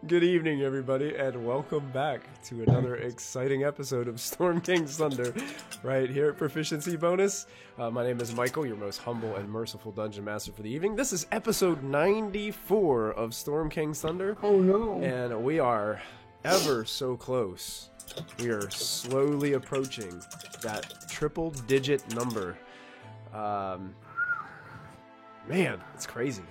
Good evening, everybody, and welcome back to another exciting episode of Storm King's Thunder, right here at Proficiency Bonus. My name is Michael, your most humble and merciful Dungeon Master for the evening. This is episode 94 of Storm King's Thunder. Oh no! And we are ever so close. We are slowly approaching that triple-digit number. Man, it's crazy.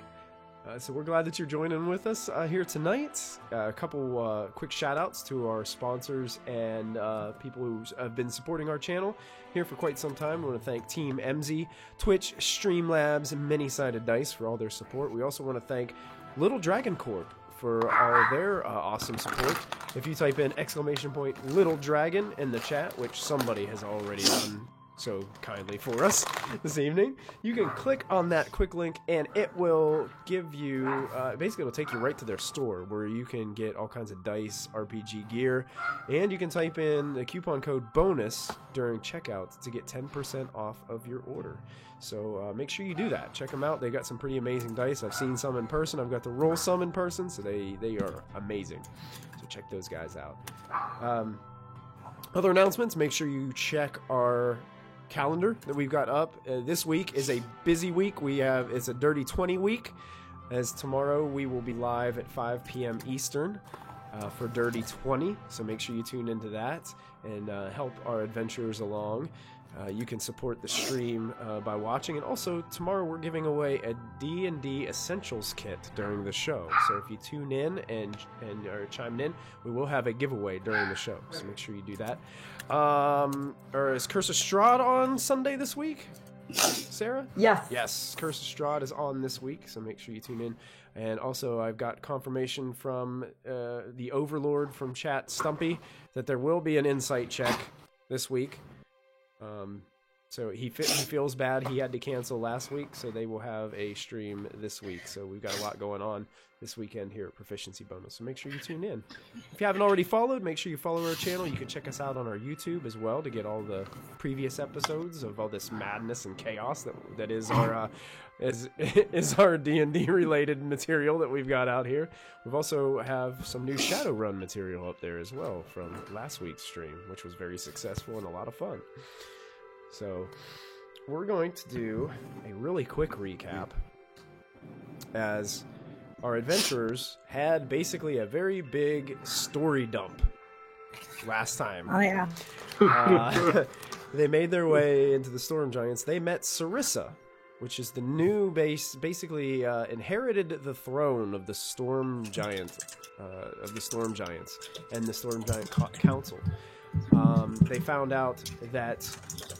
So we're glad that you're joining with us here tonight. A couple quick shout-outs to our sponsors and people who have been supporting our channel here for quite some time. We want to thank Team MZ, Twitch, Streamlabs, and Many-Sided Dice for all their support. We also want to thank Little Dragon Corp for all their awesome support. If you type in !Little Dragon in the chat, which somebody has already done so kindly for us this evening, you can click on that quick link and it will give you, basically it'll take you right to their store where you can get all kinds of dice, RPG gear, and you can type in the coupon code BONUS during checkout to get 10% off of your order. So make sure you do that. Check them out. They got some pretty amazing dice. I've seen some in person. I've got to roll some in person, so they are amazing. So check those guys out. Other announcements, make sure you check our calendar that we've got up. This week is a busy week. It's a Dirty 20 week, as tomorrow we will be live at 5 p.m. Eastern for Dirty 20, so make sure you tune into that and help our adventurers along. You can support the stream by watching, and also tomorrow we're giving away a D&D Essentials kit during the show. So if you tune in and are chimed in, we will have a giveaway during the show. So make sure you do that. Or is Curse of Strahd on Sunday this week, Sarah? Yes. Yes, Curse of Strahd is on this week, so make sure you tune in. And also I've got confirmation from the Overlord from chat, Stumpy, that there will be an insight check this week. So he feels bad. He had to cancel last week, so they will have a stream this week. So we've got a lot going on this weekend here at Proficiency Bonus. So make sure you tune in. If you haven't already followed, make sure you follow our channel. You can check us out on our YouTube as well to get all the previous episodes of all this madness and chaos that is our is our D&D related material that we've got out here. We've also have some new Shadowrun material up there as well from last week's stream, which was very successful and a lot of fun. So we're going to do a really quick recap, as our adventurers had basically a very big story dump last time. Oh yeah. They made their way into the Storm Giants. They met Sarissa, which is the new basically inherited the throne of the Storm Giant, and the Storm Giant Council. They found out that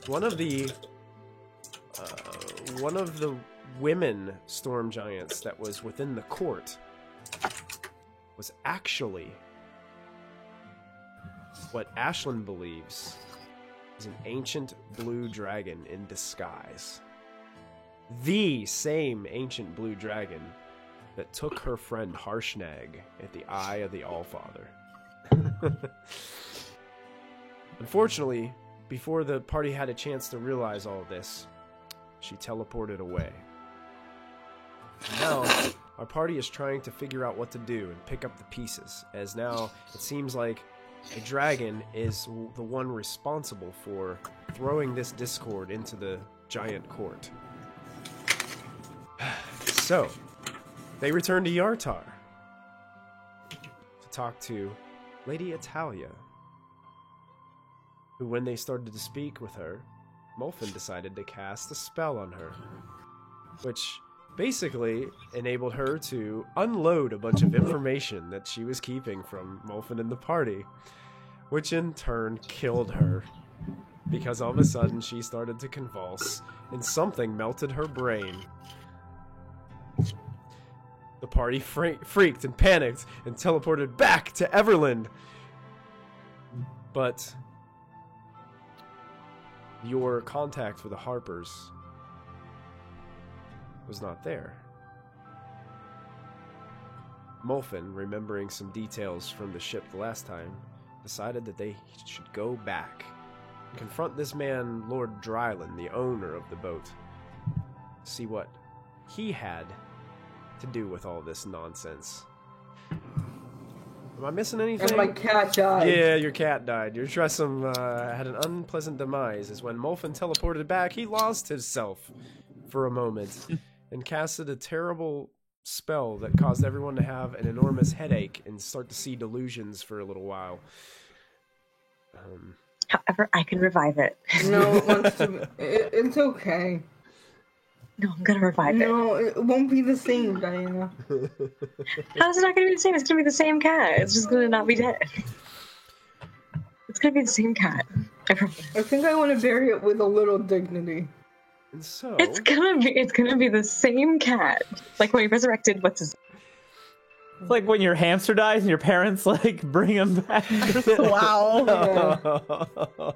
one of the women Storm Giants that was within the court was actually what Ashlyn believes is an ancient blue dragon in disguise. The same ancient blue dragon that took her friend Harshnag at the Eye of the Allfather. Unfortunately, before the party had a chance to realize all this, she teleported away. Now, our party is trying to figure out what to do and pick up the pieces, as now it seems like a dragon is the one responsible for throwing this discord into the giant court. So, they return to Yartar to talk to Lady Italia, who, when they started to speak with her, Molfin decided to cast a spell on her, which basically enabled her to unload a bunch of information that she was keeping from Molfin and the party, which in turn killed her, because all of a sudden she started to convulse and something melted her brain. The party freaked and panicked and teleported back to Everland. But your contact for the Harpers was not there. Molfin, remembering some details from the ship the last time, decided that they should go back and confront this man, Lord Dryland, the owner of the boat, see what he had to do with all this nonsense? Am I missing anything? And my cat died. Yeah, your cat died. Your Tressum had an unpleasant demise, as when Molfin teleported back, he lost himself for a moment and casted a terrible spell that caused everyone to have an enormous headache and start to see delusions for a little while. However, I can revive it. No, it wants to. It's okay. No, I'm gonna revive it. No, it won't be the same, Diana. How's it not gonna be the same? It's gonna be the same cat. It's just gonna not be dead. It's gonna be the same cat. I promise. I think I want to bury it with a little dignity. And so... It's gonna be the same cat. Like when he resurrected, what's his... It's like when your hamster dies and your parents like bring him back. Wow. Yeah.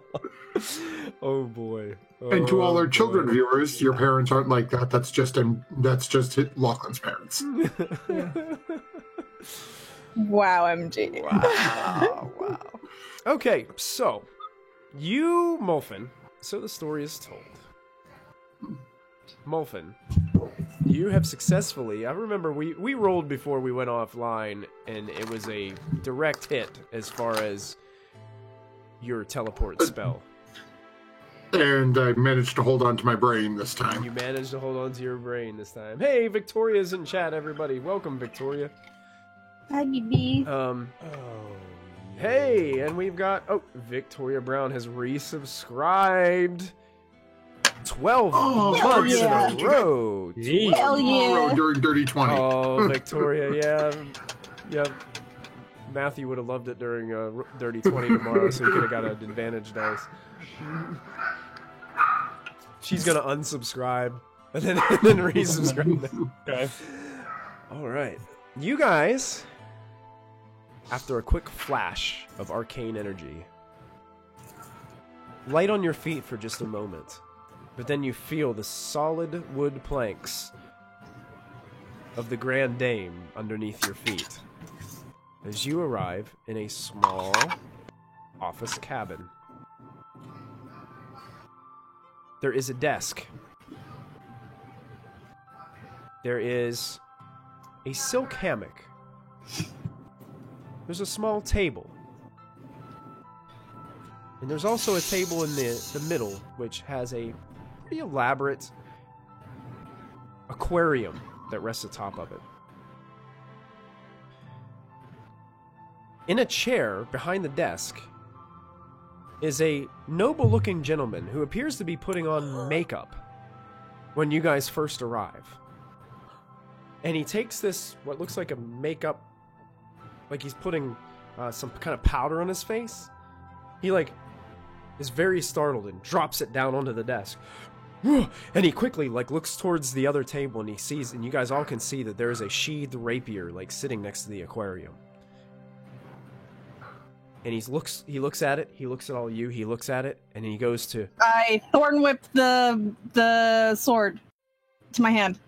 Oh boy. And to all our boy. children viewers, your parents aren't like that. That's just Lachlan's parents. Wow, MG. Wow. Okay, so you, Molfin. So the story is told. Molfin, you have successfully. I remember we rolled before we went offline, and it was a direct hit as far as your teleport spell. And I managed to hold on to my brain this time. You managed to hold on to your brain this time. Hey, Victoria's in chat, everybody. Welcome, Victoria. Hi, BB. Hey, and we've got... Oh, Victoria Brown has resubscribed. 12 months in a row. Hell yeah. During Dirty 20. Oh, Victoria, yeah. Matthew would have loved it during Dirty 20 tomorrow, so he could have got an advantage dice. She's gonna unsubscribe and then resubscribe. Okay. All right, you guys. After a quick flash of arcane energy, light on your feet for just a moment, but then you feel the solid wood planks of the Grand Dame underneath your feet as you arrive in a small office cabin. There is a desk. There is a silk hammock. There's a small table. And there's also a table in the middle, which has a pretty elaborate aquarium that rests atop of it. In a chair behind the desk is a noble-looking gentleman who appears to be putting on makeup when you guys first arrive. And he takes this, what looks like a makeup, like he's putting some kind of powder on his face. He, is very startled and drops it down onto the desk. And he quickly, looks towards the other table and he sees, and you guys all can see that there is a sheathed rapier, sitting next to the aquarium. And he looks at it, he looks at all you, he looks at it, and he goes to... I thorn whip the sword to my hand.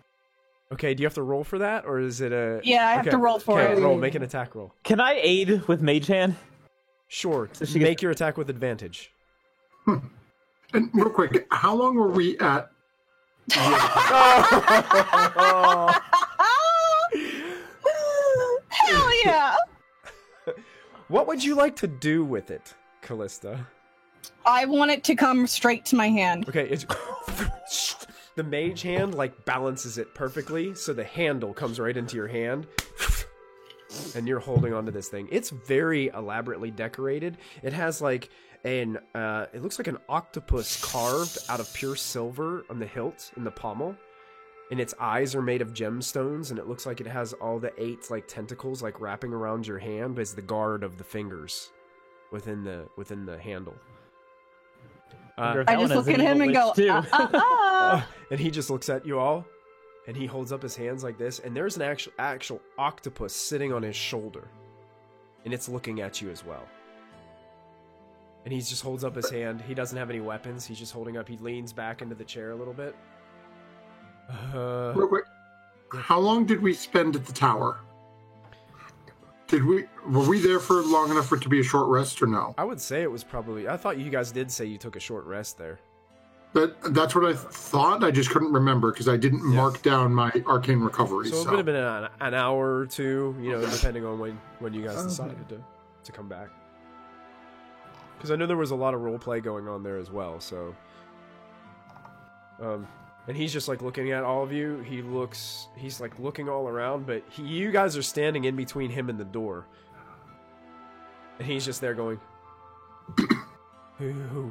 Okay, do you have to roll for that, or is it a... Yeah, I have to roll for it. Roll, make an attack roll. Can I aid with Mage Hand? Sure, she make your attack with advantage. And real quick, how long were we at? Hell yeah! What would you like to do with it, Callista? I want it to come straight to my hand. Okay, it's... The mage hand, balances it perfectly, so the handle comes right into your hand. And you're holding onto this thing. It's very elaborately decorated. It has, it looks like an octopus carved out of pure silver on the hilt and the pommel. And its eyes are made of gemstones, and it looks like it has all the 8, tentacles, wrapping around your hand as the guard of the fingers within the handle. I just look at him and go, And he just looks at you all, and he holds up his hands like this, and there's an actual octopus sitting on his shoulder, and it's looking at you as well. And he just holds up his hand. He doesn't have any weapons. He's just holding up. He leans back into the chair a little bit. Real quick, how long did we spend at the tower? Were we there for long enough for it to be a short rest, or no? I would say it was probably... I thought you guys did say you took a short rest there. That's what I thought. I just couldn't remember because I didn't mark down my arcane recovery. So it would have been an hour or two, depending on when you guys decided to come back. Because I know there was a lot of role play going on there as well. So, and he's just like looking at all of you. He's like looking all around, but you guys are standing in between him and the door, and he's just there going, "Who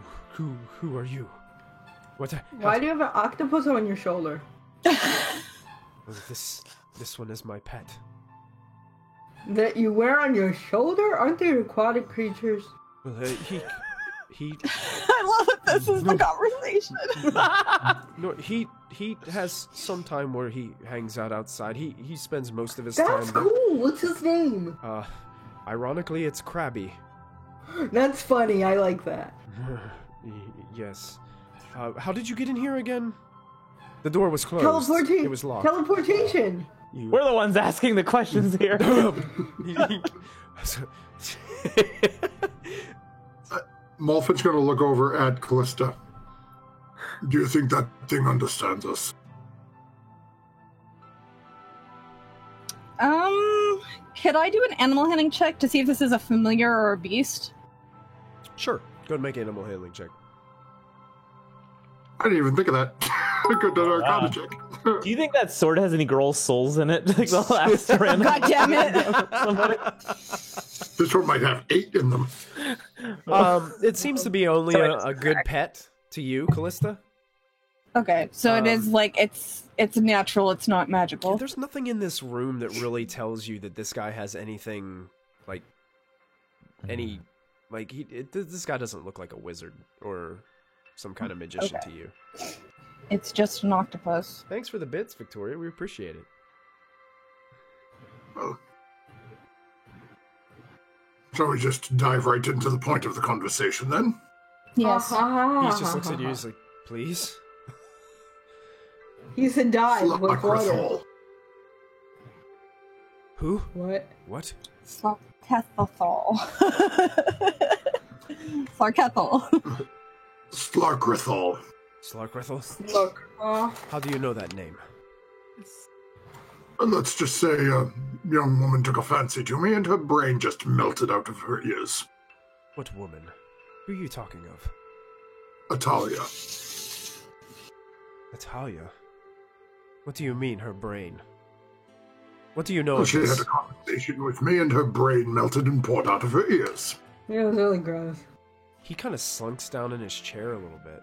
are you? What? Why do you have an octopus on your shoulder? This one is my pet." That you wear on your shoulder? Aren't they aquatic creatures? Well, he I love that this is the conversation. no, he has some time where he hangs out outside. He spends most of his That's time. cool. What's his name? Ironically, it's Krabby. That's funny. I like that. Yes. How did you get in here again? The door was closed. It was locked. Teleportation. We're the ones asking the questions here. Malfin's going to look over at Callista. Do you think that thing understands us? Could I do an animal handling check to see if this is a familiar or a beast? Sure. Go ahead and make an animal handling check. I didn't even think of that. Good Arcana check. Do you think that sword has any girls' souls in it? Like the last random. God damn it! This one might have 8 in them. It seems to be only a good pet to you, Callista. Okay, so it is like it's natural. It's not magical. There's nothing in this room that really tells you that this guy has anything like this guy doesn't look like a wizard or some kind of magician to you. It's just an octopus. Thanks for the bits, Victoria. We appreciate it. Well, shall we just dive right into the point of the conversation then? Yes. He just looks at you. He's like, "Please." He said dive with water. Slackrathal. Who? What? What? Sarcathal. Sarcathal. Slarkrathal. Slarkrethel? Look. How do you know that name? Let's just say a young woman took a fancy to me and her brain just melted out of her ears. What woman? Who are you talking of? Atalia. Natalia? What do you mean, her brain? What do you know Well, of she this? had a conversation with me and her brain melted and poured out of her ears. It was really gross. He kind of slunks down in his chair a little bit.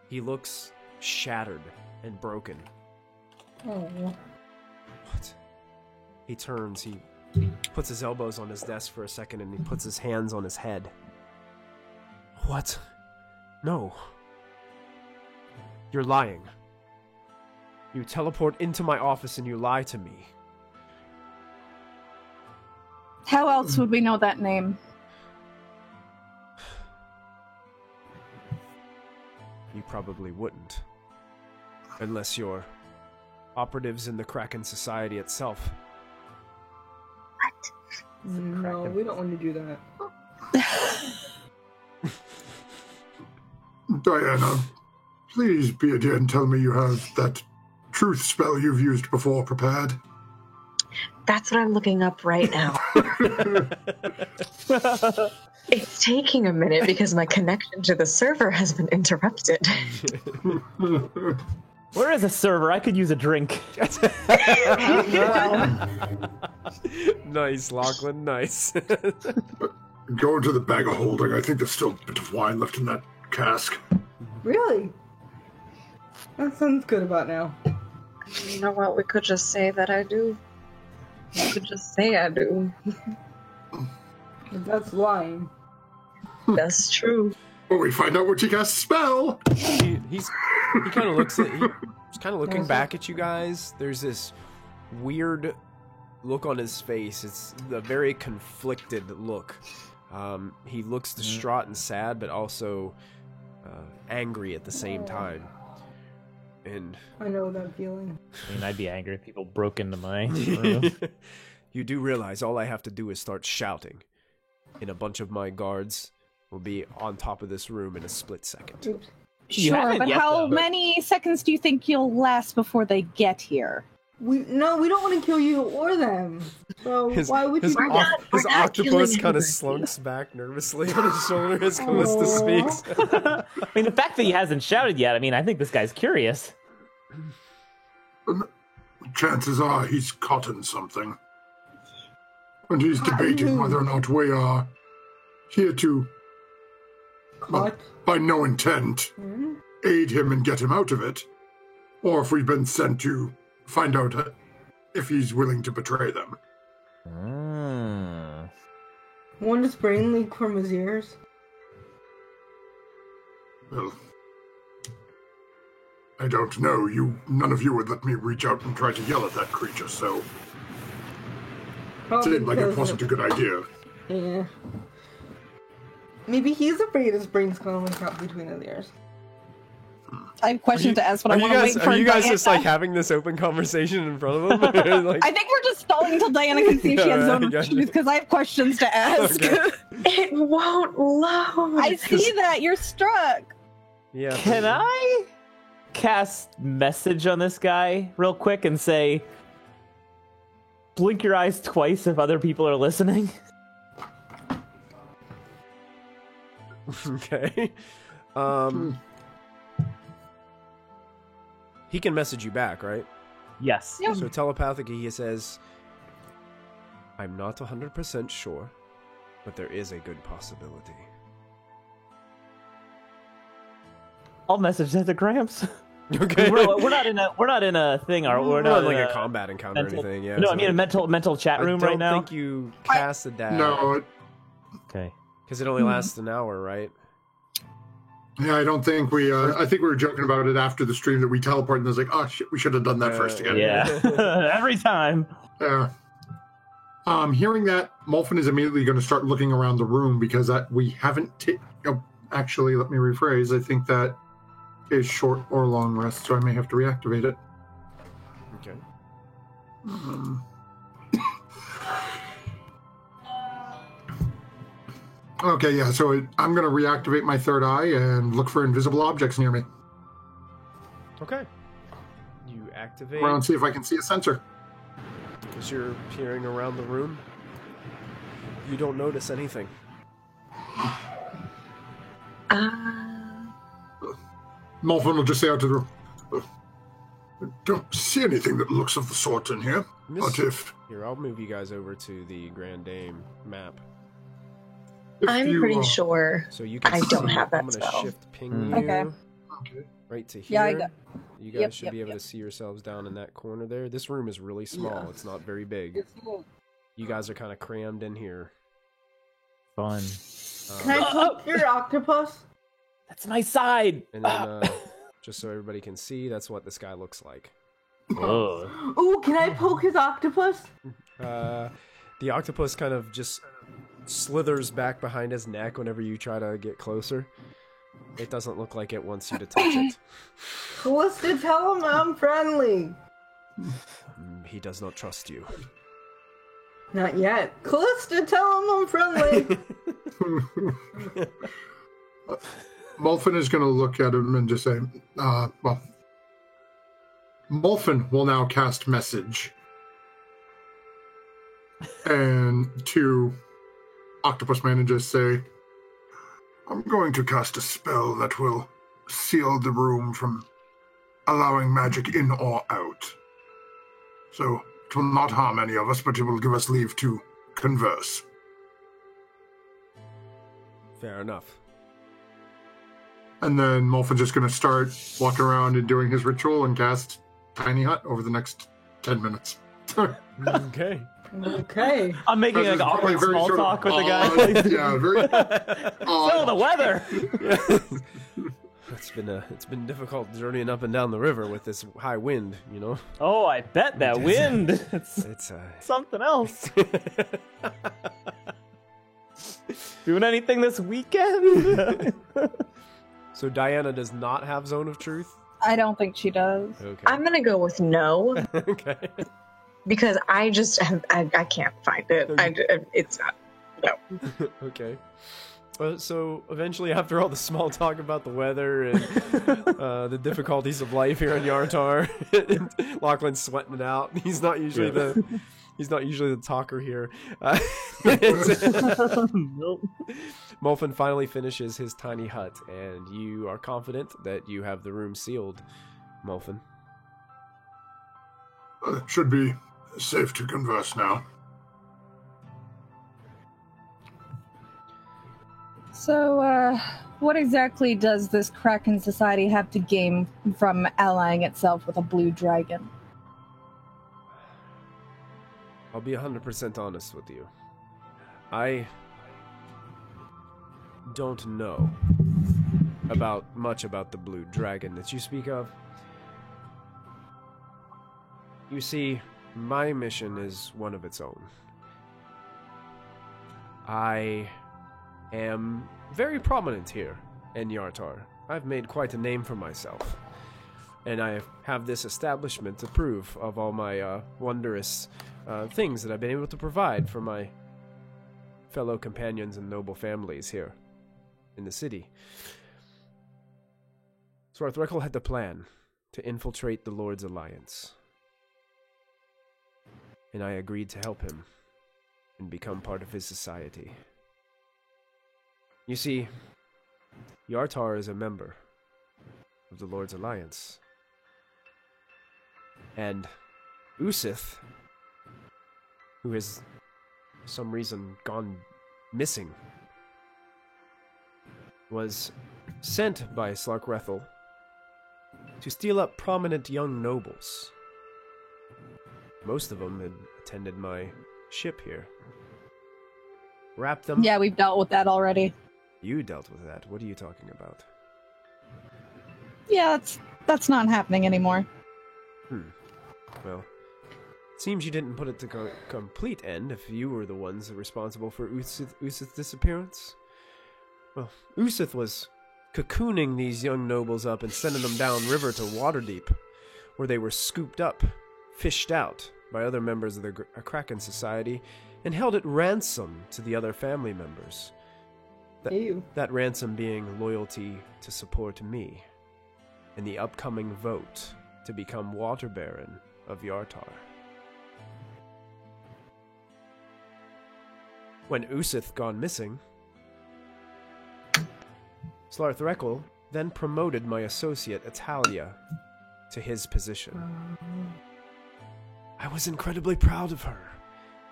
He looks shattered and broken. Oh. What? He turns, he puts his elbows on his desk for a second, and he puts his hands on his head. What? No. You're lying. You teleport into my office and you lie to me. How else would we know that name? You probably wouldn't. Unless you're operatives in the Kraken Society itself. No, we don't want to do that. Diana, please be a dear and tell me you have that truth spell you've used before prepared. That's what I'm looking up right now. It's taking a minute because my connection to the server has been interrupted. Where is a server? I could use a drink. Nice, Lachlan, nice. Go into the bag of holding. I think there's still a bit of wine left in that cask. Really? That sounds good about now. You know what? We could just say that I do. We could just say I do. But that's lying. That's true. When we find out what you cast spell. He kind of looks at. He's kind of looking back at you guys. There's this weird look on his face. It's a very conflicted look. He looks distraught and sad, but also angry at the same time. And I know that feeling. I mean, I'd be angry if people broke into my room. you do realize all I have to do is start shouting, and a bunch of my guards will be on top of this room in a split second. Oops. You Sure, haven't but yet, how though. many seconds do you think you'll last before they get here? We don't want to kill you or them. So why would you his, do oc- that? his we're not octopus killing kind of anybody. slunks back nervously on his shoulder as Callista Aw. speaks. I mean, the fact that he hasn't shouted yet, I mean, I think this guy's curious. Chances are he's caught in something. And he's debating whether or not we are here to, What? by no intent, aid him and get him out of it, or if we've been sent to find out if he's willing to betray them. Won't his brain leak from his ears? Well, I don't know. None of you would let me reach out and try to yell at that creature, so it Probably seemed like it because wasn't a good idea. Yeah. Maybe he's afraid his brain's gonna link out between his ears. I have questions to ask, but Are I you want to guys, wait for are you guys Diana. just like having this open conversation in front of him? Like, I think we're just stalling until Diana can see if she Yeah, has right, zone gotcha. truth because I have questions to ask. Okay. It won't load. I see that you're struck. yeah. Can I cast message on this guy real quick and say, blink your eyes twice if other people are listening? Okay. He can message you back, right? Yes. Yeah. So telepathically, he says, "I'm not 100% sure, but there is a good possibility." I'll message that to Gramps. Okay. we're not in a thing, or we're not like in a combat encounter or mental- anything. Yeah. No, so I mean a mental chat room I right don't now. think you casted that. No, Okay. because it only lasts an hour, right? yeah, I don't think we. I think we were joking about it after the stream that we teleported, and I was like, "Oh shit, we should have done that first again." Yeah. Every time. Yeah. Hearing that, Molfin is immediately going to start looking around the room because we haven't. Actually, let me rephrase. I think that is short or long rest, so I may have to reactivate it. Okay. Okay, yeah. So I'm going to reactivate my third eye and look for invisible objects near me. Okay. You activate Around, see if I can see a sensor. as you're peering around the room. You don't notice anything. Molfin will just say out to the room. I don't see anything that looks of the sort in here. But if Here, I'll move you guys over to the Grand Dame map, I'm you, pretty sure. so you can. I don't see- have that I'm gonna spell. shift ping Mm. you Okay. Okay. right to here. Yeah, I got- You guys Yep, should yep, be able yep. to see yourselves down in that corner there. This room is really small. Yeah. It's not very big. You guys are kind of crammed in here. Fun. Can I poke your octopus? That's my side. And then, just so everybody can see, that's what this guy looks like. Whoa. Ooh, can I poke his octopus? The octopus kind of just slithers back behind his neck whenever you try to get closer. It doesn't look like it wants you to touch it. Callista, tell him I'm friendly. He does not trust you. Not yet. Callista, tell him I'm friendly. Molfin is going to look at him and just say, well, Molfin will now cast message. And to Octopus Man and just say, I'm going to cast a spell that will seal the room from allowing magic in or out. So it will not harm any of us, but it will give us leave to converse. Fair enough. And then Molfin's just going to start walking around and doing his ritual and cast Tiny Hut over the next 10 minutes. Okay. Okay. I'm making like Probably awkward very small sort of talk with the odd- guy. Yeah, very Oh, the weather. It's been difficult journeying up and down the river with this high wind, you know? Oh, I bet that wind. It's It's something else. Doing anything this weekend? So Diana does not have Zone of Truth? I don't think she does. Okay. I'm gonna go with no Okay. because I just have, I can't find it. It's not. No. Okay. So eventually, after all the small talk about the weather and the difficulties of life here in Yartar, Lachlan's sweating it out. He's not usually the talker here. Nope. Molfin finally finishes his tiny hut, and you are confident that you have the room sealed, Molfin. Should be safe to converse now. So, what exactly does this Kraken Society have to gain from allying itself with a blue dragon? I'll be 100% honest with you. I don't know much about the blue dragon that you speak of. You see, my mission is one of its own. I am very prominent here in Yartar. I've made quite a name for myself. And I have this establishment to prove of all my wondrous things that I've been able to provide for my fellow companions and noble families here in the city. Swarthrekel had the plan to infiltrate the Lord's Alliance. And I agreed to help him and become part of his society. You see, Yartar is a member of the Lord's Alliance. And Usith, who has for some reason gone missing, was sent by Slarkrethel to steal up prominent young nobles. Most of them had attended my ship here. Wrapped them. Yeah, we've dealt with that already. You dealt with that. What are you talking about? Yeah, that's not happening anymore. Well, it seems you didn't put it to complete end if you were the ones responsible for Usith's disappearance. Well, Usith was cocooning these young nobles up and sending them down river to Waterdeep, where they were scooped up, fished out by other members of the Kraken Society, and held at ransom to the other family members. That ransom being loyalty to support me in the upcoming vote to become Water Baron of Yartar. When Usith gone missing, Slarthrekel then promoted my associate Atalia to his position. I was incredibly proud of her.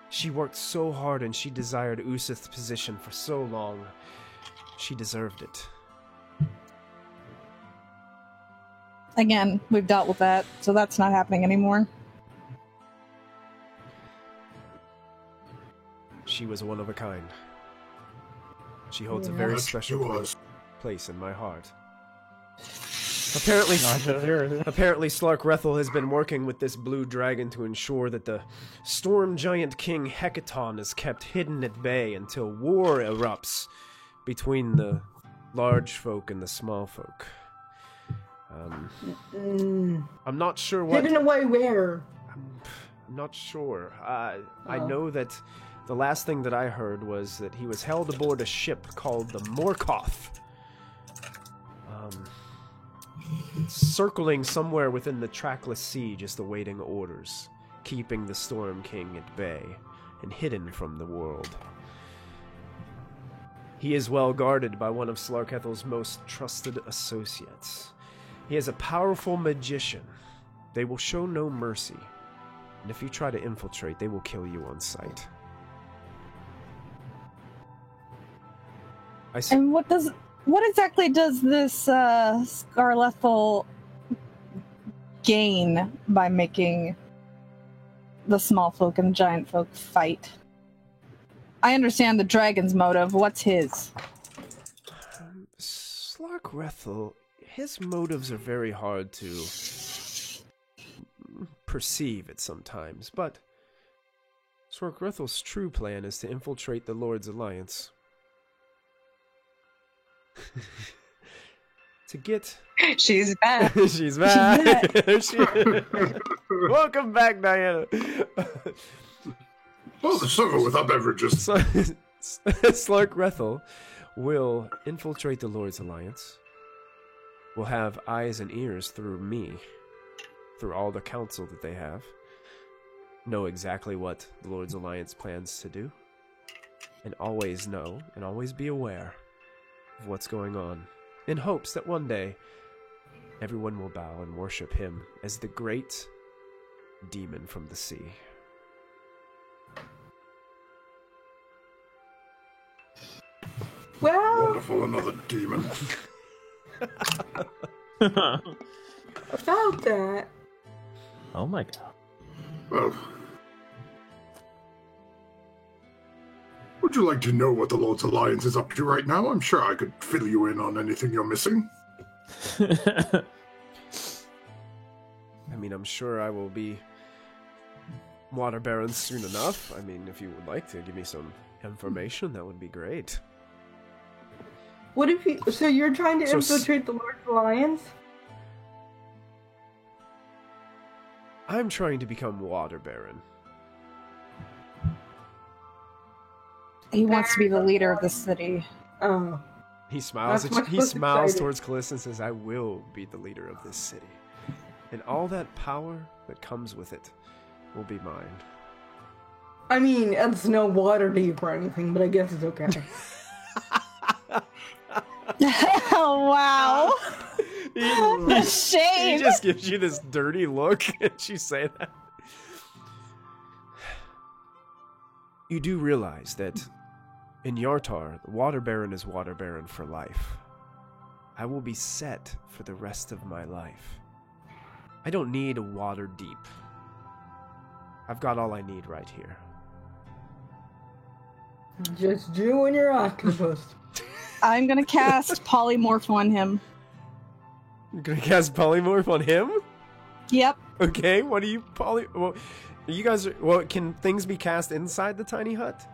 She worked so hard and she desired Usith's position for so long. She deserved it. Again, we've dealt with that, so that's not happening anymore. She was one of a kind. She holds a very special place in my heart. Apparently, Slarkrethel has been working with this blue dragon to ensure that the storm giant king Hecaton is kept hidden at bay until war erupts between the large folk and the small folk. I'm not sure what... Hidden away where? I'm not sure. I know that the last thing that I heard was that he was held aboard a ship called the Morkoth. Circling somewhere within the trackless sea, just awaiting orders, keeping the Storm King at bay and hidden from the world. He is well guarded by one of Slarkethel's most trusted associates. He is a powerful magician. They will show no mercy, and if you try to infiltrate, they will kill you on sight. And what exactly does this Slarkrethel gain by making the small folk and giant folk fight? I understand the dragon's motive. What's his? Slarkrethel, his motives are very hard to perceive at sometimes, but Slarkrethel's true plan is to infiltrate the Lord's Alliance. To get... She's back. She's back. Welcome back, Diana. Well, the circle without beverages. Slarkrethel will infiltrate the Lord's Alliance, will have eyes and ears through me, through all the council that they have, know exactly what the Lord's Alliance plans to do, and always know and always be aware of what's going on, in hopes that one day everyone will bow and worship him as the great demon from the sea. Well, Wonderful, another demon. about that, Oh my god. Well, would you like to know what the Lord's Alliance is up to right now? I'm sure I could fill you in on anything you're missing. I mean, I'm sure I will be Water Baron soon enough. I mean, if you would like to give me some information, that would be great. what if you? So you're trying to So infiltrate the Lord's Alliance? I'm trying to become Water Baron. He wants to be the leader of the city. Oh, He smiles. That's much He less smiles exciting. towards Callista and says, "I will be the leader of this city, and all that power that comes with it will be mine." I mean, it's no water deep or anything, but I guess it's okay. Oh wow! The He shade. just gives you this dirty look, and you say that. You do realize that in Yartar, the Water Baron is Water Baron for life. I will be set for the rest of my life. I don't need a water deep. I've got all I need right here. Just you and your octopus. I'm gonna cast polymorph on him. You're gonna cast polymorph on him? Yep. Okay, what do you Well, you guys are... Well, can things be cast inside the tiny hut?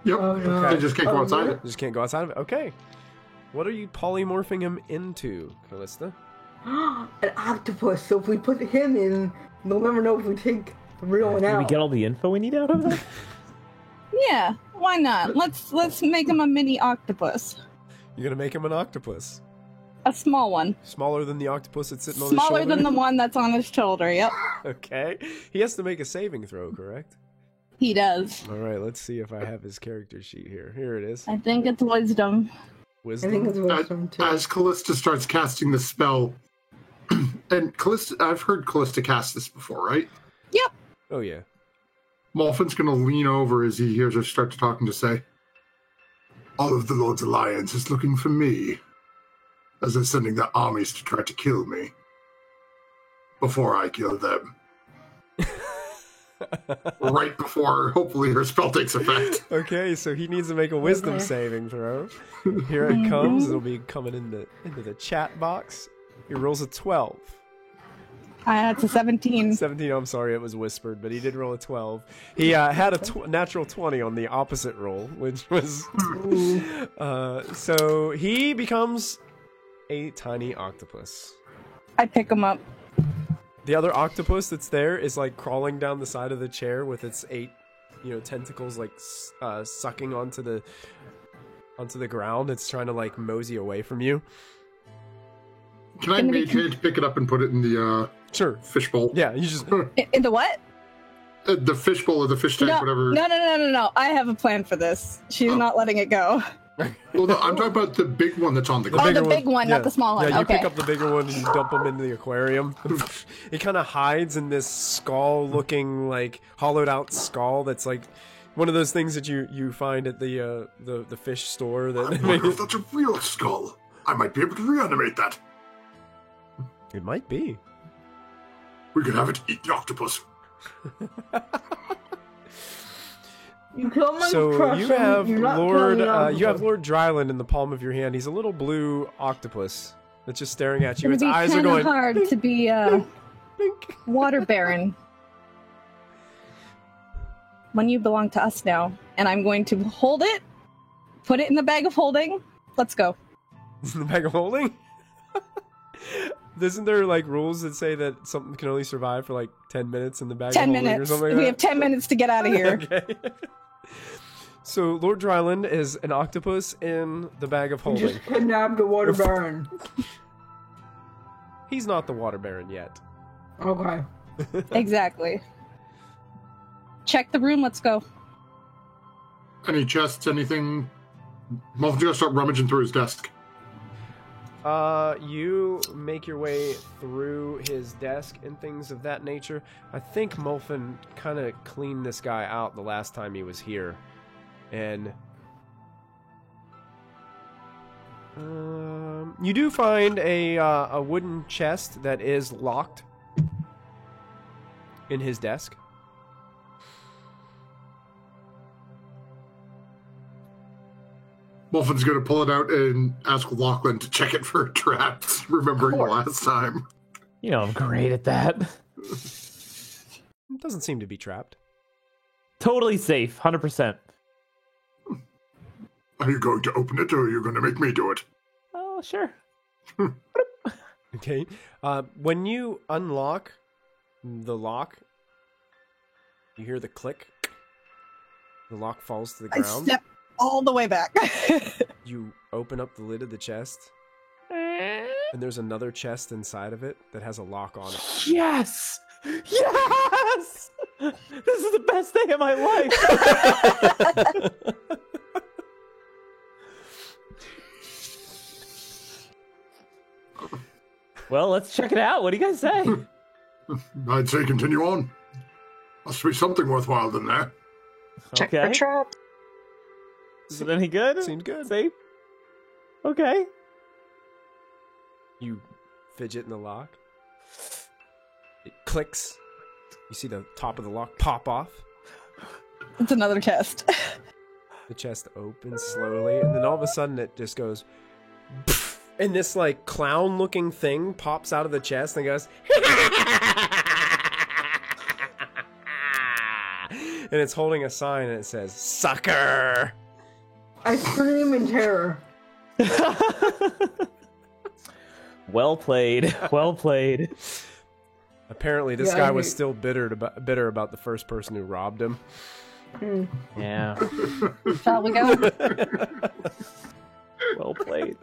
Yep. Oh, no. They just can't go outside really? it. Just can't go outside of it? Okay. What are you polymorphing him into, Callista? An octopus. So if we put him in, they'll never know if we take the real one Did we out. get all the info we need out of that? Yeah. Why not? Let's make him a mini octopus. You're gonna make him an octopus. A small one. Smaller than the octopus that's sitting on his Smaller shoulder? than the one that's on his shoulder. Yep. Okay. He has to make a saving throw, correct? He does. Alright, let's see if I have his character sheet here. Here it is. I think it's wisdom. I Wisdom? think it's wisdom too. As Callista starts casting the spell, and Callista, I've heard Callista cast this before, right? Yep. Oh, yeah. Molfin's going to lean over as he hears her start to talk and to say, "All of the Lord's Alliance is looking for me, as they're sending their armies to try to kill me before I kill them." Right before, hopefully, her spell takes effect. Okay, so he needs to make a wisdom Okay. saving throw. Here it comes. It'll be coming into the chat box. He rolls a 12. It's a 17. 17, I'm sorry, it was whispered, but he did roll a 12. He had a natural 20 on the opposite roll, which was... so he becomes a tiny octopus. I pick him up. The other octopus that's there is like crawling down the side of the chair with its 8, tentacles like sucking onto the ground. It's trying to like mosey away from you. Can I mage hand pick it up and put it in the Sure. fishbowl? Yeah, you just... In the what? The fishbowl or the fish tank, No, whatever. no. I have a plan for this. She's not letting it go. Well, no, I'm talking about the big one that's on the ground. the big one, not the small one. Yeah, you Okay. pick up the bigger one and you dump him into the aquarium. It kind of hides in this skull-looking, like, hollowed-out skull that's like one of those things that you find at the fish store. I That wonder if that's a real skull. I might be able to reanimate that. It might be. We could have it eat the octopus. You kill him and So crush you him, have you're not Lord killing the you have octopus. Lord Dryland in the palm of your hand. He's a little blue octopus that's just staring at you. It'd Its be eyes are kind of going. hard to be blink. water baron when you belong to us now. And I'm going to hold it, put it in the bag of holding. Let's go. The bag of holding? Isn't there like rules that say that something can only survive for like 10 minutes in the bag 10 of holding or minutes. something like We that? have 10 minutes to get out of here. Okay. So Lord Dryland is an octopus in the bag of holding. Just kidnapped the water baron. He's not the water baron yet. Okay. Exactly. Check the room. Let's go. Any chests, anything? Muffin's gonna start rummaging through his desk. You make your way through his desk and things of that nature. I think Muffin kind of cleaned this guy out the last time he was here. And you do find a wooden chest that is locked in his desk. Muffin's gonna pull it out and ask Lachlan to check it for traps, remembering the last time. You know I'm great at that. It doesn't seem to be trapped. Totally safe, 100%. Are you going to open it, or are you going to make me do it? Oh, sure. Okay. When you unlock the lock, you hear the click. The lock falls to the I ground. step all the way back. You open up the lid of the chest, and there's another chest inside of it that has a lock on it. Yes! Yes! This is the best day of my life! Well, let's check it out. What do you guys say? I'd say continue on. Must be something worthwhile in there. Check for traps. Is it any good? Seemed good. Safe? Okay. You fidget in the lock. It clicks. You see the top of the lock pop off. It's another chest. The chest opens slowly, and then all of a sudden it just goes, and this like clown-looking thing pops out of the chest and goes, and it's holding a sign and it says, "Sucker!" I scream in terror. Well played. Well played. Apparently, this Yeah, guy I was hate- still bitter about the first person who robbed him. Yeah. Shall we go? Well played.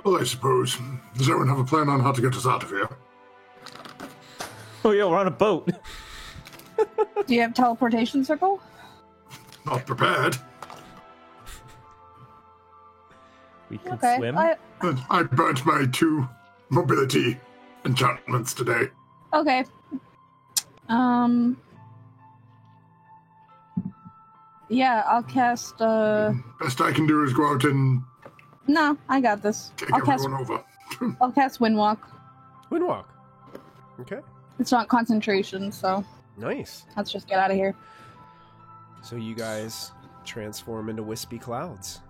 Well, I suppose. Does everyone have a plan on how to get us out of here? Oh, yeah, we're on a boat. Do you have teleportation circle? Not prepared. We can Okay. swim. I burnt my 2 mobility enchantments today. Okay. Yeah, I'll cast. Best I can do is go out and No, I got this. take I'll cast. everyone over. I'll cast Windwalk. Windwalk. Okay. It's not concentration, so Nice. let's just get out of here. So you guys transform into wispy clouds.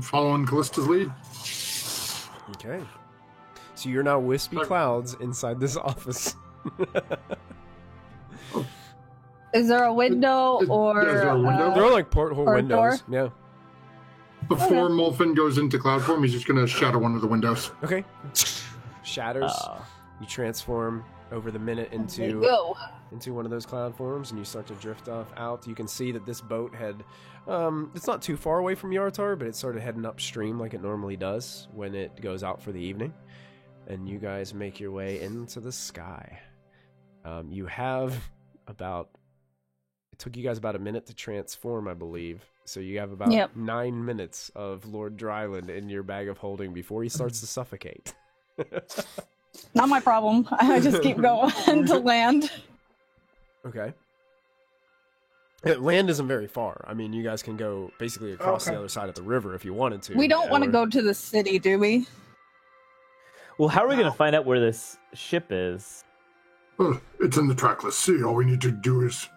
Following Callista's lead. Okay. So you're now wispy clouds inside this office. Is there a window or? is there a window? They're all like porthole Or a windows. door? Yeah. Before Molfin goes into cloud form, he's just going to shatter one of the windows. Okay. Shatters. Oh. You transform over the minute There you into go. one of those cloud forms, and you start to drift off out. You can see that this boat had, it's not too far away from Yartar, but it's sort of heading upstream like it normally does when it goes out for the evening. And you guys make your way into the sky. You have it took you guys about a minute to transform, I believe. So you have about Yep. 9 minutes of Lord Dryland in your bag of holding before he starts to suffocate. Not my problem. I just keep going to land. Okay. Land isn't very far. I mean, you guys can go basically across the other side of the river if you wanted to. We don't want to or- go to the city, do we? Well, how are we going to find out where this ship is? Well, it's in the trackless sea. All we need to do is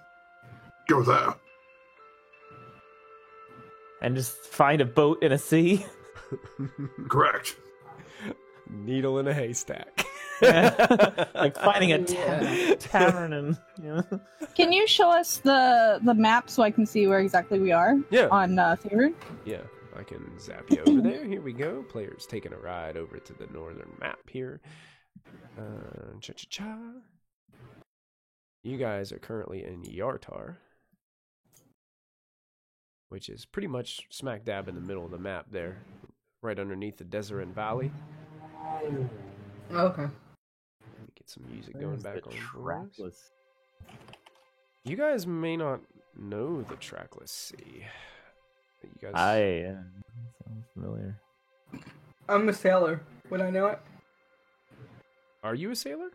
go there. And just find a boat in a sea? Correct. Needle in a haystack. Like finding a tavern and... You know? Can you show us the map so I can see where exactly we are Yeah. on Theory? Yeah. I can zap you over there. Here we go. Players taking a ride over to the northern map here. Cha-cha-cha. You guys are currently in Yartar, which is pretty much smack dab in the middle of the map there, right underneath the Deseret Valley. Okay. Let me get some music going back on. Trackless. You guys may not know the Trackless Sea. You guys... sounds familiar. I'm a sailor. Would I know it? Are you a sailor?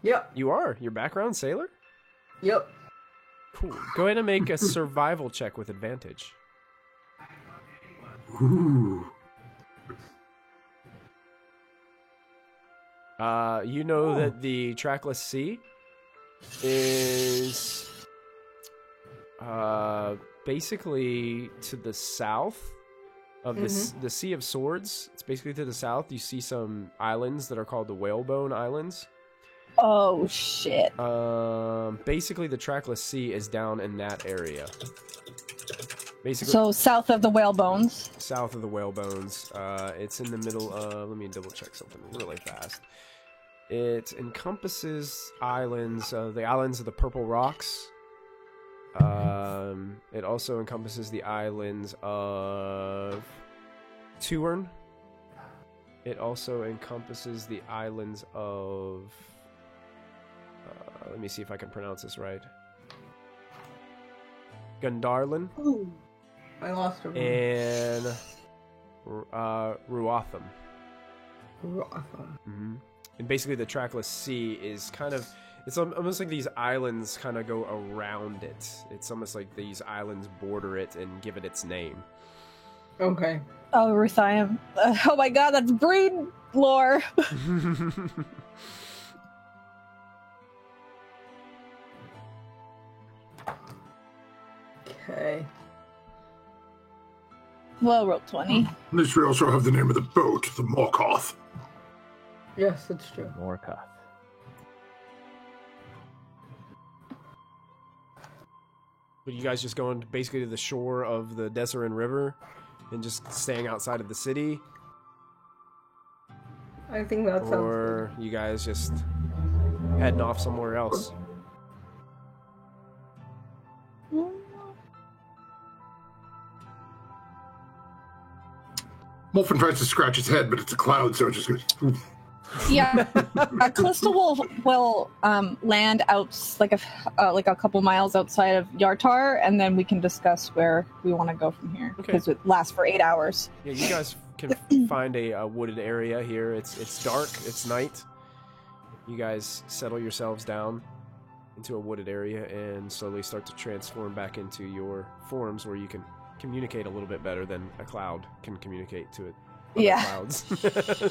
Yep. You are. Your background sailor? Yep. Cool. Go ahead and make a survival check with advantage. Ooh. You know that the Trackless Sea is basically to the south of the Sea of Swords. It's basically to the south. You see some islands that are called the Whalebone Islands. Oh, shit. Basically, the Trackless Sea is down in that area. Basically, So south of the whalebones. south of the Whalebones. It's in the middle of... Let me double check something really fast. It encompasses islands, the islands of the Purple Rocks. It also encompasses the islands of Tuern. It also encompasses the islands of... let me see if I can pronounce this right. Gundarlin Ooh. I lost her. and Ruatham. Awesome. Mm-hmm. And basically the Trackless Sea is kind of... It's almost like these islands kind of go around it. It's almost like these islands border it and give it its name. Okay. Oh, Ruthium. Oh my god, that's breed lore. Okay. Well, roll 20. At least we also have the name of the boat, the Morkoth. Yes, that's true. Morkoth. But you guys just going basically to the shore of the Deseret River and just staying outside of the city? I think that sounds good. Or you guys just heading off somewhere else? Wolfen tries to scratch his head, but it's a cloud, so it just goes... Oof. Yeah, Callista will land out like a couple miles outside of Yartar, and then we can discuss where we want to go from here Okay. because it lasts for 8 hours. Yeah, you guys can find a wooded area here. It's dark. It's night. You guys settle yourselves down into a wooded area and slowly start to transform back into your forms where you can communicate a little bit better than a cloud can communicate to it. Yeah. Clouds.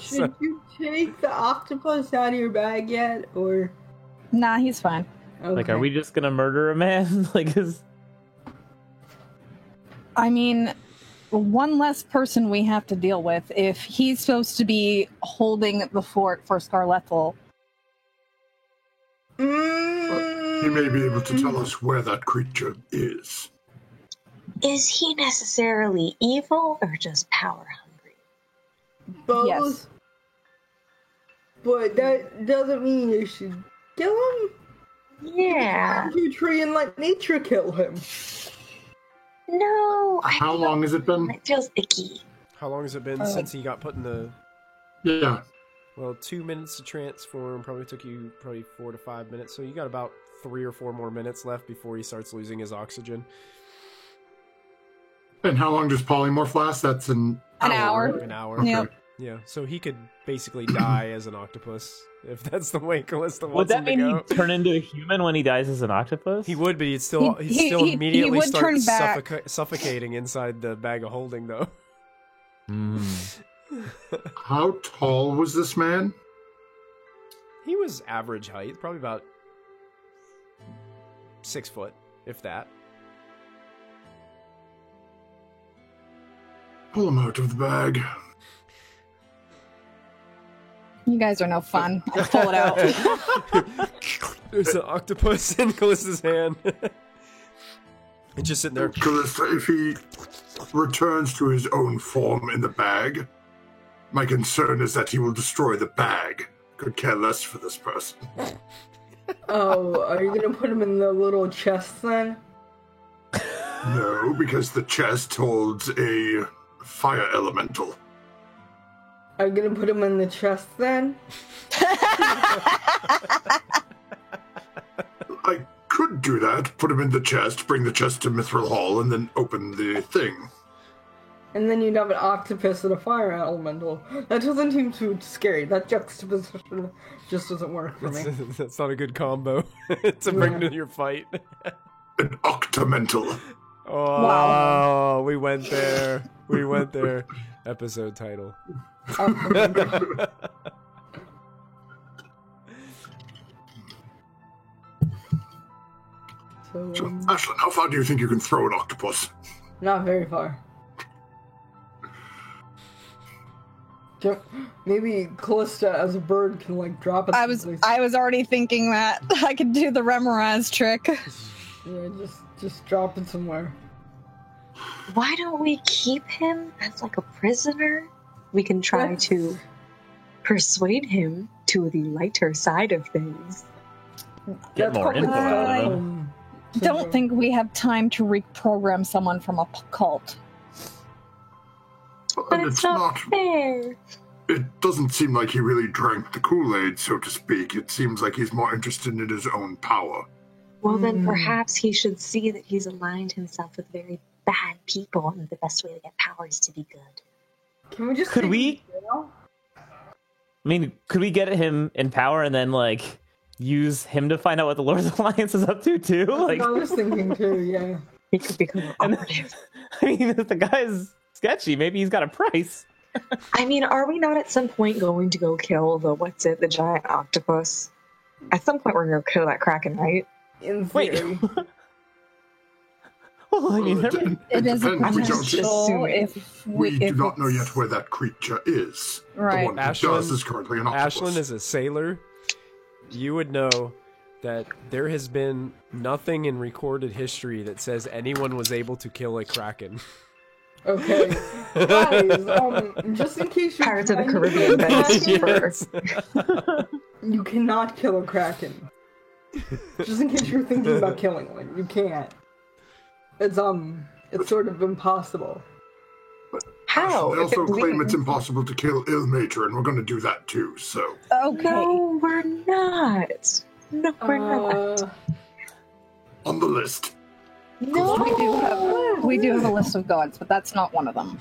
Did you take the octopus out of your bag yet, or? Nah, he's fine. Okay. Like, are we just gonna murder a man? Like, I mean, one less person we have to deal with. If he's supposed to be holding the fort for Scarlethal, He may be able to tell us where that creature is. Is he necessarily evil or just power hungry? Both. Yes. But that doesn't mean you should kill him. Yeah. Climb to a tree and let nature kill him. No. How long has it been? It feels icky. How long has it been since he got put in the... Yeah. Well, 2 minutes to transform. Probably took you 4 to 5 minutes. So you got about 3 or 4 more minutes left before he starts losing his oxygen. And how long does polymorph last? That's an hour. An hour. Yeah. Okay. Yeah, so he could basically die as an octopus if that's the way Callista would wants that him to mean go. he'd turn into a human when he dies as an octopus? He would, but he'd still He immediately would start turn back. suffocating inside the bag of holding, though. How tall was this man? He was average height, probably about 6 foot, if that. Pull him out of the bag. you guys are no fun. I'll pull it out. There's an octopus in Callista's hand. It's just sitting there. Callista, if he returns to his own form in the bag, my concern is that he will destroy the bag. Could care less for this person. Oh, are you gonna put him in the little chest then? No, because the chest holds a fire elemental. Are you gonna put him in the chest then? I could do that. Put him in the chest, bring the chest to Mithril Hall, and then open the thing. And then you'd have an octopus and a fire elemental. That doesn't seem too scary. That juxtaposition just doesn't work for me. That's not a good combo to bring to your fight. An octamental. Oh, Wow. we went there. We went there. Episode title. So, So, Ashlyn, how far do you think you can throw an octopus? not very far. Maybe Callista as a bird can like drop it. I was already thinking that I could do the Remoraz trick. Yeah, just drop it somewhere. Why don't we keep him as like a prisoner? We can try Yes. to persuade him to the lighter side of things. Get more probably info out of him. Don't think we have time to reprogram someone from a cult. But And it's not fair. It doesn't seem like he really drank the Kool-Aid, so to speak. It seems like he's more interested in his own power. Well, then perhaps he should see that he's aligned himself with very bad people, and the best way to get power is to be good. Can we just Could take we- him to jail? I mean, could we get him in power and then like use him to find out what the Lord's Alliance is up to too? Like, I was thinking too. Yeah. He could become an And- operative. I mean, if the guy's sketchy, maybe he's got a price. I mean, are we not at some point going to go kill the giant octopus? At some point, we're going to kill that kraken, right? In Wait. theory. Well, I mean, It It is a depends. We don't- potential assuming. if We if do not know it's- yet where that creature is. Right. The one who Ashlyn- does is currently an octopus. Ashlyn is a sailor. You would know that there has been nothing in recorded history that says anyone was able to kill a kraken. Okay. Guys, just in case you're Pirates of the trying to Caribbean kill a best kraken, for you cannot kill a kraken. Just in case you're thinking about killing one, you can't. It's sort of impossible. how? They also If we- claim it's impossible to kill Ilmater, and we're going to do that too, so... Okay. No, we're not. No, we're not. On the list. No, We do have a list of gods, but that's not one of them.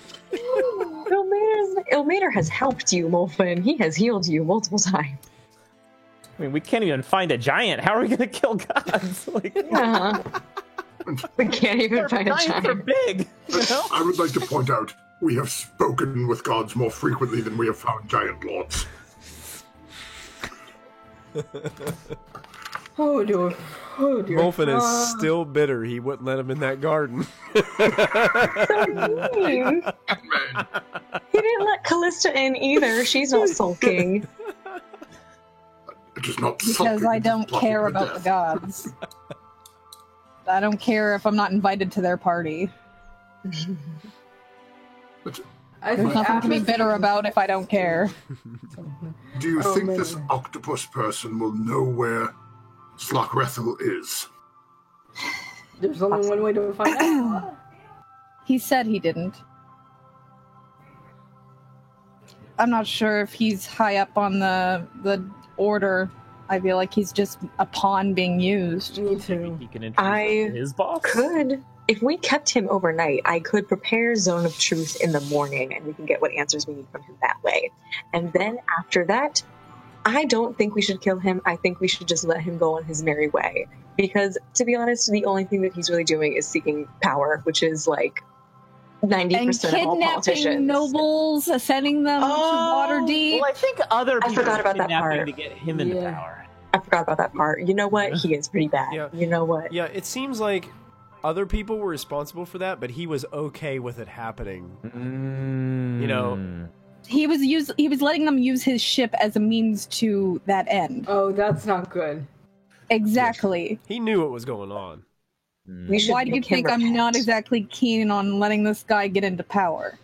Ilmater has helped you, Molfin. He has healed you multiple times. I mean, we can't even find a giant. How are we gonna kill gods? Like, Yeah. We can't even find a giants are giant. big. You know? I would like to point out, we have spoken with gods more frequently than we have found giant lords. Oh dear. Oh dear. Wolfen is still bitter. He wouldn't let him in that garden. So mean. He didn't let Callista in either. She's not sulking. It is not Because something I that is don't plotting care her about the death. gods. I don't care if I'm not invited to their party. But I There's think nothing to be Atlas- bitter about if I don't care. do you Oh, think man. this octopus person will know where Slockrethel is? There's only one way to find out. He said he didn't. I'm not sure if he's high up on the order. I feel like he's just a pawn being used. Me too. He can introduce I us to his boss. Could, if we kept him overnight, I could prepare Zone of Truth in the morning and we can get what answers we need from him that way. And then after that, I don't think we should kill him. I think we should just let him go on his merry way. Because, to be honest, the only thing that he's really doing is seeking power, which is like 90% And of all kidnapping politicians. nobles, sending them to Waterdeep. Well, I think other I people forgot are about that kidnapping part. to get him into Yeah. power. I forgot about that part. You know what? He is pretty bad. Yeah. You know what? Yeah, it seems like other people were responsible for that, but he was okay with it happening. You know, He was letting them use his ship as a means to that end. Oh, that's not good. Exactly. he knew what was going on. We should Why do you make him think I'm not repent. exactly keen on letting this guy get into power?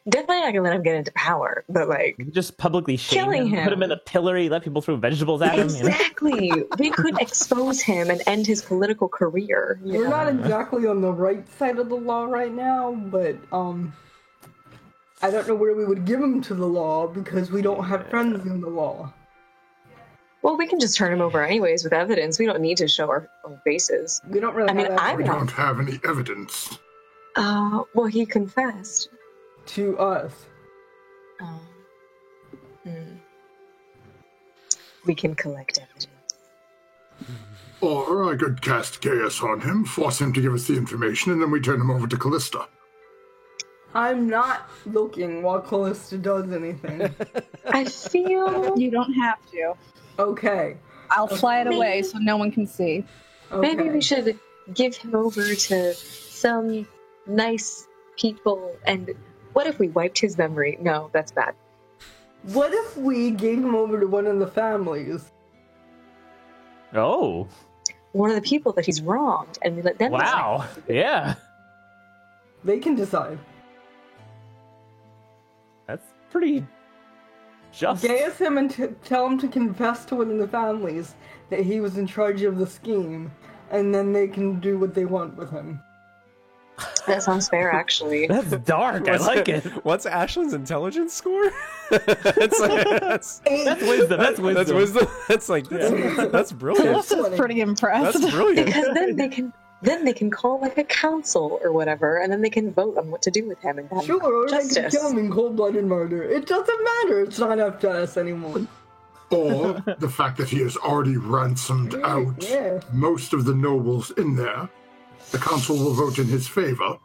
Definitely not gonna let him get into power, but like Just publicly shame Killing him, put him. him in a pillory, let people throw vegetables at him. You know? exactly, we could expose him and end his political career. you We're know? not exactly on the right side of the law right now, but I don't know where we would give him to the law because we don't have friends in the law. Well, we can just turn him over anyways with evidence. We don't need to show our faces. We don't really I mean, have I'm We evidence don't have any evidence. Well, he confessed. to us. Oh. We can collect evidence. Or I could cast Gaius on him, force him to give us the information, and then we turn him over to Callista. I'm not looking while Callista does anything. I feel You don't have to. Okay. I'll fly it away so no one can see. Okay. maybe we should give him over to some nice people. And what if we wiped his memory? No, that's bad. What if we gave him over to one of the families? Oh, One of the people that he's wronged, and we let them decide. wow. Yeah. They can decide. That's pretty just. Gaius him and tell him to confess to one of the families that he was in charge of the scheme, and then they can do what they want with him. That sounds fair, actually. That's dark. I like it. What's Ashland's intelligence score? That's That's wisdom. That's wisdom. That's wisdom. That's like that's brilliant. Callista's pretty impressed. That's brilliant. Because then they can call like a council or whatever, and then they can vote on what to do with him and then Sure, or they can justice. kill him in cold-blooded murder. It doesn't matter. It's not up to us anymore. Or the fact that he has already ransomed out Yeah. most of the nobles in there. The council will vote in his favor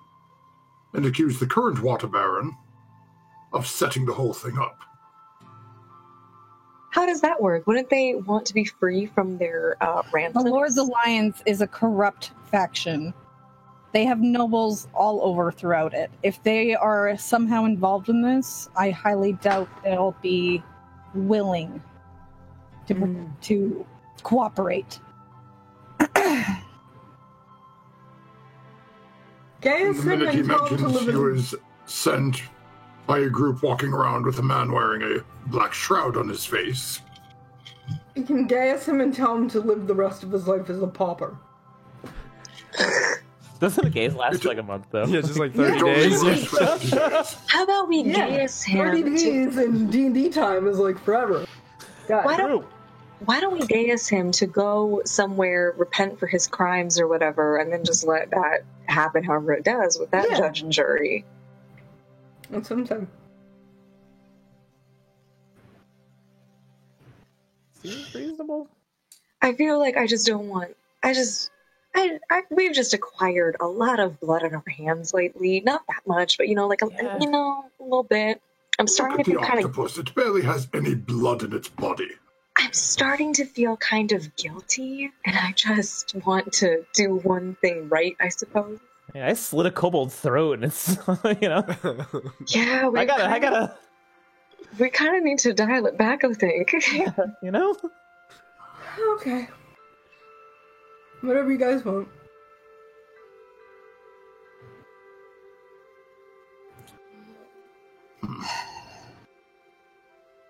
and accuse the current water baron of setting the whole thing up. How does that work? Wouldn't they want to be free from their The ransom? Lord's Alliance is a corrupt faction. They have nobles all over throughout it. If they are somehow involved in this, I highly doubt they'll be willing to cooperate. Gaius The him minute he and tell him to mentions live he in... was sent by a group walking around with a man wearing a black shroud on his face. You can Gaius him and tell him to live the rest of his life as a pauper. Doesn't the gaze last for like a month though? Yeah, just like He 30 only days. lives for 50 days. How about we Yeah, Gaius 30 him? To, days in D&D time is like forever. God. why don't we Gaius him to go somewhere, repent for his crimes or whatever, and then just let that happen however it does with that Yeah. judge and jury? And sometime. Seems reasonable. I feel like I just don't want. We've just acquired a lot of blood on our hands lately. Not that much, but like Yeah. a little bit. I'm Look starting at to the feel kind of. octopus. It barely has any blood in its body. I'm starting to feel kind of guilty, and I just want to do one thing right. I suppose. Yeah, I slit a kobold's throat, and it's Yeah, I gotta. We kind of need to dial it back. I think. You know. Okay. Whatever you guys want.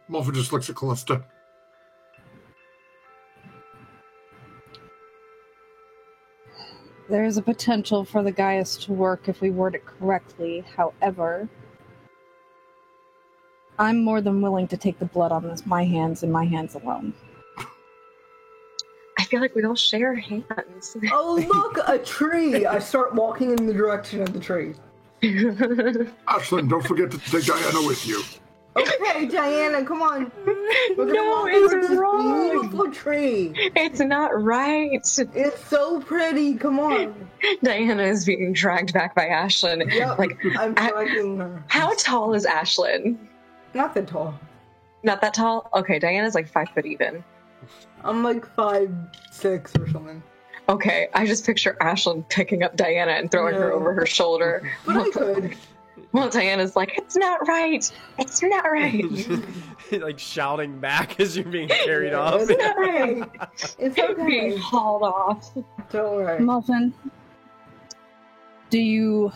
Malfa just looks at Callista. There is a potential for the Gaius to work if we word it correctly. However, I'm more than willing to take the blood on my hands and my hands alone. I feel like we all share hands. Oh, look, a tree! I start walking in the direction of the tree. Ashlyn, don't forget to take Diana with you. Okay, Diana, come on. We're gonna No, walk it's over this wrong. beautiful tree. It's not right. It's so pretty. Come on. Diana is being dragged back by Ashlyn. Yep, Like, I'm dragging her. how tall is Ashlyn? Not that tall. Not that tall? Okay, Diana's like 5 foot even. I'm like 5'6" or something. Okay, I just picture Ashlyn picking up Diana and throwing her No. over her shoulder. But I could. Well, Diana's like, it's not right. It's not right. Like shouting back as you're being carried off. It's okay. It's Being okay. hauled off. Don't worry. Muffin, Do you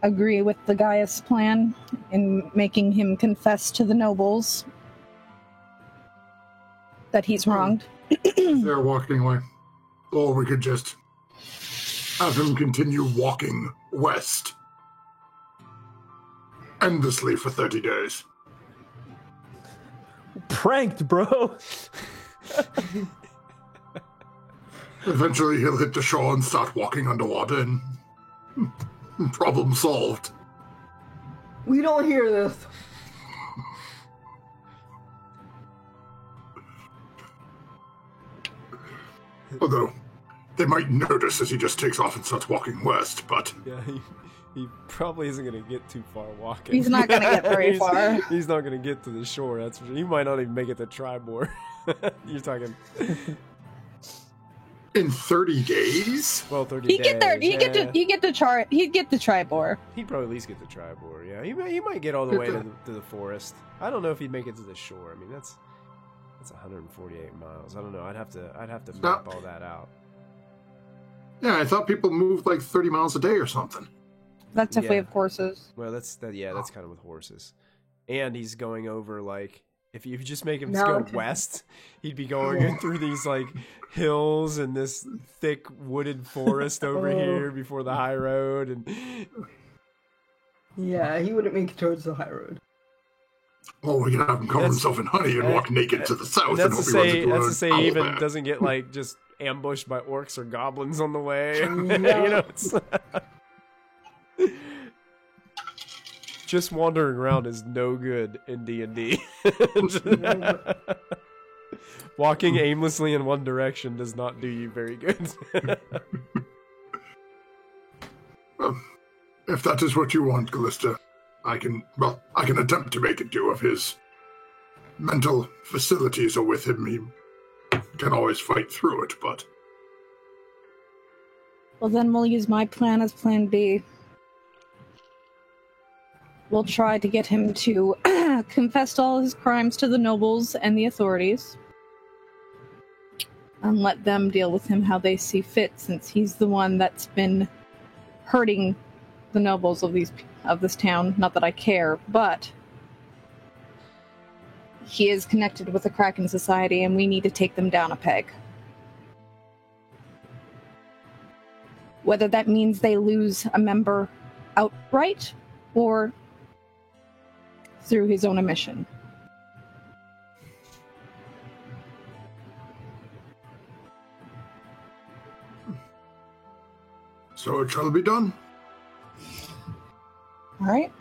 agree with the Gaius plan in making him confess to the nobles that he's wronged? They're walking away. Or we could just have him continue walking west endlessly for 30 days. Pranked, bro. Eventually he'll hit the shore and start walking underwater and problem solved. We don't hear this. Although, they might notice as he just takes off and starts walking west, but Yeah, he probably isn't going to get too far walking. He's not gonna get very He's- far. He's not going to get to the shore. That's for sure. He might not even make it to Tribor. You're talking, in 30 days? well, 30 He'd days. get there. He'd yeah. get the chart. He'd get the Tribor. He'd probably at least get the Tribor. Yeah, he might get all the way to the forest. I don't know if he'd make it to the shore. I mean, that's 148 miles. I don't know. I'd have to map all that out. Yeah, I thought people moved like 30 miles a day or something. That's if we Yeah. have horses. Well, that's kind of with horses. And he's going over like if you just make him just go Mountains. west, he'd be going through these like hills and this thick wooded forest over Oh. here before the high road and Yeah, he wouldn't make it towards the high road. Or we could have him cover That's- himself in honey and walk naked to the south and that's hope to he runs say into that's an to say owl he even bear. doesn't get like just ambushed by orcs or goblins on the way. Yeah. You know, it's just wandering around is no good in D&D. Walking aimlessly in one direction does not do you very good. If that is what you want, Callista, I can attempt to make it do. If his mental facilities are with him, he can always fight through it, but Well, then we'll use my plan as plan B. We'll try to get him to confess all his crimes to the nobles and the authorities. And let them deal with him how they see fit, since he's the one that's been hurting the nobles of this town. Not that I care, but he is connected with the Kraken Society, and we need to take them down a peg. Whether that means they lose a member outright or through his own omission. so it shall be done. All right.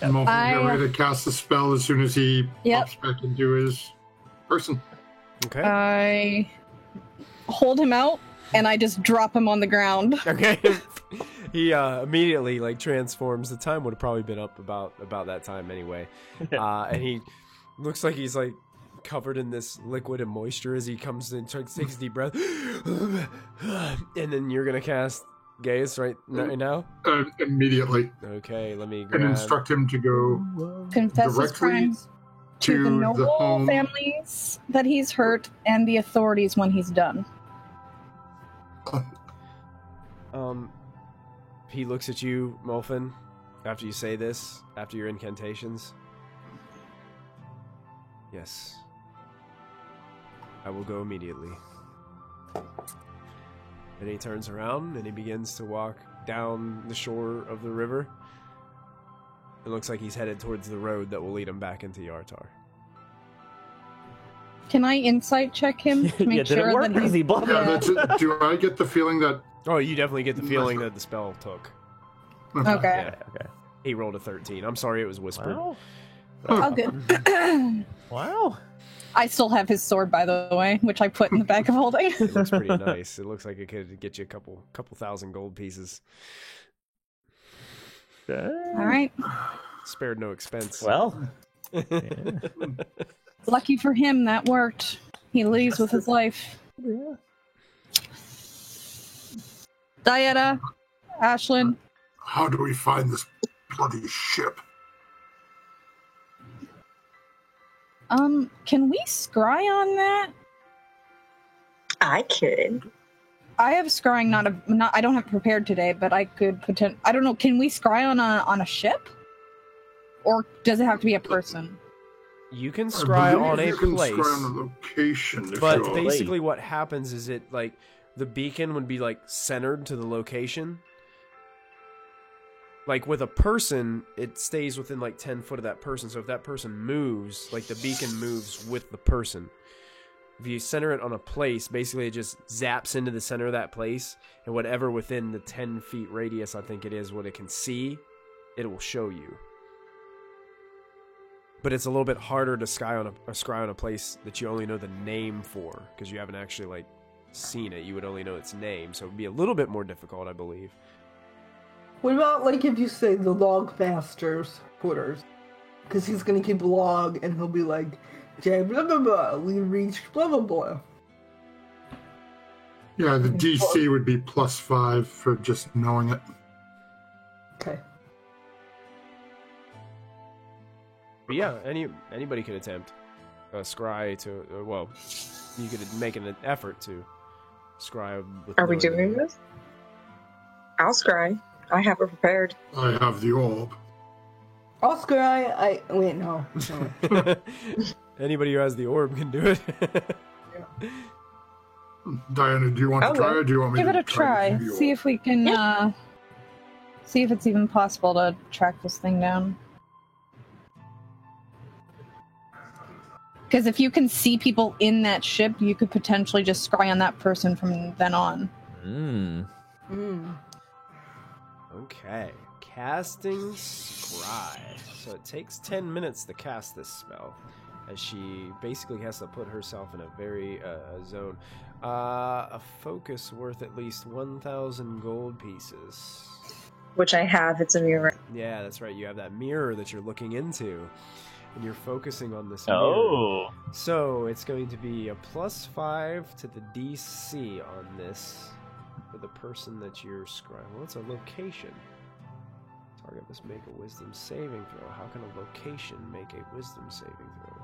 And Mo I- can get ready to cast the spell as soon as he Yep. pops back into his person. Okay. I hold him out and I just drop him on the ground. Okay. He immediately like transforms. The time would have probably been up about that time anyway. And he looks like he's like covered in this liquid and moisture as he comes in, takes a deep breath, and then you're gonna cast Gaius right now. Immediately. Okay, let me And grab. instruct him to go Confess his Directly crimes to to the the noble home. families that he's hurt and the authorities when he's done. He looks at you, Molfin, after you say this, after your incantations. Yes. I will go immediately. Then he turns around and he begins to walk down the shore of the river. It looks like he's headed towards the road that will lead him back into Yartar. Can I insight check him to make yeah, did sure it work? that Is he he's... bluffing? Yeah, Yeah. that's it. Do I get the feeling that Oh, you definitely get the feeling that the spell took. Okay. Yeah, okay. He rolled a 13. I'm sorry it was whispered. Wow. Oh, good. Wow. I still have his sword, by the way, which I put in the bag of holding. It looks pretty nice. It looks like it could get you a couple thousand gold pieces. All right. Spared no expense. Well, Lucky for him, that worked. He leaves with his life. Dieta, Ashlyn, how do we find this bloody ship? can we scry on that? I could. I have scrying. Not. I don't have it prepared today, but I could pretend. I don't know. Can we scry on a ship, or does it have to be a person? You can I scry believe on a you can place, scry on a location if but you're... basically what happens is it like the beacon would be like centered to the location. Like with a person, it stays within like 10 foot of that person. So if that person moves, like the beacon moves with the person. If you center it on a place, basically it just zaps into the center of that place, and whatever within the 10 feet radius, I think it is, what it can see, it will show you. But it's a little bit harder to scry on a place that you only know the name for, because you haven't actually like seen it. You would only know its name, so it would be a little bit more difficult, I believe. What about, like, if you say the log master's quarters? Because he's gonna keep a log, and he'll be like, J blah blah blah, we reached blah blah blah. Yeah, the DC would be +5 for just knowing it. Okay. But yeah, anybody could attempt a scry to, well, you could make an effort to scry. Are we doing this? I'll scry. I have it prepared. I have the orb. Oscar, wait, no. Anybody who has the orb can do it. Diana, do you want to try, or do you want me Give to it a try. the See orb? if we can. See if it's even possible to track this thing down. Because if you can see people in that ship, you could potentially just scry on that person from then on. Okay, casting scry. So it takes 10 minutes to cast this spell, as she basically has to put herself in a very zone. A focus worth at least 1,000 gold pieces. Which I have. It's a mirror. Yeah, that's right. You have that mirror that you're looking into, and you're focusing on this Oh. mirror. So it's going to be a +5 to the DC on this for the person that you're scrying. Well, it's a location. Target must make a wisdom saving throw. How can a location make a wisdom saving throw?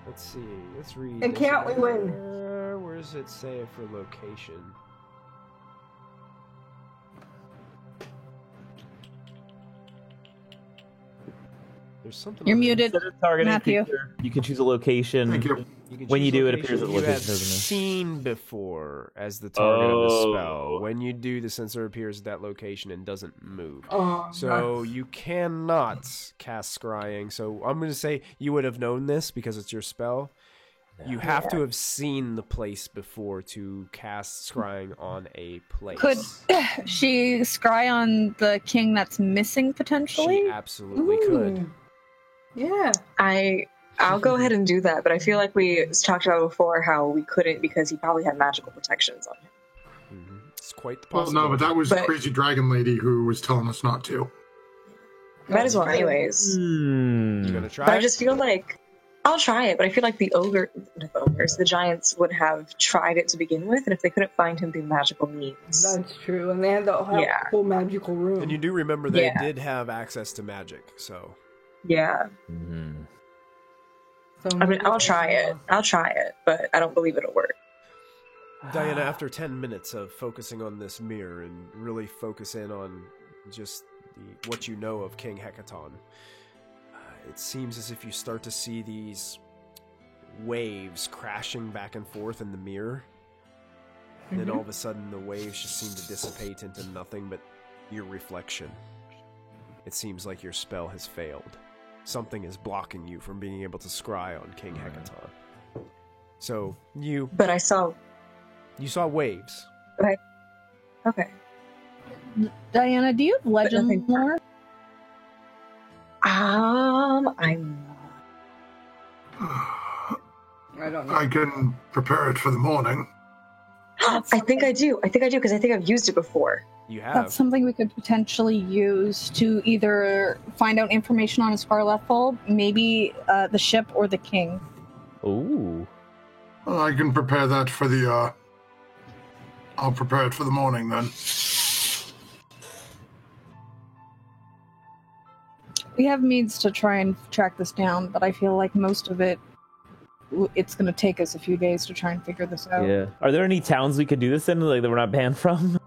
Let's see. Let's read. And this can't we one. win? Where does it say for location? There's something. You're on there. muted, Instead of targeting Matthew. creature, you can choose a location. Thank you. You can When choose you do, it location appears that the you have location doesn't move. seen before as the target of the Oh. spell. When you do, the sensor appears at that location and doesn't move. Oh, So nice. you cannot cast scrying. So I'm going to say you would have known this because it's your spell. You have to have seen the place before to cast scrying on a place. Could she scry on the king that's missing potentially? She absolutely could. Ooh. Yeah. I'll go ahead and do that, but I feel like we talked about before how we couldn't because he probably had magical protections on him. Mhm. It's quite Well, possible. no, but that was But- Crazy Dragon Lady who was telling us not to. Might as well, anyways. You going to try? But I just feel like I'll try it, but I feel like the giants would have tried it to begin with, and if they couldn't find him through magical means. That's true. And they had the Yeah. whole magical room. And you do remember they Yeah. did have access to magic, so... Yeah. So I mean, I'll try it, but I don't believe it'll work. Diana, after 10 minutes of focusing on this mirror and really focus in on just what you know of King Hecaton, it seems as if you start to see these waves crashing back and forth in the mirror. And then all of a sudden the waves just seem to dissipate into nothing but your reflection. It seems like your spell has failed. Something is blocking you from being able to scry on King Hecaton. So you But I saw. saw waves. Okay. Diana, do you have legend nothing- lore? I'm. I don't know. I can prepare it for the morning. I think I do because I think I've used it before. You have. That's something we could potentially use to either find out information on Scarlethal, maybe the ship or the king. Ooh. Well, I can prepare that for the, I'll prepare it for the morning then. We have means to try and track this down, but I feel like most of it it's going to take us a few days to try and figure this out. Yeah. Are there any towns we could do this in, like that we're not banned from?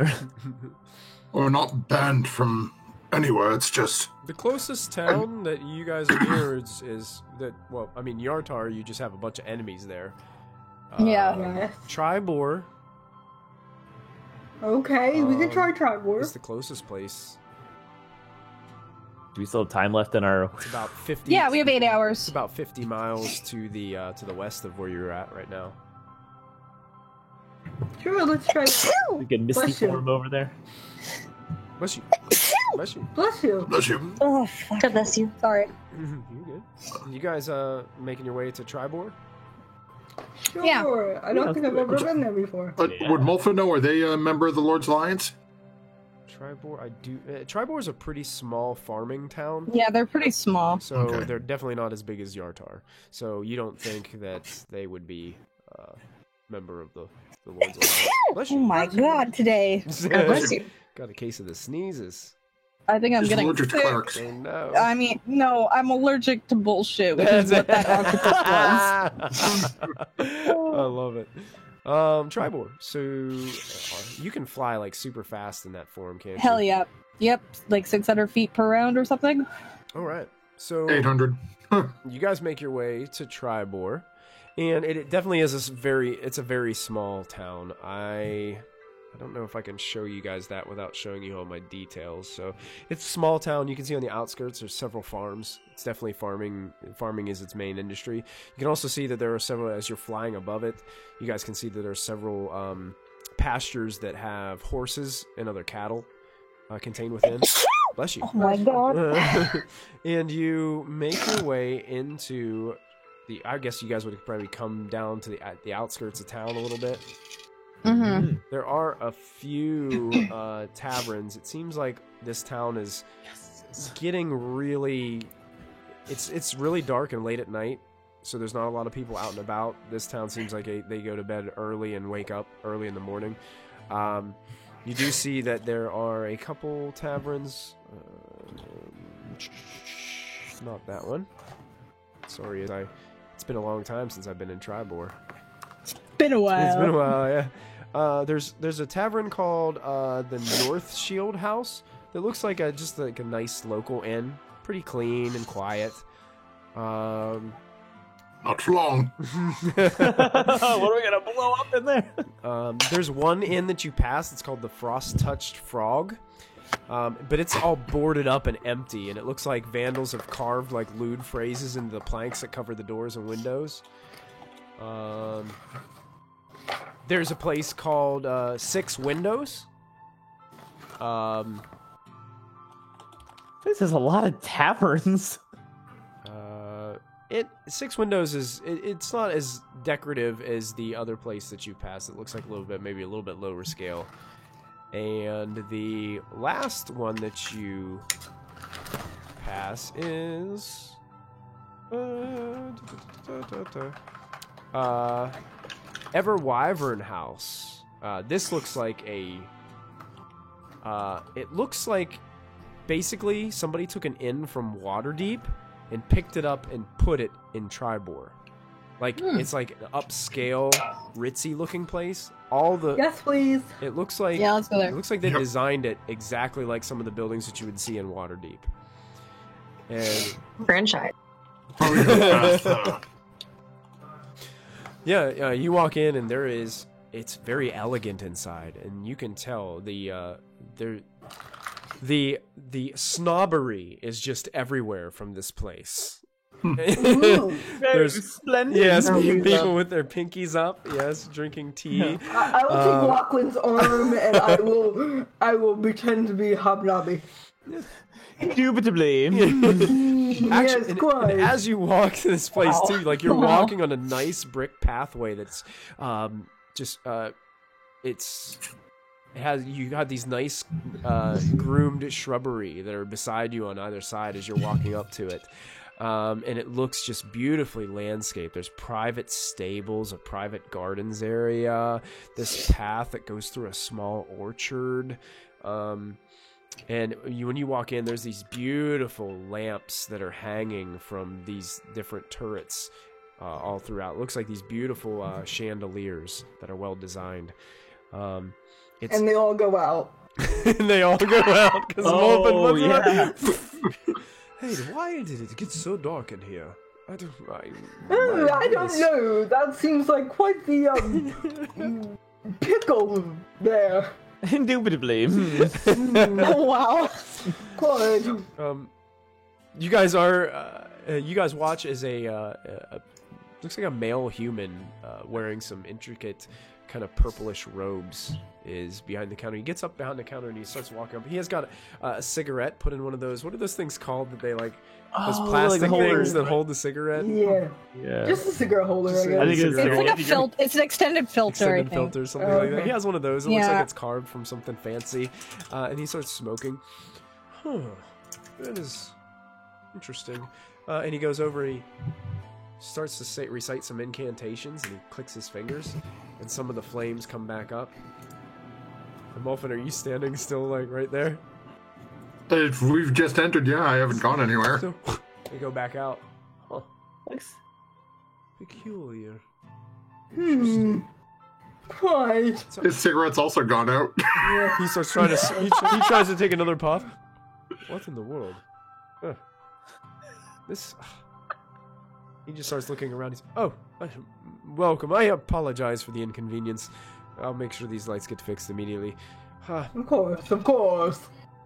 We're not banned from anywhere. It's just The closest town that you guys are near is that. Well, I mean, Yartar. You just have a bunch of enemies there. Yeah. Yes. Tribor Okay, we can try Tribor. is the closest place. Do we still have time left in our? It's about 50. Yeah, we have 8 It's hours. about 50 miles to the west of where you're at right now. Sure, let's try. We can misty Bless you. form over there. Bless you. Bless you. Bless you. bless you. Oh, fuck. God bless you. Sorry. You're good. You guys making your way to Tribor? Sure. Yeah. I don't think I've ever been there before. But Yeah. would Molfa know? Are they a member of the Lord's Alliance? Tribor, I do. Tribor is a pretty small farming town. Yeah, they're pretty small. So Okay. they're definitely not as big as Yartar. So you don't think that they would be a member of the Lord's Alliance. Bless Oh you. my god, today. God bless you. Got a case of the sneezes. I think I'm He's getting allergic to sick. clerics. Oh no. I mean, no, I'm allergic to bullshit, which is what that octopus was. I love it. Tribor. So you can fly like super fast in that form, can't you? Hell yeah. Yep, like 600 feet per round or something. All right. So 800. you guys make your way to Tribor, and it definitely is it's a very small town. I don't know if I can show you guys that without showing you all my details. So it's a small town. You can see on the outskirts there's several farms. It's definitely farming. Farming is its main industry. You can also see that there are several, as you're flying above it, you guys can see that there are several pastures that have horses and other cattle contained within. Bless you. Oh my god. And you make your way into I guess you guys would probably come down to the outskirts of town a little bit. Mm-hmm. There are a few taverns. It seems like this town is getting really. It's really dark and late at night, so there's not a lot of people out and about. This town seems like they go to bed early and wake up early in the morning. You do see that there are a couple taverns. Not that one. Sorry, it's been a long time since I've been in Tribor. Been a while. It's been a while, yeah. There's a tavern called the North Shield House that looks like just like a nice local inn, pretty clean and quiet. Not for long. What are we gonna blow up in there? There's one inn that you pass. It's called the Frost Touched Frog, but it's all boarded up and empty, and it looks like vandals have carved like lewd phrases into the planks that cover the doors and windows. There's a place called Six Windows. This is a lot of taverns. Six Windows it's not as decorative as the other place that you passed. It looks like maybe a little bit lower scale. And the last one that you pass is Ever Wyvern House. This looks like it looks like basically somebody took an inn from Waterdeep and picked it up and put it in Tribor. Like it's like an upscale, ritzy looking place. Yes, please. It looks like Yeah, let's go there. It looks like they designed it exactly like some of the buildings that you would see in Waterdeep. And Franchise. Probably gonna pass, yeah, you walk in and it's very elegant inside, and you can tell the snobbery is just everywhere from this place. Ooh. There's splendid. yes, Oh, we people love- with their pinkies up, yes, drinking tea. I will take Lachlan's arm and I will pretend to be Hobnobby. Indubitably. Actually, Yes, quite. and as you walk to this place Wow. too, like you're Wow. walking on a nice brick pathway that's you have these nice groomed shrubbery that are beside you on either side as you're walking up to it. And it looks just beautifully landscaped. There's private stables, a private gardens area, this path that goes through a small orchard. And when you walk in, there's these beautiful lamps that are hanging from these different turrets all throughout. It looks like these beautiful chandeliers that are well designed. It's And they all go out. and they all go out because Oh, yeah. Hey, why did it get so dark in here? I don't know. That seems like quite the pickle there. Indubitably. Oh, wow. Quite. You guys are you guys watch as a looks like a male human wearing some intricate kind of purplish robes is behind the counter. He gets up behind the counter and he starts walking up. He has got a cigarette put in one of those. What are those things called that they like? Those plastic like holders. things that hold the cigarette. Yeah. Yeah. Just a cigarette holder, Just I a- guess. I think It's like a Cigarette. filter. It's an extended filter, I Extended think. filter, something like that. Okay. He has one of those. It looks like Yeah. it's carved from something fancy, and he starts smoking. Huh, that is interesting. And he goes over and he starts to recite some incantations, and he clicks his fingers, and some of the flames come back up. And Molfin, are you standing still, like right there? If we've just entered, yeah, I haven't gone anywhere. So they go back out. Huh, Thanks. peculiar. Quite. His cigarette's also gone out. He starts trying to. He tries to take another puff. What in the world? This. He just starts looking around. He's, welcome. I apologize for the inconvenience. I'll make sure these lights get fixed immediately. Of course.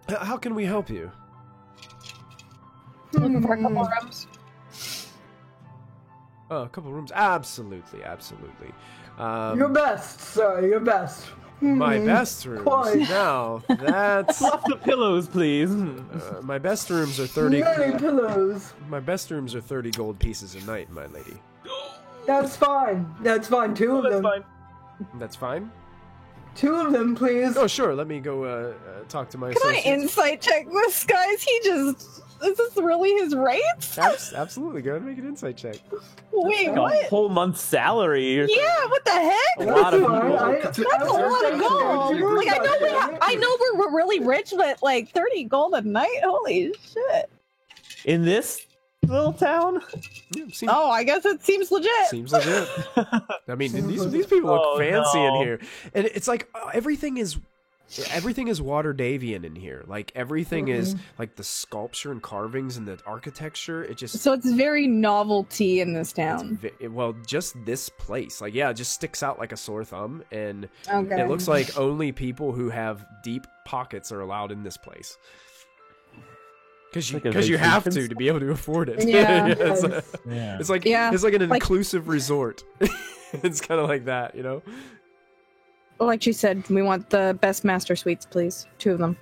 How can we help you? Looking for a couple rooms. A couple rooms. Absolutely. Your best, sir, your best. My best rooms. Quite. Now that's Off the pillows, please. my best rooms are 30. Many pillows. My best rooms are 30 gold pieces a night, my lady. That's fine. Two of That's them. fine. That's fine. 2 of them, please. Oh, sure. Let me go talk to my Can I associates. insight check this, guys? Is this really his rates? Absolutely. Go ahead and make an insight check. Wait, Like a what? whole month's salary. Or Yeah, what the heck? A lot of That's fine. people. That's a lot of gold. Like I know we're really rich, but like 30 gold a night? Holy shit. In this little town? Yeah, Oh, I guess it seems legit. seems legit. I mean, these people look Oh, fancy no. in here, and it's like everything is Water Davian in here. Like everything is like the sculpture and carvings and the architecture. It just So it's very novelty in this town. well, just this place. Like yeah, it just sticks out like a sore thumb, and Okay. it looks like only people who have deep pockets are allowed in this place. Like a Because you have vacation to be able to afford it. Yeah. it's, Yeah. it's like Yeah, it's like an like- inclusive resort. It's kind of like that, you know. Like she said, we want the best master suites, please. 2 of them.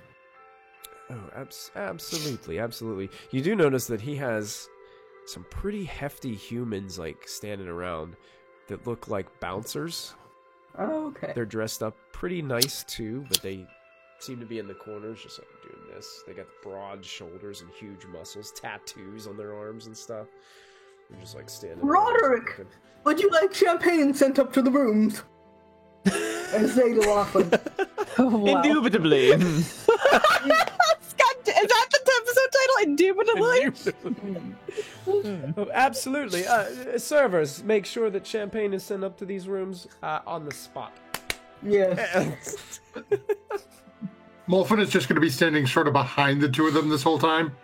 Oh, absolutely. You do notice that he has some pretty hefty humans like standing around that look like bouncers. Oh, okay. They're dressed up pretty nice too, but they seem to be in the corners just like doing this. They got broad shoulders and huge muscles, tattoos on their arms and stuff. They're just like standing around, Roderick! looking. Would you like champagne sent up to the rooms? And say to Laughlin. Oh, wow. Indubitably. Scott, is that the episode title? Indubitably? Oh, absolutely. Servers, make sure that champagne is sent up to these rooms on the spot. Yes. Molfin is just going to be standing sort of behind the 2 of them this whole time.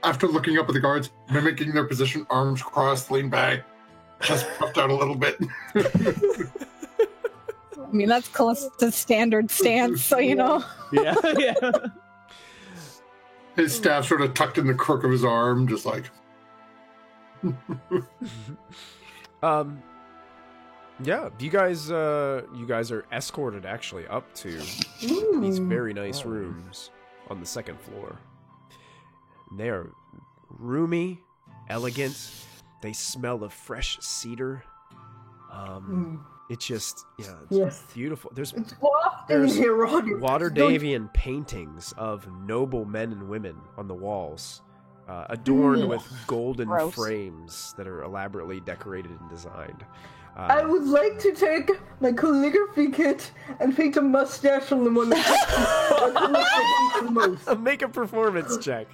After looking up at the guards, mimicking their position, arms crossed, lean back, chest puffed out a little bit. I mean, that's Callista's standard stance, so you know. yeah. His staff sort of tucked in the crook of his arm, just like. Yeah, you guys are escorted actually up to these very nice rooms on the 2nd floor. They are roomy, elegant. They smell of fresh cedar. It's just it's Yes. beautiful. There's It's wafting There's here, Roderick. Water Don't- Davian paintings of noble men and women on the walls, adorned with golden Gross. frames that are elaborately decorated and designed. I would like to take my calligraphy kit and paint a mustache on the one that the most. Make a performance check.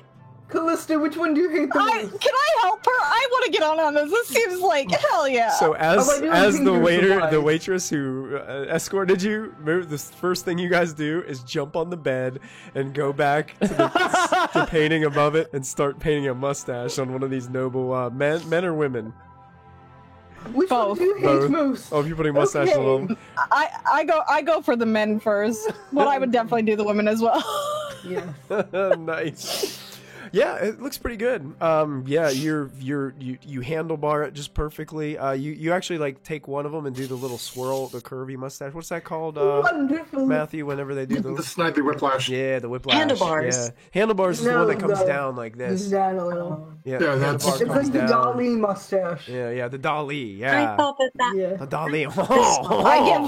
Callista, which one do you hate the most? Can I help her? I want to get on this. This seems like hell yeah. So as I do as think the you're waiter, the surprised. waitress who escorted you, the first thing you guys do is jump on the bed and go back to the painting above it and start painting a mustache on one of these noble men or women. Which one Both. do you hate Both. most? Oh, if you're putting mustaches Okay. on them. I go for the men first, but I would definitely do the women as well. Yes. Nice. Yeah, it looks pretty good. Yeah, you handlebar it just perfectly. You actually like take one of them and do the little swirl, the curvy mustache. What's that called, Wonderful. Matthew? Whenever they do The the snidely whiplash. yeah, the whiplash. Handlebars. Yeah, handlebars is the No, one that comes no. down like this. Down a little. Yeah, Yeah, that's- handlebar It's comes like the down. Dali mustache. Yeah, the Dali. I Yeah, thought that Yeah. the Dali.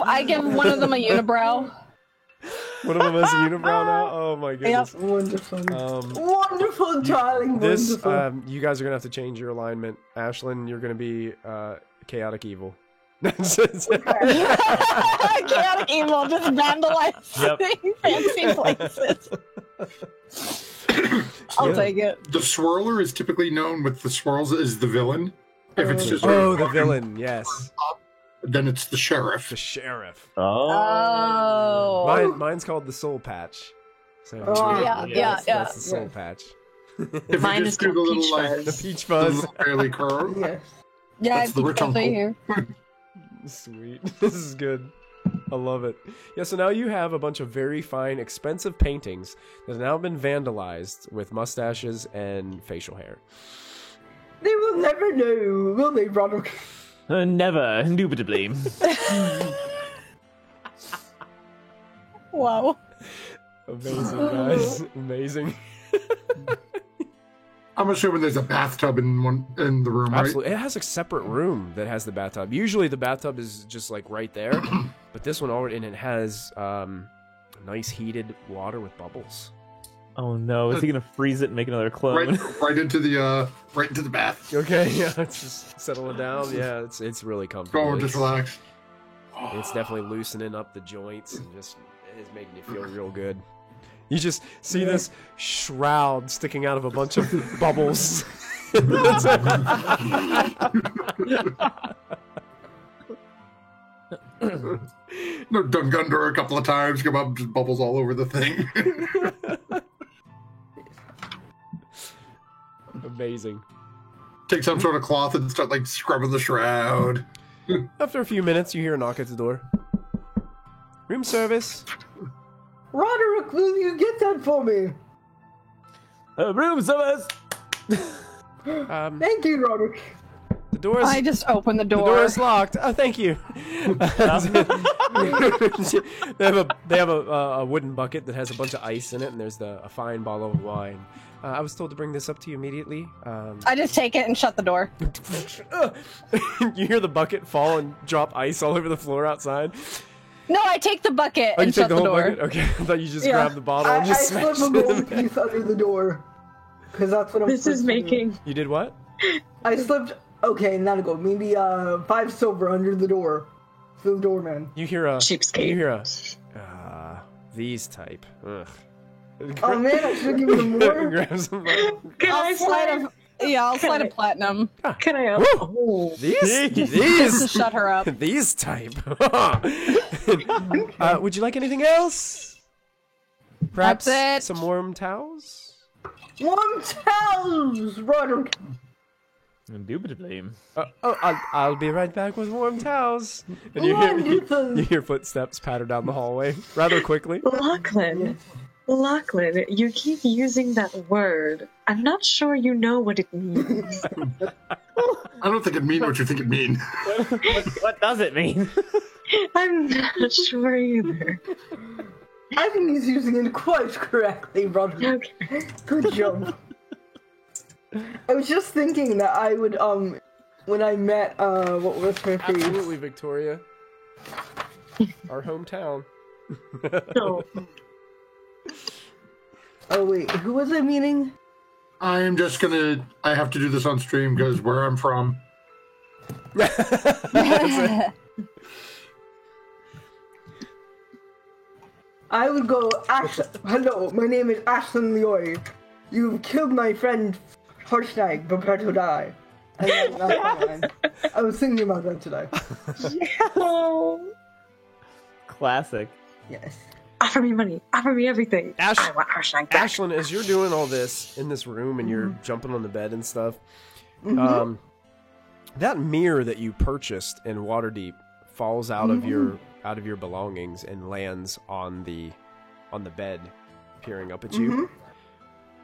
I give one of them a unibrow. One of them has a unibrow now. Oh my goodness. Wonderful. Um, Wonderful, darling. This, Wonderful. you guys are gonna have to change your alignment. Ashlyn, you're gonna be chaotic evil. Chaotic evil, just vandalizing fancy places. I'll Yeah. take it. The swirler is typically known with the swirls as the villain. If it's just Oh, the villain. Yes, then it's the sheriff. the sheriff. Oh. Mine's called the soul patch. So Oh, yeah, that's the soul Yes. patch. If Mine you is just do the called little Peach like The Fuzz. peach the fuzz. little curly curl. Yes. Yeah, That's the I rich think uncle. right here. Sweet. This is good. I love it. Yeah, so now you have a bunch of very fine, expensive paintings that have now been vandalized with mustaches and facial hair. They will never know, will they, Roderick? Never, indubitably. Wow. Amazing, guys. Amazing. I'm assuming there's a bathtub in the room, right? Absolutely. It has a separate room that has the bathtub. Usually the bathtub is just like right there, but this one already, and it has nice heated water with bubbles. Oh no, is he gonna freeze it and make another clone? Right into the bath. Okay, yeah, it's just settling down. Yeah, it's really comfortable. Go, just relax. It's definitely loosening up the joints and just it's making you feel real good. You just see this shroud sticking out of a bunch of bubbles. No, done Gundor a couple of times, come up, just bubbles all over the thing. Amazing. Take some sort of cloth and start like scrubbing the shroud. After a few minutes, you hear a knock at the door. Room service. Roderick, will you get that for me? Room service! Thank you, Roderick. The door is. I just opened the The door door. is locked. Oh, thank you. they have a wooden bucket that has a bunch of ice in it, and there's a fine bottle of wine. I was told to bring this up to you immediately. I just take it and shut the door. You hear the bucket fall and drop ice all over the floor outside. No, I take the bucket Oh, you and take shut the the whole door. bucket? Okay, I thought you just Yeah. grabbed the bottle I and just slip smashed a it gold in there. piece under the door. Because that's what I'm This is supposed to do. making. You did what? I slipped, okay, not a gold, maybe 5 silver under the door. For the doorman. You hear a Cheapskate. You hear these type. Ugh. Oh man, I should have given him more. Grab some money. Can I I'll slide slide? I'll slide a platinum Can I? Woo! Oh. These to these shut her up. these type. Would you like anything else? Perhaps That's it. some warm towels? Warm towels, Roderick. Indubitably. I'll be right back with warm towels. And you Wonderful. hear footsteps patter down the hallway rather quickly. Lachlan, you keep using that word. I'm not sure you know what it means. I don't think it mean what you think it mean. What does it mean? I'm not sure either. I think he's using it quite correctly, Roderick. Okay. Good job. I was just thinking that I would, when I met, what was her face? Absolutely, Victoria. Our hometown. No. Oh wait, who was I meeting? I have to do this on stream because where I'm from. I would go, hello, my name is Ashton Leoy. You've killed my friend Harshnag, prepare to die. And then that's fine. I was thinking about that today. Classic. Yes. Offer me money. Offer me everything. I want Harshnag back. Ashlyn, as you're doing all this in this room and you're jumping on the bed and stuff, that mirror that you purchased in Waterdeep falls out of your belongings and lands on the bed, peering up at you.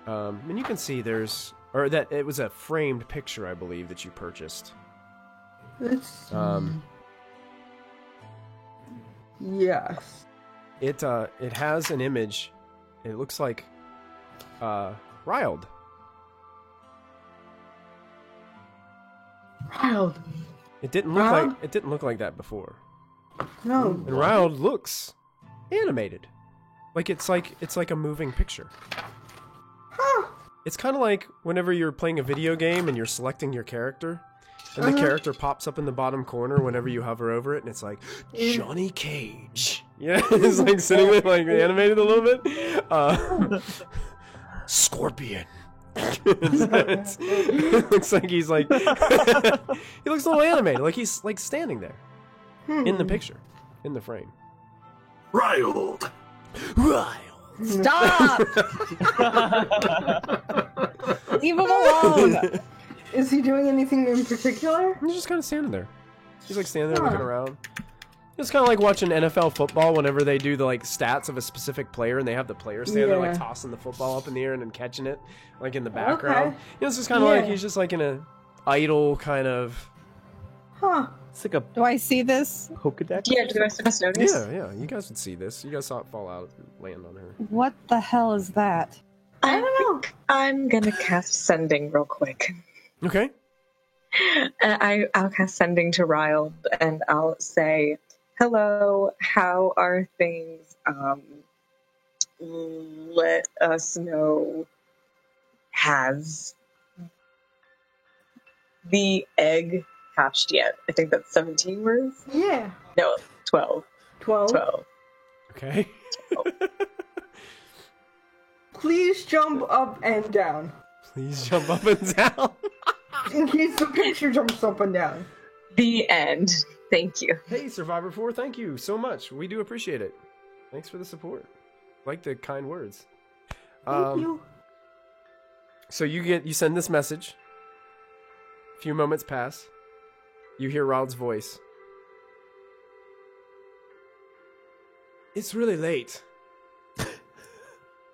And you can see that it was a framed picture, I believe, that you purchased. It's... Yes. It has an image. It looks like Ryld. Ryld. It didn't look like that before. No. And Ryld looks animated. It's like a moving picture. Huh. It's kind of like whenever you're playing a video game and you're selecting your character, and the character pops up in the bottom corner whenever you hover over it, and it's like Johnny Cage. Yeah, it's like sitting there, like animated a little bit. Scorpion. It looks like he's like he looks a little animated, like he's like standing there in the picture, in the frame. Ryld. Stop! Leave him alone. Is he doing anything in particular? He's just kind of standing there. He's like standing there looking around. It's kind of like watching NFL football whenever they do the like stats of a specific player and they have the player stand there like tossing the football up in the air and then catching it like in the background. Okay. It's just kind of like he's just like in a idle kind of. Huh. It's like a Do I see this? Pokedex. Yeah, do the rest of us notice? Yeah. You guys would see this. You guys saw it fall out and land on her. What the hell is that? I don't know. I'm gonna cast Sending real quick. Okay. I'll cast Sending to Ryld, and I'll say, "Hello, how are things? Let us know. Has the egg hatched yet?" I think that's 17 words. Yeah. No, 12. 12. 12. Okay. Please jump up and down. Please jump up and down. In case the picture jumps up and down. The end. Thank you. Hey, Survivor 4, thank you so much. We do appreciate it. Thanks for the support. Like the kind words. Thank you. So you send this message. A few moments pass. You hear Ryld's voice. It's really late.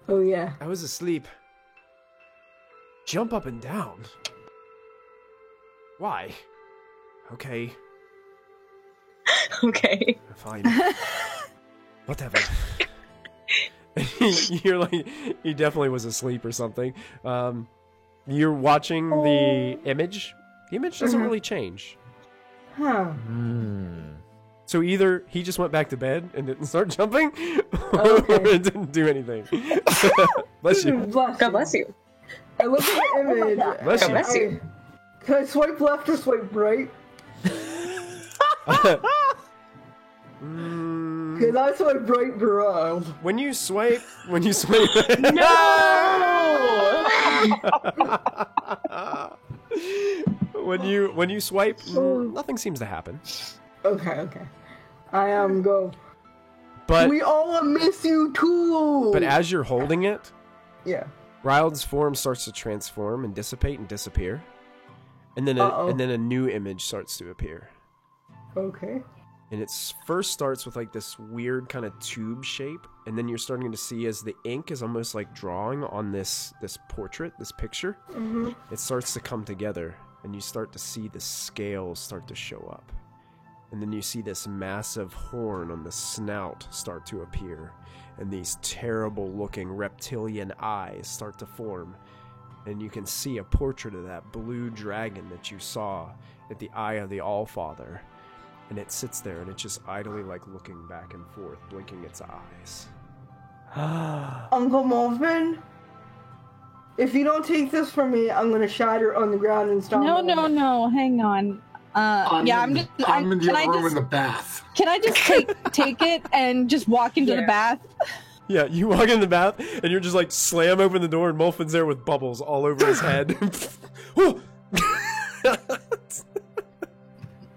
Oh, yeah. I was asleep. Jump up and down. Why? Okay. Okay. Fine. Whatever. You're like, he definitely was asleep or something. You're watching the image. The image doesn't really change. Huh. So either he just went back to bed and didn't start jumping, or it didn't do anything. Bless you. Bless God bless you. I look at the image. Bless God you. bless you. Can I swipe left or swipe right? Can I swipe right for Ryld? When you swipe. No! when you swipe, nothing seems to happen. Okay. I am go. But We all miss you too! but as you're holding it, Yeah. Ryld's form starts to transform and dissipate and disappear. And then a new image starts to appear. Okay. And it first starts with like this weird kind of tube shape, and then you're starting to see as the ink is almost like drawing on this portrait, this picture. It starts to come together, and you start to see the scales start to show up. And then you see this massive horn on the snout start to appear, and these terrible looking reptilian eyes start to form. And you can see a portrait of that blue dragon that you saw at the Eye of the Allfather. And it sits there and it's just idly like looking back and forth, blinking its eyes. Uncle Molvin, if you don't take this from me, I'm gonna shatter on the ground and stop. No, hang on. I'm in the can I other room just in the bath. can I just take it and just walk into the bath? Yeah, you walk in the bath, and you're just like, slam open the door, and Molfin's there with bubbles all over his head.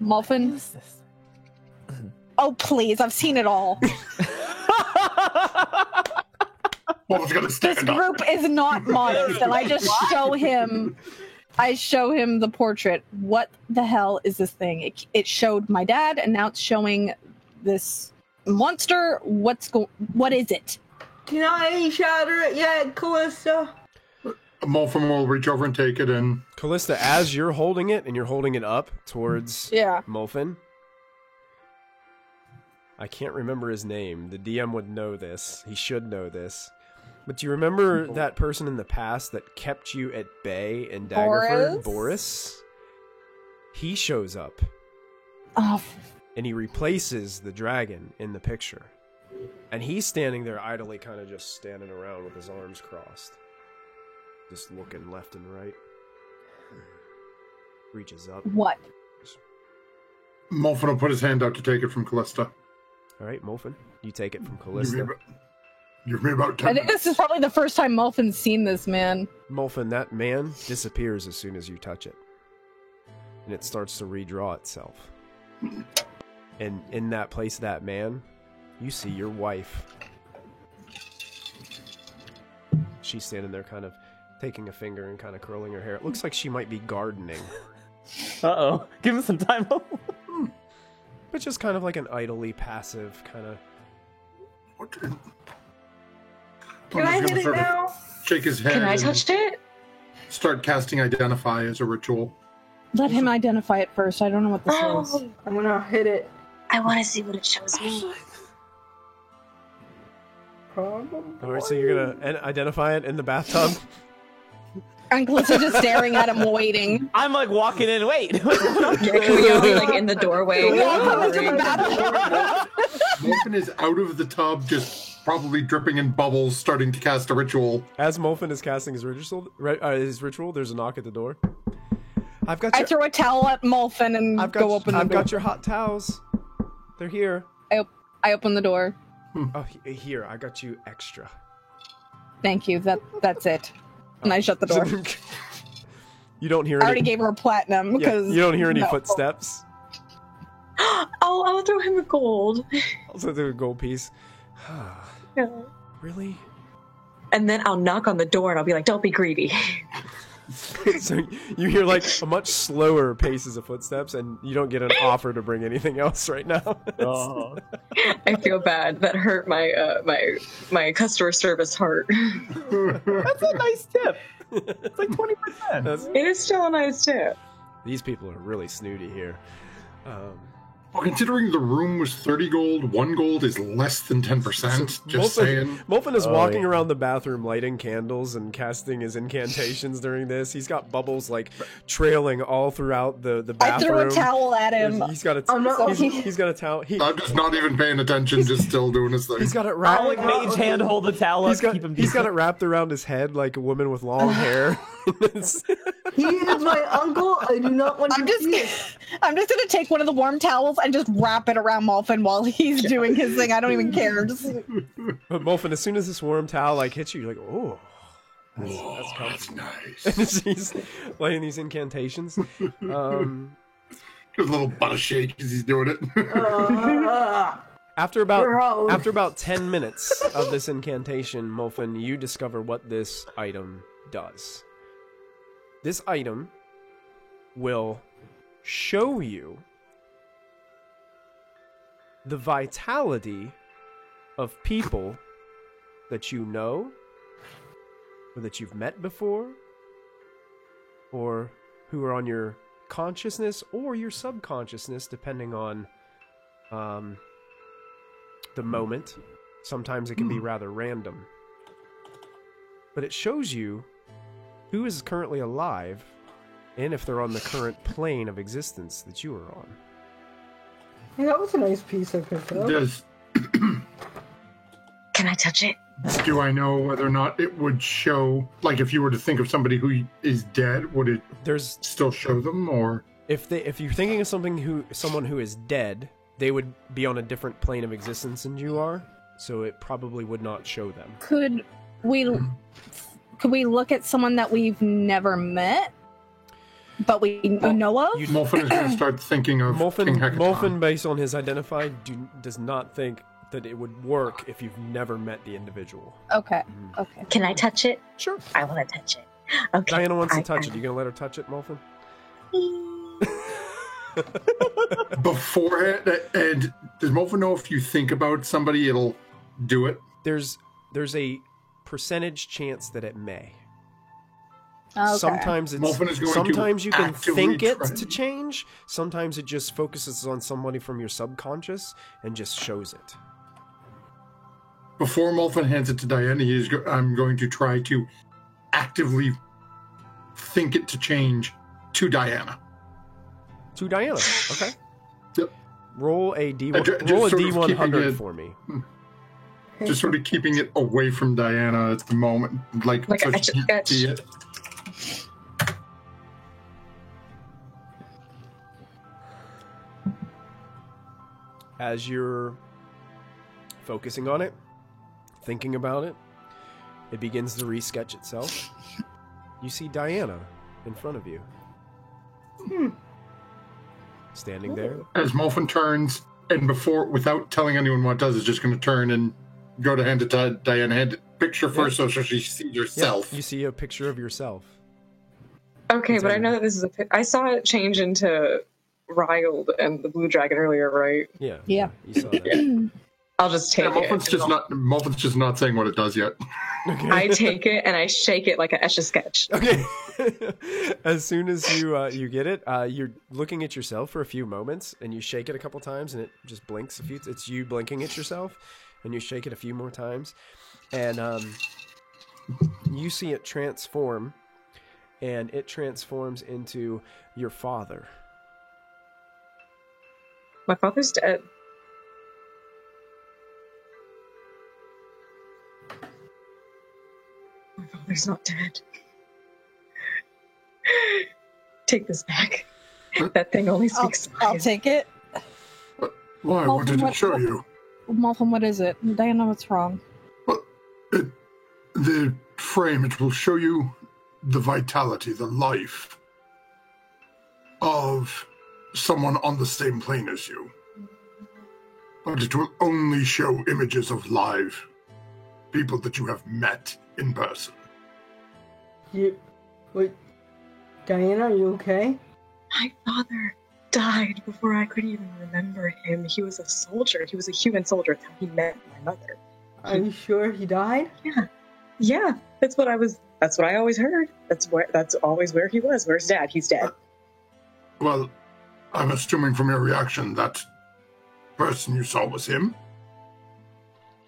Molfin? What's this? Oh, please, I've seen it all. Wolf's gonna This stand up. group is not modest, and I just show him the portrait. What the hell is this thing? It showed my dad, and now it's showing this monster. What is it? Can I shatter it yet, Callista? Molfin will reach over and take it, and Callista, as you're holding it, and you're holding it up towards Yeah. Molfin, I can't remember his name. The DM would know this. He should know this. But do you remember that person in the past that kept you at bay in Daggerford? Boris? He shows up, Oh, and he replaces the dragon in the picture. And he's standing there idly, kind of just standing around with his arms crossed. Just looking left and right. Reaches up. what? Molfin will put his hand out to take it from Callista. All right, Molfin, you take it from Give me Callista. about 10 I think this is probably the first time Molfin's seen this man. Molfin, that man disappears as soon as you touch it. And it starts to redraw itself. And in that place, that man, you see your wife. She's standing there kind of taking a finger and kind of curling her hair. It looks like she might be gardening. Uh-oh. Give him some time. But just kind of like an idly passive kind of... What? Can I'm I just hit gonna it sort of now? Shake his head. Can I and touch it? Start casting Identify as a ritual. Let him identify it first. I don't know what this is. Oh, I'm gonna hit it. I want to see what it shows me. Probably. All right, so you're going to identify it in the bathtub? And Callista's just staring at him, waiting. I'm like walking in. Wait. Yeah, can we all be like in the doorway? Molfin is out of the tub, just probably dripping in bubbles, starting to cast a ritual. As Molfin is casting his ritual, there's a knock at the door. I've got I your, throw a towel at Molfin and I've go open the I've door. got your hot towels. They're here. I open the door. Oh, here, I got you extra. Thank you. That's it. And I shut the door. You don't hear I already any. gave her a platinum Yeah, because you don't hear any no. footsteps. Oh, I'll throw him a gold. Also, do a gold piece. Yeah. Really? And then I'll knock on the door and I'll be like, don't be greedy. So you hear like a much slower paces of footsteps, and you don't get an offer to bring anything else right now. Oh. I feel bad. That hurt my my customer service heart. That's a nice tip. It's like 20%. That's- It is still a nice tip. These people are really snooty here. Well, considering the room was 30 gold, 1 gold is less than 10%. Just saying. Molfin is Oh, walking yeah. around the bathroom lighting candles and casting his incantations during this. He's got bubbles like trailing all throughout the I bathroom. threw a towel at him. He's got a I'm not- he's got a towel. I'm just not even paying attention, just still doing his thing. He's got it I'll wrapped. like mage hand hold the towel He's up, got keep him he's got it decent. wrapped around his head like a woman with long hair. He is my uncle. I do not want I'm to just see it. I'm just gonna take one of the warm towels and just wrap it around Molfin while he's doing his thing. I don't even care. Just But Molfin, as soon as this warm towel like hits you, you're like, oh, that's That's comfortable. nice. He's laying these incantations. Gives a little butt shake as he's doing it. After Gross. about 10 minutes of this incantation, Molfin, you discover what this item does. This item will show you the vitality of people that you know, or that you've met before, or who are on your consciousness or your subconsciousness, depending on the moment. Sometimes it can be rather random. But it shows you who is currently alive and if they're on the current plane of existence that you are on. Yeah, that was a nice piece I picked up. Can I touch it? Do I know whether or not it would show, like if you were to think of somebody who is dead, would it There's still show them, or? if you're thinking of someone who is dead, they would be on a different plane of existence than you are. so it probably would not show them. Could we look at someone that we've never met, but we know of? Molfen is going to start thinking of King Hekaton. Molfen, based on his identified, does not think that it would work if you've never met the individual. Okay. Okay. Can I touch it? Sure. I want to touch it. Okay. Diana wants to touch it. You gonna let her touch it, Molfen? Beforehand, and does Molfen know if you think about somebody, it'll do it? There's a percentage chance that it may. Okay. Sometimes you can actively think it try. to change. Sometimes it just focuses on somebody from your subconscious and just shows it. Before Molfen hands it to Diana, I'm going to try to actively think it to change to Diana. To Diana. Okay. Yep. Roll a D100 Just sort of keeping D100 it- for me. Just sort of keeping it away from Diana at the moment, like so Like she a can't see it. As you're focusing on it, thinking about it, it begins to resketch itself. You see Diana in front of you. Standing there. As Molfen turns, and without telling anyone what it does, is just going to turn and go to hand it to Diana. Hand it, picture first, so she sees herself. Yeah, you see a picture of yourself. Okay, but I know that this is I saw it change into Riled and the Blue Dragon earlier, right? Yeah. Yeah. You saw that. I'll just take Molfen's it. Molfen's just not saying what it does yet. Okay. I take it and I shake it like an Etch-a-Sketch. Okay. As soon as you get it, you're looking at yourself for a few moments, and you shake it a couple times, and it just blinks a few. It's you blinking at yourself, and you shake it a few more times, and you see it transform, and it transforms into your father. My father's dead. My father's not dead. Take this back. That thing only speaks I'll lies. take it. Why? What did it show you? Molfen, what is it? Diana, what's wrong? The frame, it will show you the vitality, the life of someone on the same plane as you. But it will only show images of live people that you have met in person. Wait, Diana, are you okay? My father died before I could even remember him. He was a soldier. He was a human soldier. That's how he met my mother. Are you sure he died? Yeah, that's what I always heard. That's always where he was. Where's Dad? He's dead. Well, I'm assuming from your reaction that person you saw was him,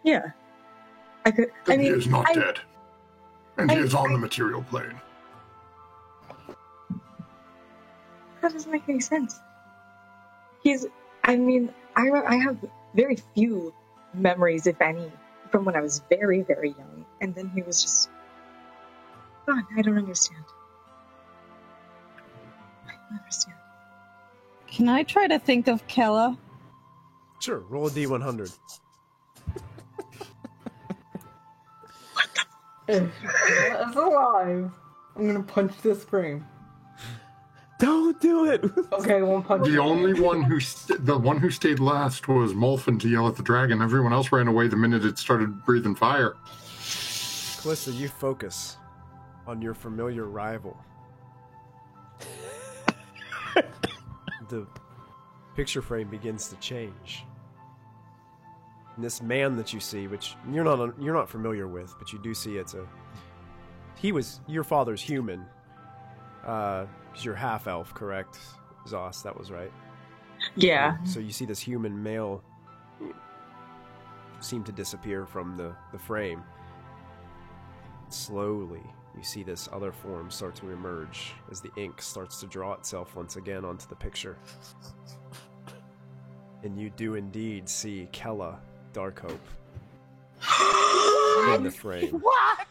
Yeah. then he is not dead. And he is on the material plane. That doesn't make any sense. I have very few memories, if any, from when I was very, very young. And then he was just gone. I don't understand. I don't understand. Can I try to think of Kella? Sure, roll a D100. It's alive. I'm gonna punch this frame. Don't do it. Okay, one punch. The only one the one who stayed last was Molfen to yell at the dragon. Everyone else ran away the minute it started breathing fire. Callista, you focus on your familiar rival. The picture frame begins to change. And this man that you see, which you're not familiar with, but you do see your father's human. 'Cause you're half elf, correct? Zos, that was right. Yeah. So you see this human male seem to disappear from the frame. Slowly, you see this other form start to emerge as the ink starts to draw itself once again onto the picture. And you do indeed see Kella Darkhope in the frame. What?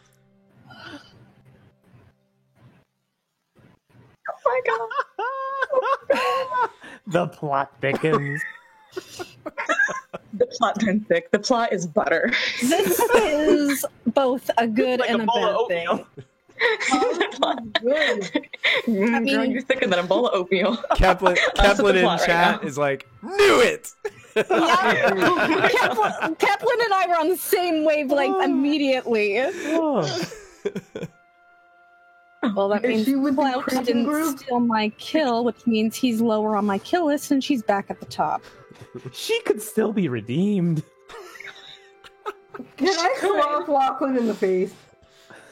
Oh my god. The plot thickens. The plot been thick. The plot is butter. This is both a good Like and a a bowl bad of thing. oatmeal. Good. I mean- mean, you're thicker than a bowl of oatmeal. Kaplan That's the in plot right chat now. is like, knew it. Kaplan and I were on the same wavelength immediately. Oh. Well, that Is means she with the Clout Kraken didn't group? steal my kill, which means he's lower on my kill list, and she's back at the top. She could still be redeemed. Can I slap Lachlan in the face?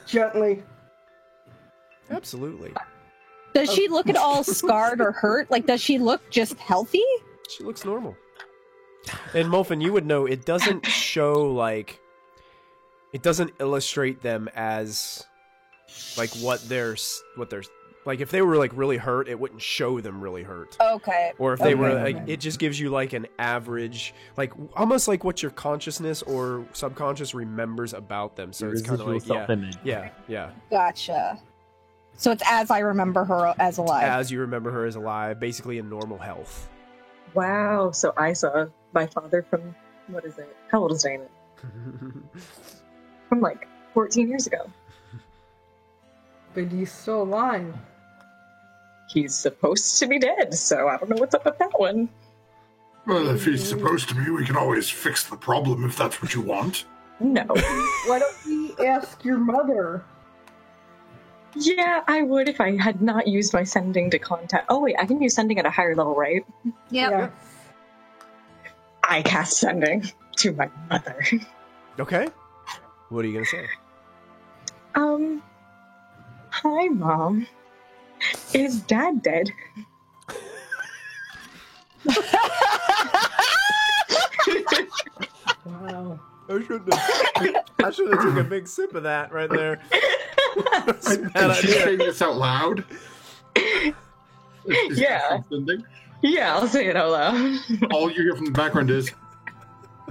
Gently. Absolutely. Does she look at all scarred or hurt? Like, does she look just healthy? She looks normal. And Molfin, you would know it doesn't show like it doesn't illustrate them as like what they're like if they were like really hurt, it wouldn't show them really hurt. Okay. Or if they were Okay. like it just gives you like an average like almost like what your consciousness or subconscious remembers about them. So it's kind of Residual like self-image. yeah. Gotcha. So it's as I remember her as alive. As you remember her as alive, basically in normal health. Wow. So I saw my father from, what is it? How old is Dana? From like 14 years ago. But he's still alive. He's supposed to be dead, so I don't know what's up with that one. Well, if he's supposed to be, we can always fix the problem if that's what you want. No. Why don't we ask your mother? Yeah, I would if I had not used my sending to contact. Oh, wait, I can use sending at a higher level, right? Yep. Yeah. I cast sending to my mother. Okay. What are you gonna say? Hi, Mom. Is Dad dead? Wow. I should have took a big sip of that right there. That's a bad And she's idea. saying this out loud? Yeah. Something? Yeah, I'll say it out loud. All you hear from the background is,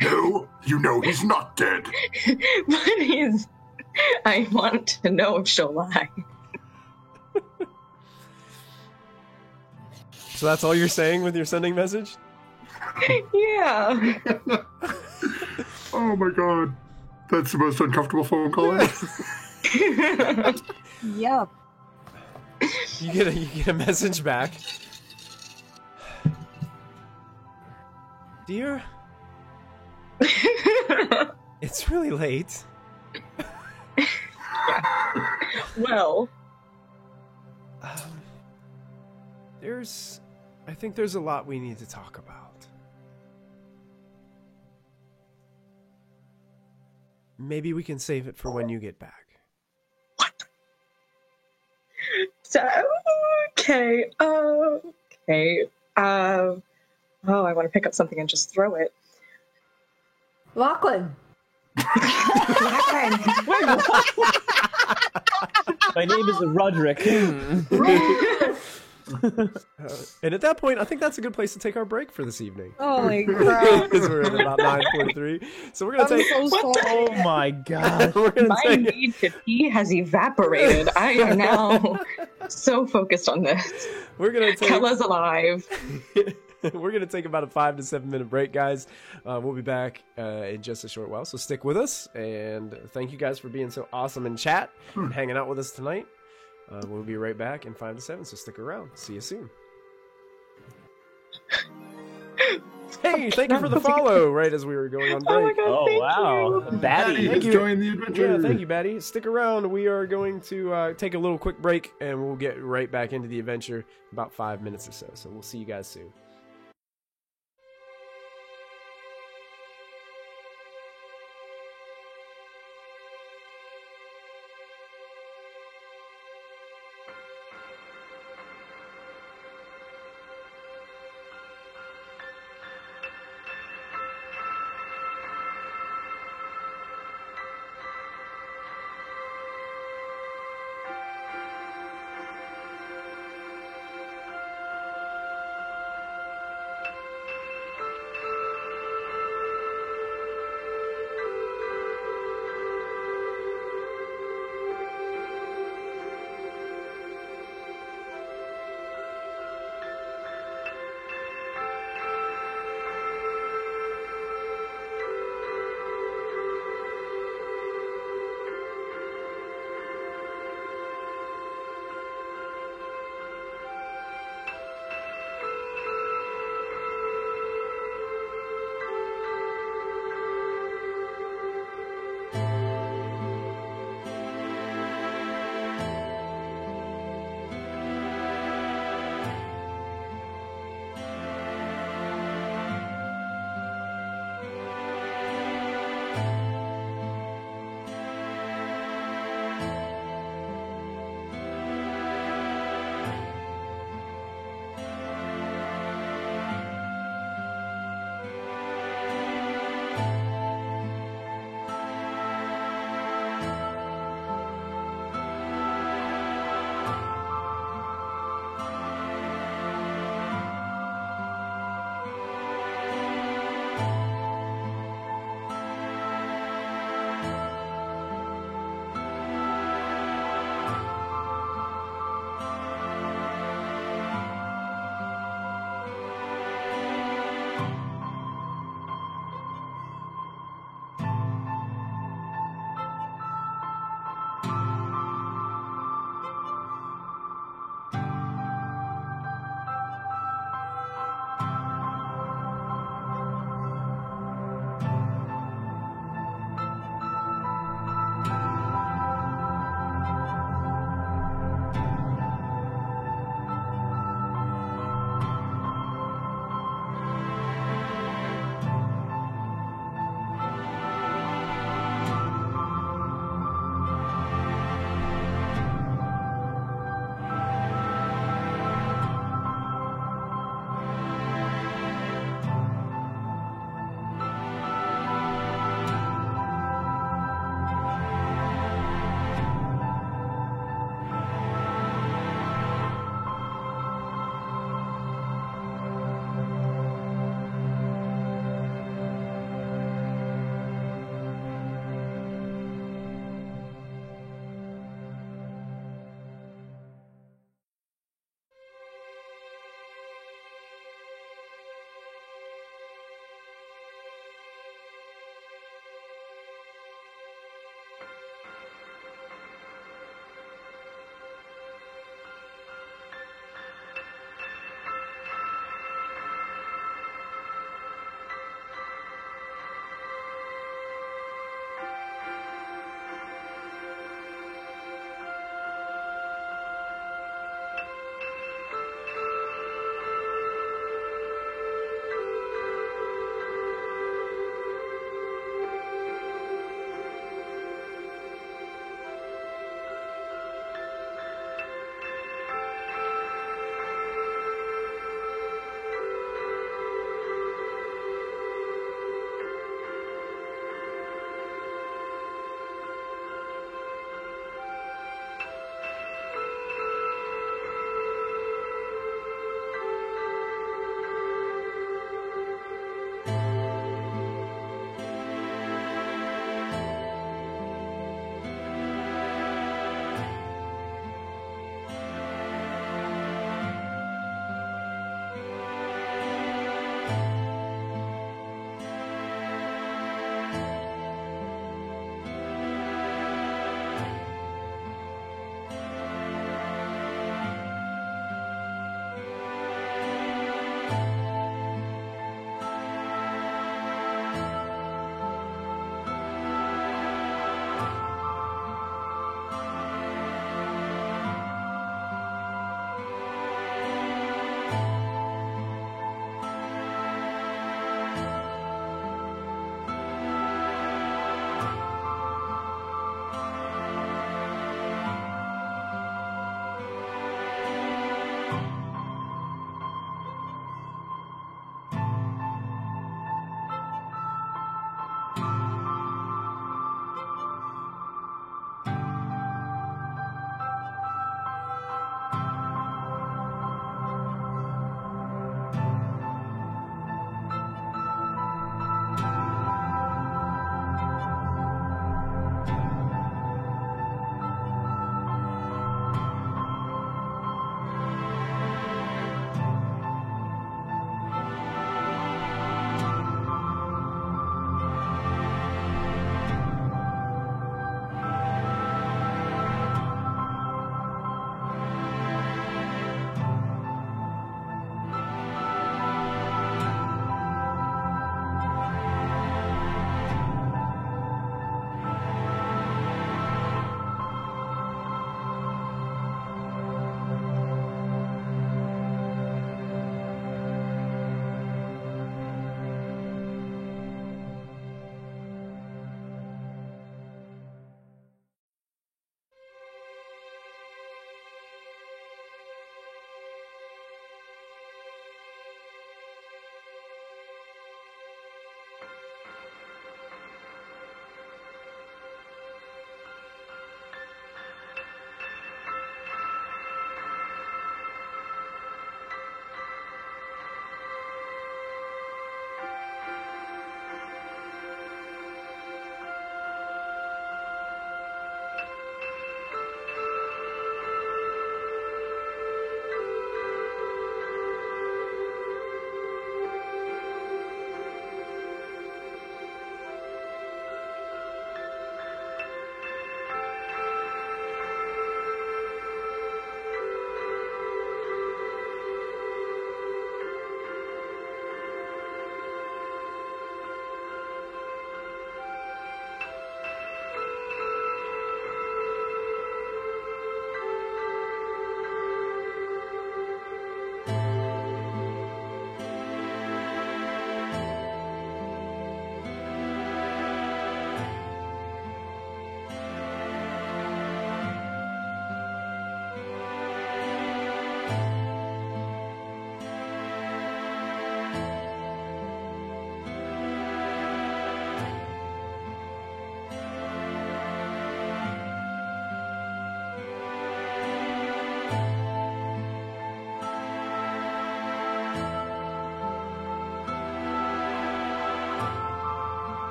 no, you know he's not dead. But he's... I want to know if she'll lie. So that's all you're saying with your sending message? Yeah. Oh my god. That's the most uncomfortable phone call ever. Yep. You get a message back. Dear, it's really late. Well, I think there's a lot we need to talk about. Maybe we can save it for when you get back. so... Okay. Okay. Oh, I want to pick up something and just throw it. Lachlan. My name is Roderick. And at that point, I think that's a good place to take our break for this evening. Holy crap. Because we're at about 9:43. So we're gonna I'm take. so sorry. Oh my god. We're gonna My take. need to pee has evaporated. I am now so focused on this. We're gonna take. Kella's alive. We're going to take about a 5 to 7 minute break, guys. We'll be back in just a short while, so stick with us. And thank you guys for being so awesome in chat and hanging out with us tonight. We'll be right back in 5 to 7, so stick around. See you soon. Hey, thank you for the follow right as we were going on break. Oh my god, Oh thank wow. you. Batty. Daddy has you. joined the adventure. Yeah, thank you, Batty. Stick around. We are going to take a little quick break, and we'll get right back into the adventure in about 5 minutes or so. So we'll see you guys soon.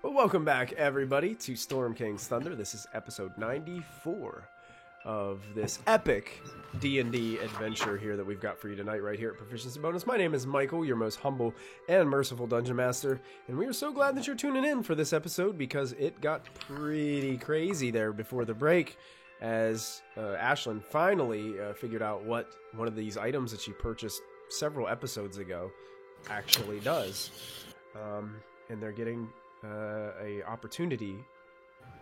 Welcome back, everybody, to Storm King's Thunder. This is episode 94 of this epic D&D adventure here that we've got for you tonight right here at Proficiency Bonus. My name is Michael, your most humble and merciful Dungeon Master, and we are so glad that you're tuning in for this episode because it got pretty crazy there before the break as Ashlyn finally figured out what one of these items that she purchased several episodes ago actually does. And they're getting a opportunity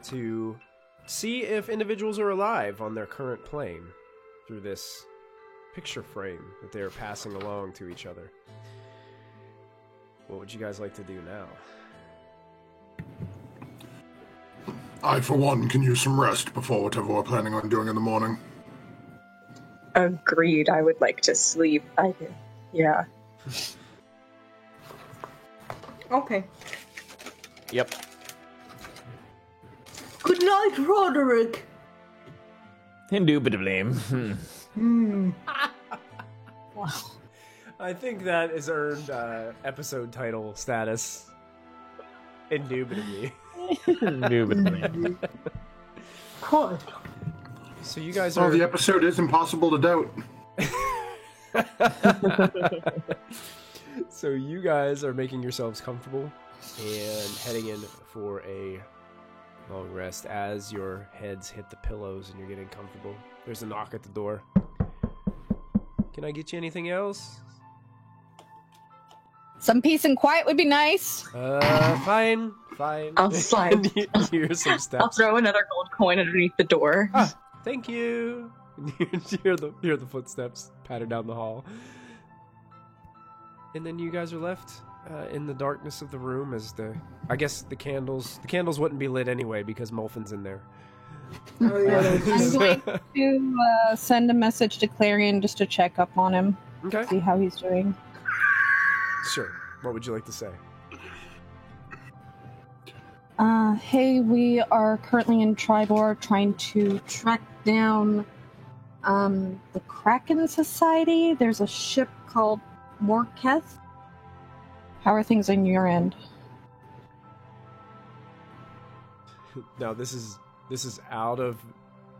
to see if individuals are alive on their current plane through this picture frame that they're passing along to each other. What would you guys like to do now? I, for one, can use some rest before whatever we're planning on doing in the morning. Agreed. I would like to sleep. Yeah. Okay. Yep. Good night, Roderick. Indubitably. Wow. I think that has earned episode title status. Indubitably. Indubitably. God. So you guys Oh, are... the episode is impossible to doubt. So you guys are making yourselves comfortable and heading in for a long rest as your heads hit the pillows and you're getting comfortable. There's a knock at the door. Can I get you anything else? Some peace and quiet would be nice. Fine. I'll slide. And you hear some steps. I'll throw another gold coin underneath the door. Ah, thank you. And you hear the footsteps patter down the hall. And then you guys are left in the darkness of the room as I guess the candles wouldn't be lit anyway because Molfin's in there. Oh, yeah, I'm going to send a message to Clarion just to check up on him, Okay. see how he's doing. Sure. What would you like to say? Hey, we are currently in Tribor trying to track down the Kraken Society. There's a ship called Morketh. How are things on your end? Now this is out of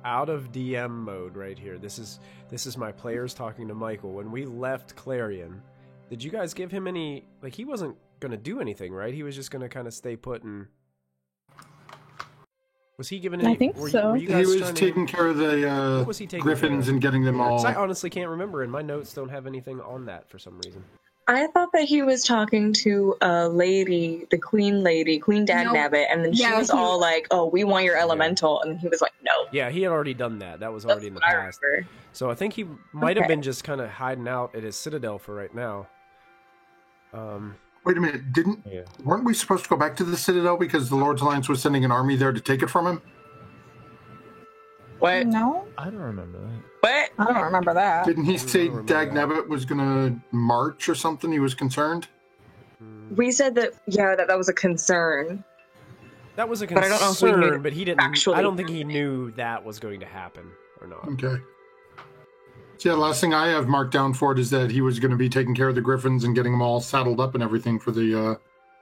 DM mode right here. This is my players talking to Michael. When we left Clarion, did you guys give him any, like, he wasn't gonna do anything, right? He was just gonna kind of stay put and was he given any? I think so. Were you He guys was trying taking care of the What was he taking griffins care of? and getting them all. 'Cause I honestly can't remember, and my notes don't have anything on that for some reason. I thought that he was talking to a lady, the Queen Dagnabbit, and then she Yeah, was he- all like, "Oh, we want your elemental," and he was like, "No." Yeah, he had already done that. That was That's already in the what I past. remember. So I think he might have Okay. been just kind of hiding out at his citadel for right now. Wait a minute, Yeah. weren't we supposed to go back to the Citadel because the Lord's Alliance was sending an army there to take it from him? What? No, I don't remember that. What? I don't remember that. Didn't he say don't remember that. Dagnabbit was going to march or something? He was concerned? We said that. Yeah, that was a concern. That was a But I don't know if we knew concern, but he didn't. actually I don't think he knew that was going to happen or not. Okay. So yeah, the last thing I have marked down for it is that he was going to be taking care of the griffins and getting them all saddled up and everything for the...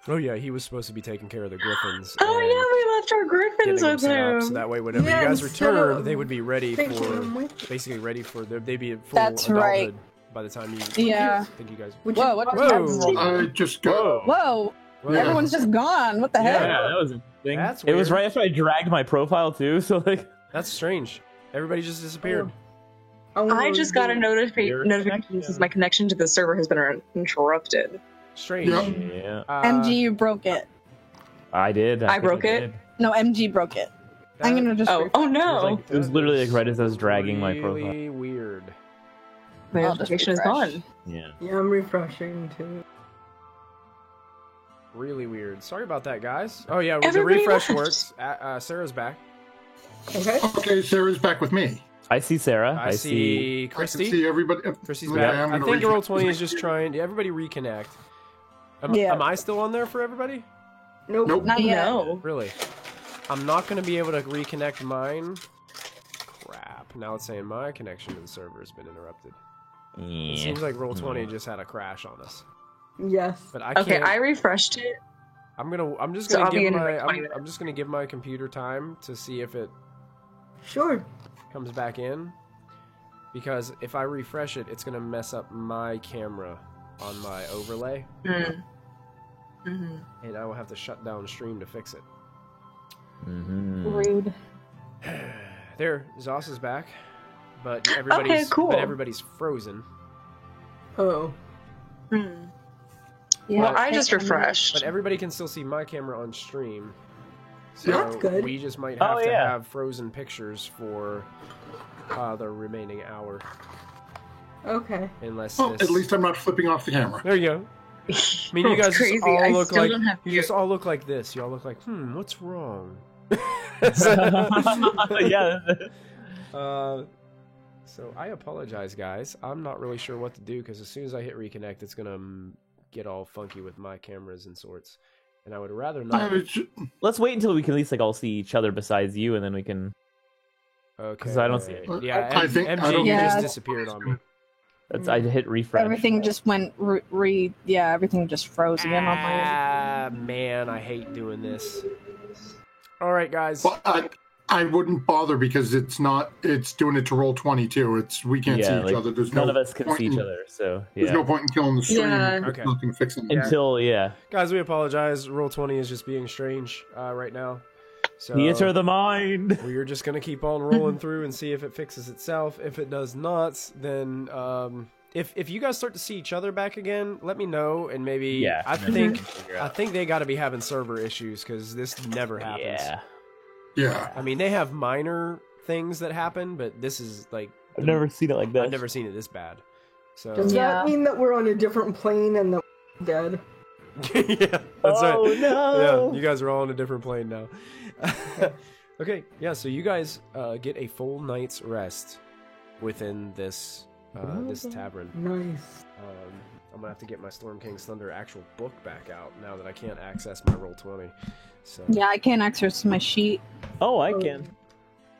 Oh yeah, he was supposed to be taking care of the griffins. Oh and yeah, we left our griffins getting them with set up, him. so that way, whenever Yeah, you guys instead returned, of they would be ready taking for them with you. basically ready for they'd be at full That's adulthood right. by the time you. Yeah. I think you guys. Whoa, what? Whoa. I just got... Whoa! Whoa. Yeah. Everyone's just gone. What the Yeah. heck? Yeah, that was interesting. That's It was weird. right after I dragged my profile too, so like That's strange. Everybody just disappeared. I just got a Your notification connection. since my connection to the server has been interrupted. Strange. Yep. yeah. MG, you broke it. I did. I think broke it? did. No, MG broke it. I'm gonna just. Oh, oh no! It was literally like right as I was dragging my profile. Really weird. My I'll just notification is refresh. gone. Yeah. Yeah, I'm refreshing too. Really weird. Sorry about that, guys. Oh yeah, Everybody the refresh left. works. Sarah's back. Okay. Okay, Sarah's back with me. I see Sarah. I see I can Christy. see everybody. Christy's Okay, back. I'm I gonna think reconnect. Roll20 is just trying. Everybody reconnect. Yeah. Am I still on there for everybody? Nope. Not yet. No. Really? I'm not going to be able to reconnect mine. Crap. Now it's saying my connection to the server has been interrupted. It Yeah. seems like Roll20 just had a crash on us. Yes. But I Okay, can't. I refreshed it. I'm just So gonna I'll be give in in my. like 20 I'm just gonna give my computer time to see if it Sure. comes back in, because if I refresh it, it's gonna mess up my camera on my overlay, Mm-hmm. and I will have to shut down stream to fix it. Rude. There, Zoss is back, but everybody's cool. but everybody's frozen. Oh. Hmm. Yeah, Well, I just refreshed. But everybody can still see my camera on stream. So That's good. we just might have Oh, to yeah. have frozen pictures for the remaining hour, Okay. unless Well, this... at least I'm not flipping off the camera. There you go. I mean, you guys Crazy. just all I look still like don't have you your- just all look like this. You all look like, what's wrong? Yeah. So I apologize, guys. I'm not really sure what to do, because as soon as I hit reconnect, it's gonna get all funky with my cameras and sorts, and I would rather not. Let's wait until we can at least like all see each other besides you, and then we can. Okay. 'Cause I don't see it. Yeah, I think- I MG, don't- you just Yeah. disappeared on me. I hit refresh. Everything just went yeah, everything just froze again on my end. Ah, man, I hate doing this. All right, guys. Well, I wouldn't bother because it's doing it to Roll22. We can't see each like, other. There's none no of us can point see each in- other, so There's yeah. no point in killing the stream. Yeah. It's Okay. nothing fixing it. Until Guys, we apologize. Roll20 is just being strange right now. So theater of the mind. we're just gonna keep on rolling through and see if it fixes itself. If it does not, then if you guys start to see each other back again, let me know, and maybe Yeah, I and then we think can figure I out. think they got to be having server issues, because this never happens. Yeah, Yeah. I mean, they have minor things that happen, but this is like I've never seen it like this. I've never seen it this bad. So Does Yeah. that mean that we're on a different plane and that we're dead? yeah, that's Oh, right. no. Yeah, you guys are all on a different plane now. Okay, yeah, so you guys get a full night's rest within this this tavern. Nice. I'm gonna have to get my Storm King's Thunder actual book back out now that I can't access my Roll20. So, Yeah, I can't access my sheet. Oh, I can.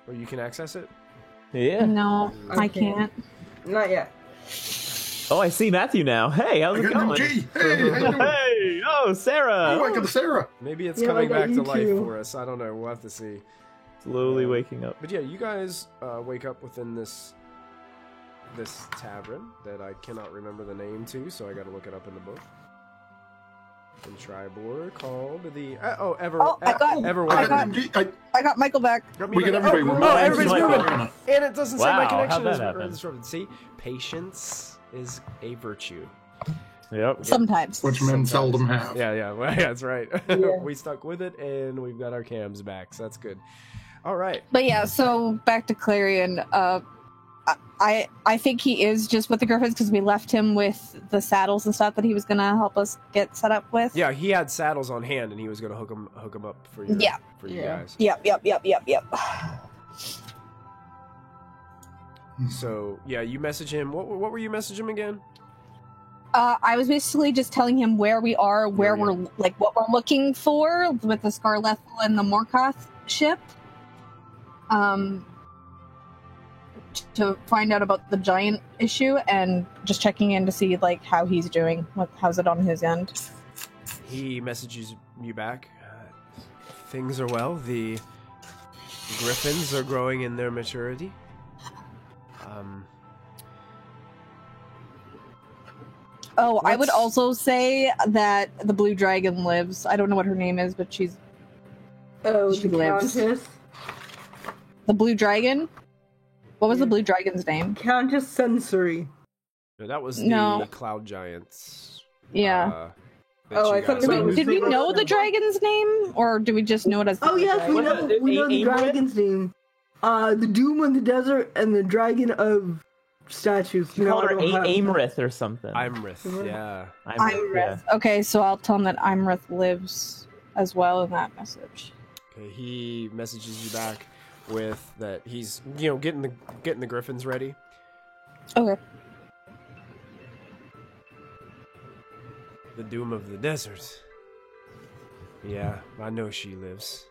or you can access it. Yeah. No, I Okay. can't. Not yet. Oh, I see Matthew now. Hey, how's I it got going? MG. Hey, how you doing? Hey, oh, Sarah. Oh, I got the Sarah. Maybe it's Yeah, I coming got back to you life too. for us. I don't know. We'll have to see. Slowly waking up. But yeah, you guys wake up within this tavern that I cannot remember the name to, so I got to look it up in the book. In Tribor, called the Everwatch. I got MG. I got Michael back. We get everybody. We're Oh, everybody's Michael. moving, and it doesn't say my Wow, connection how'd that is happen? disrupted. See, patience is a virtue. Yep. Sometimes. Which men seldom have. Yeah, well, yeah, that's right. Yeah. We stuck with it, and we've got our cams back, so that's good. All right. But yeah, so back to Clarion. I think he is just with the Griffins because we left him with the saddles and stuff that he was gonna help us get set up with. Yeah, he had saddles on hand, and he was going to hook them up for you. Yeah. For you Yeah. guys. Yep. So yeah, you message him. What were you messaging him again? I was basically just telling him where we are, where Yeah, yeah. we're like what we're looking for with the Scarlethal and the Morkoth ship. To find out about the giant issue and just checking in to see like how he's doing. How's it on his end? He messages you back. Things are well. The griffins are growing in their maturity. Oh, I would Let's- also say that the blue dragon lives. I don't know what her name is, but she's Oh, She the lives. Countess. the blue dragon. What was the blue dragon's name? Countess Sensory. No, that was the No. cloud giants. Yeah. That Oh, you I thought guys it know. was- Did we know the dragon's name, or do we just know it as? The Oh blue yes, dragon? we What's know it? we know the Amrit? dragon's name. The Doom of the Desert and the Dragon of Statues. You called I her don't have- Amrith or something. Imrith, yeah. Imrith. Okay, so I'll tell him that Imrith lives as well in that message. Okay, he messages you back. with that he's getting the griffins ready. Okay. The doom of the desert. Yeah, I know she lives.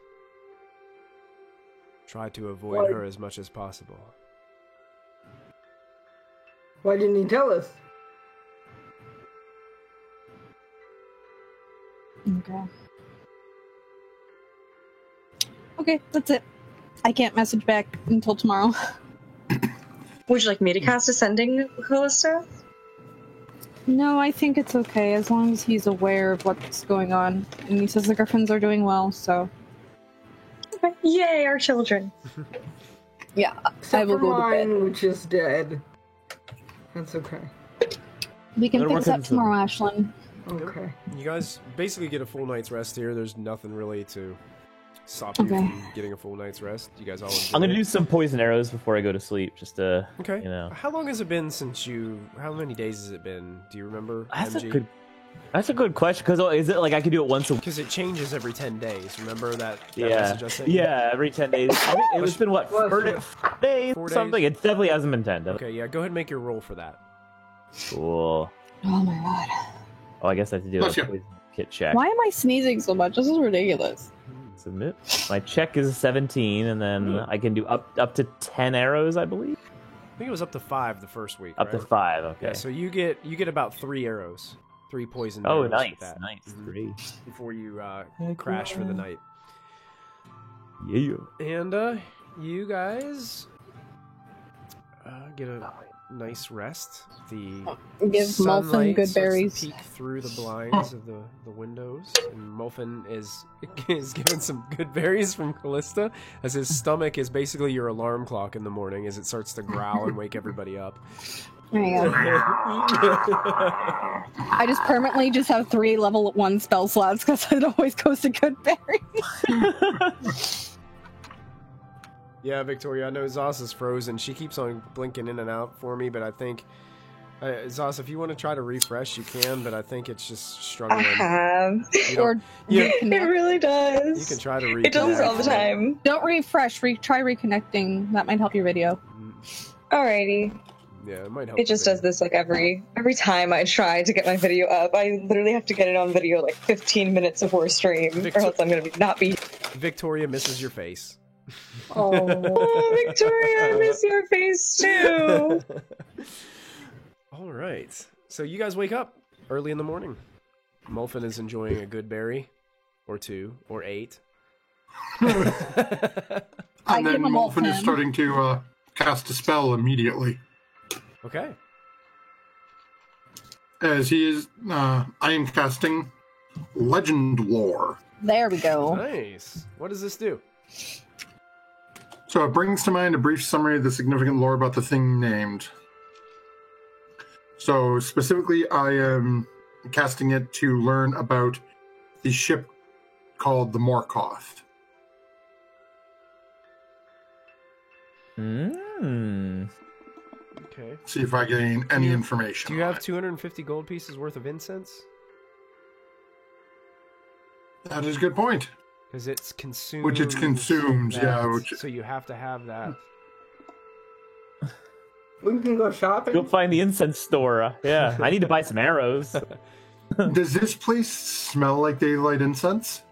Try to avoid What? her as much as possible. Why didn't he tell us? Okay. Okay, that's it. I can't message back until tomorrow. Would you like me to cast Ascending Callista? No, I think it's okay as long as he's aware of what's going on. And he says the Griffins are doing well, so. Okay. Yay, our children. Yeah, Except I will for go to bed. mine, which is dead. That's okay. We can Better fix work that on some- tomorrow, Ashlyn. Okay. You guys basically get a full night's rest here. There's nothing really to stop you Okay. from getting a full night's rest. You guys all enjoy I'm gonna it? do some poison arrows before I go to sleep, just to Okay. you know. How long has it been since you? How many days has it been? Do you remember? That's a good question. Because is it like I could do it once a week? Because it changes every 10 days. Remember that Yeah, message I sent you? yeah, every 10 days. I think it's been what, 4 days, 4 days? something. It definitely hasn't been 10. Okay, yeah. Go ahead and make your roll for that. Cool. Oh my god. Oh, I guess I have to do a Bless you. poison kit check. Why am I sneezing so much? This is ridiculous. Submit. My check is 17, and then I can do up to 10 arrows, I believe. I think it was up to 5 the first week. Up to right? 5. Okay. Yeah. So you get about 3 arrows, 3 poison. Oh, arrows nice, with that. nice. Mhm. 3. Before you Heck crash for the yeah. night. Yeah. And you guys get a nice rest. The Give Muffin sunlight good starts to berries. peek through the blinds of the windows, and Muffin is given some good berries from Callista, as his stomach is basically your alarm clock in the morning as it starts to growl and wake everybody up. There you go. I just permanently just have 3 level 1 spell slots because it always goes to good berries. Yeah, Victoria, I know Zos is frozen. She keeps on blinking in and out for me, but I think Zos, if you want to try to refresh, you can, but I think it's just I struggling. have. You don't- Or Yeah. It reconnect. really does. You can try to reconnect. It does this all the time. Don't refresh. Try reconnecting. That might help your video. Alrighty. Yeah, it might help. It just a bit. does this like every time I try to get my video up. I literally have to get it on video like 15 minutes before stream, or else I'm gonna not be. Victoria misses your face. Oh. Oh, Victoria, I miss your face too. All right. So you guys wake up early in the morning. Muffin is enjoying a good berry, or 2, or 8. I And give then them all Molfin is 10. starting to cast a spell immediately. Okay. As he is, I am casting Legend Lore. There we go. Nice. What does this do? So it brings to mind a brief summary of the significant lore about the thing named. So specifically, I am casting it to learn about the ship called the Morkoth. Okay. See if I gain any information. Do you on have it. 250 gold pieces worth of incense? That is a good point. Because it's consumed. Which it's consumed, that, yeah, which- So you have to have that. We can go shopping. Go find the incense store. Yeah, I need to buy some arrows. Does this place smell like they light incense?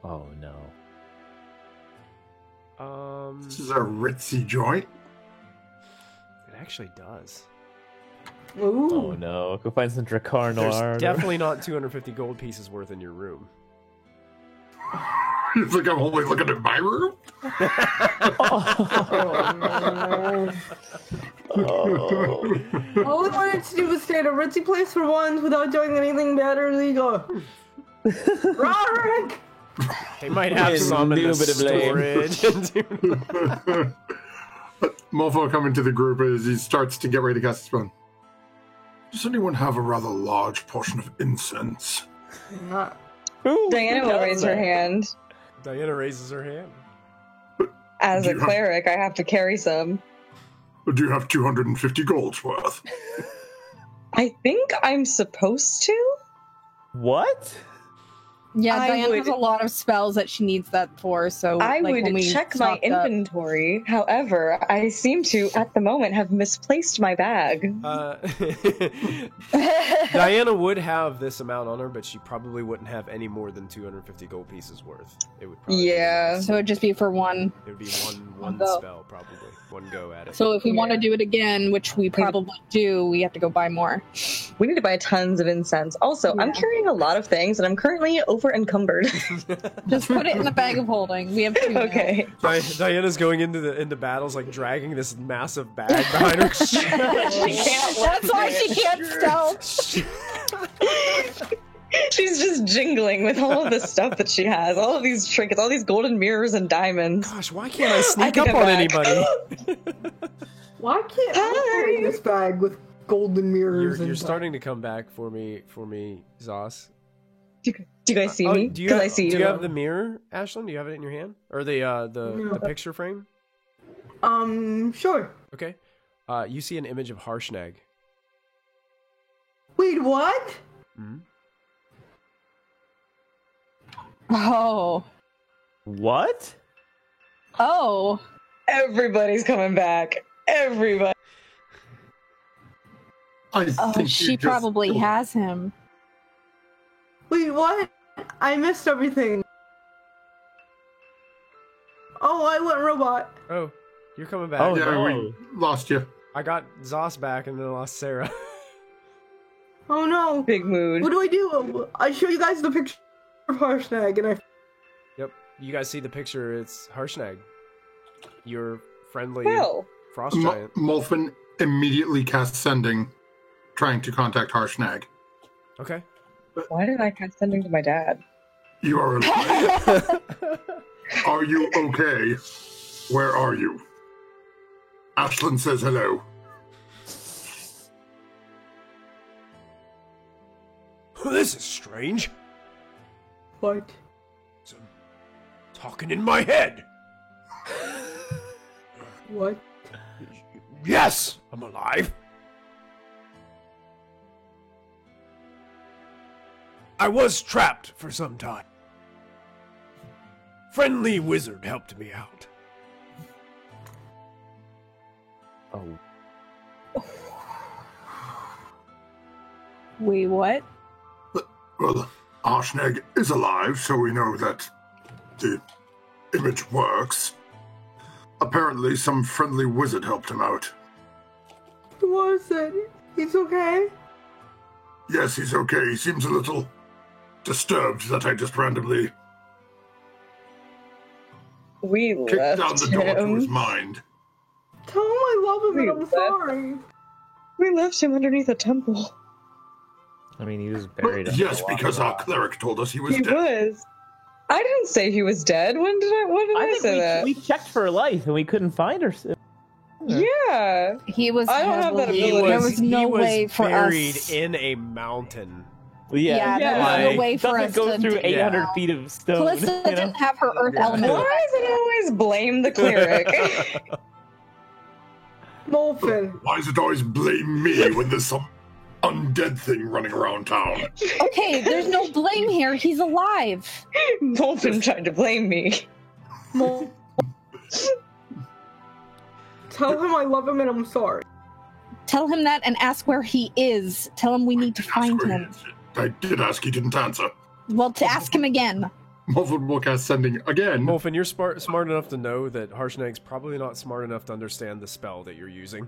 Oh no. This is a ritzy joint. It actually does. Ooh. Oh no. Go find some Dracar There's Noir. definitely not 250 gold pieces worth in your room. It's like I'm only looking at my room. All we wanted to do was stay at a ritzy place for once without doing anything bad or illegal. Roderick! They might have some in the Little bit of blame. storage. Mofo coming to the group as he starts to get ready to cast a spell. Does anyone have a rather large portion of incense? Yeah. Diana will raise her hand. Diana raises her hand. As Do a you have- cleric, I have to carry some. Or do you have 250 golds worth? I think I'm supposed to. What? Yeah, I Diane would- has a lot of spells that she needs that for, so I like, would when we check my stocked up- inventory. However, I seem to, at the moment, have misplaced my bag. Diana would have this amount on her, but she probably wouldn't have any more than 250 gold pieces worth. It would probably Yeah. So it'd just be for one. It would be one go. spell, probably. One go at it. So if we want to do it again, which we probably do, we have to go buy more. We need to buy tons of incense. Also, I'm Yeah. carrying a lot of things, and I'm currently over encumbered. Just put it in the bag of holding. We have two. now. Okay. Diana's going into battles, like dragging this massive bag behind her. She can't That's why she can't stealth. She's just jingling with all of the stuff that she has, all of these trinkets, all these golden mirrors and diamonds. Gosh, why can't I sneak think up I'm on back. anybody? Why can't I carry this bag with golden mirrors? You're and starting to come back for me, Zos. Do you guys see me? Do you, Because I see do you. you have the mirror, Ashlyn? Do you have it in your hand, or the No. picture frame? Sure. Okay. You see an image of Harshnag. Wait, what? Mhm. Oh. What? Oh. Everybody's coming back. Everybody. I Oh, think she you just- probably has him. Wait, what? I missed everything. Oh, I went robot. Oh, you're coming back. Oh, Yeah, no. we lost you. I got Zos back, and then I lost Sarah. Oh no. Big mood. What do I do? I show you guys the picture of Harshnag, and I. Yep. You guys see the picture? It's Harshnag. Your friendly Well, frost giant. Molfin immediately casts Sending, trying to contact Harshnag. Okay. why did I cast sending to my dad? You are alive. Are you okay? Where are you? Ashlyn says hello. This is strange. What? Some talking in my head. What? Yes, I'm alive. I was trapped for some time. Friendly wizard helped me out. Oh. Wait, what? Well, Harshnag is alive, so we know that the image works. Apparently, some friendly wizard helped him out. Who was it? He's okay? Yes, he's okay. He seems a little disturbed that I just randomly We kicked left down the door to his him. mind. Tell him I love him and We I'm left- sorry. We left him underneath a temple. I mean, he was Well, buried. under yes, a lot because of our rock. cleric told us he was He dead. was. I didn't say he was dead. When did I? When did I, I say that? think we checked for her life and we couldn't find her. Yeah. He was. I don't have that heavily- ability. There was no he was way for buried us. in a mountain. Yeah, there was like, no way for doesn't us go to through do 800 that. feet of stone. Callista you know? didn't have her earth Yeah. element. Why does it always blame the cleric? Molfin. Why does it always blame me when there's some undead thing running around town? Okay, there's no blame here. He's alive. Molfin tried to blame me. Mol- Tell him I love him and I'm sorry. Tell him that and ask where he is. Tell him we need to Ask find where he him. is. I did ask, he didn't answer. Well, to ask him again. Molfin will cast Sending again. Wolfen, you're smart enough to know that Harshnag's probably not smart enough to understand the spell that you're using.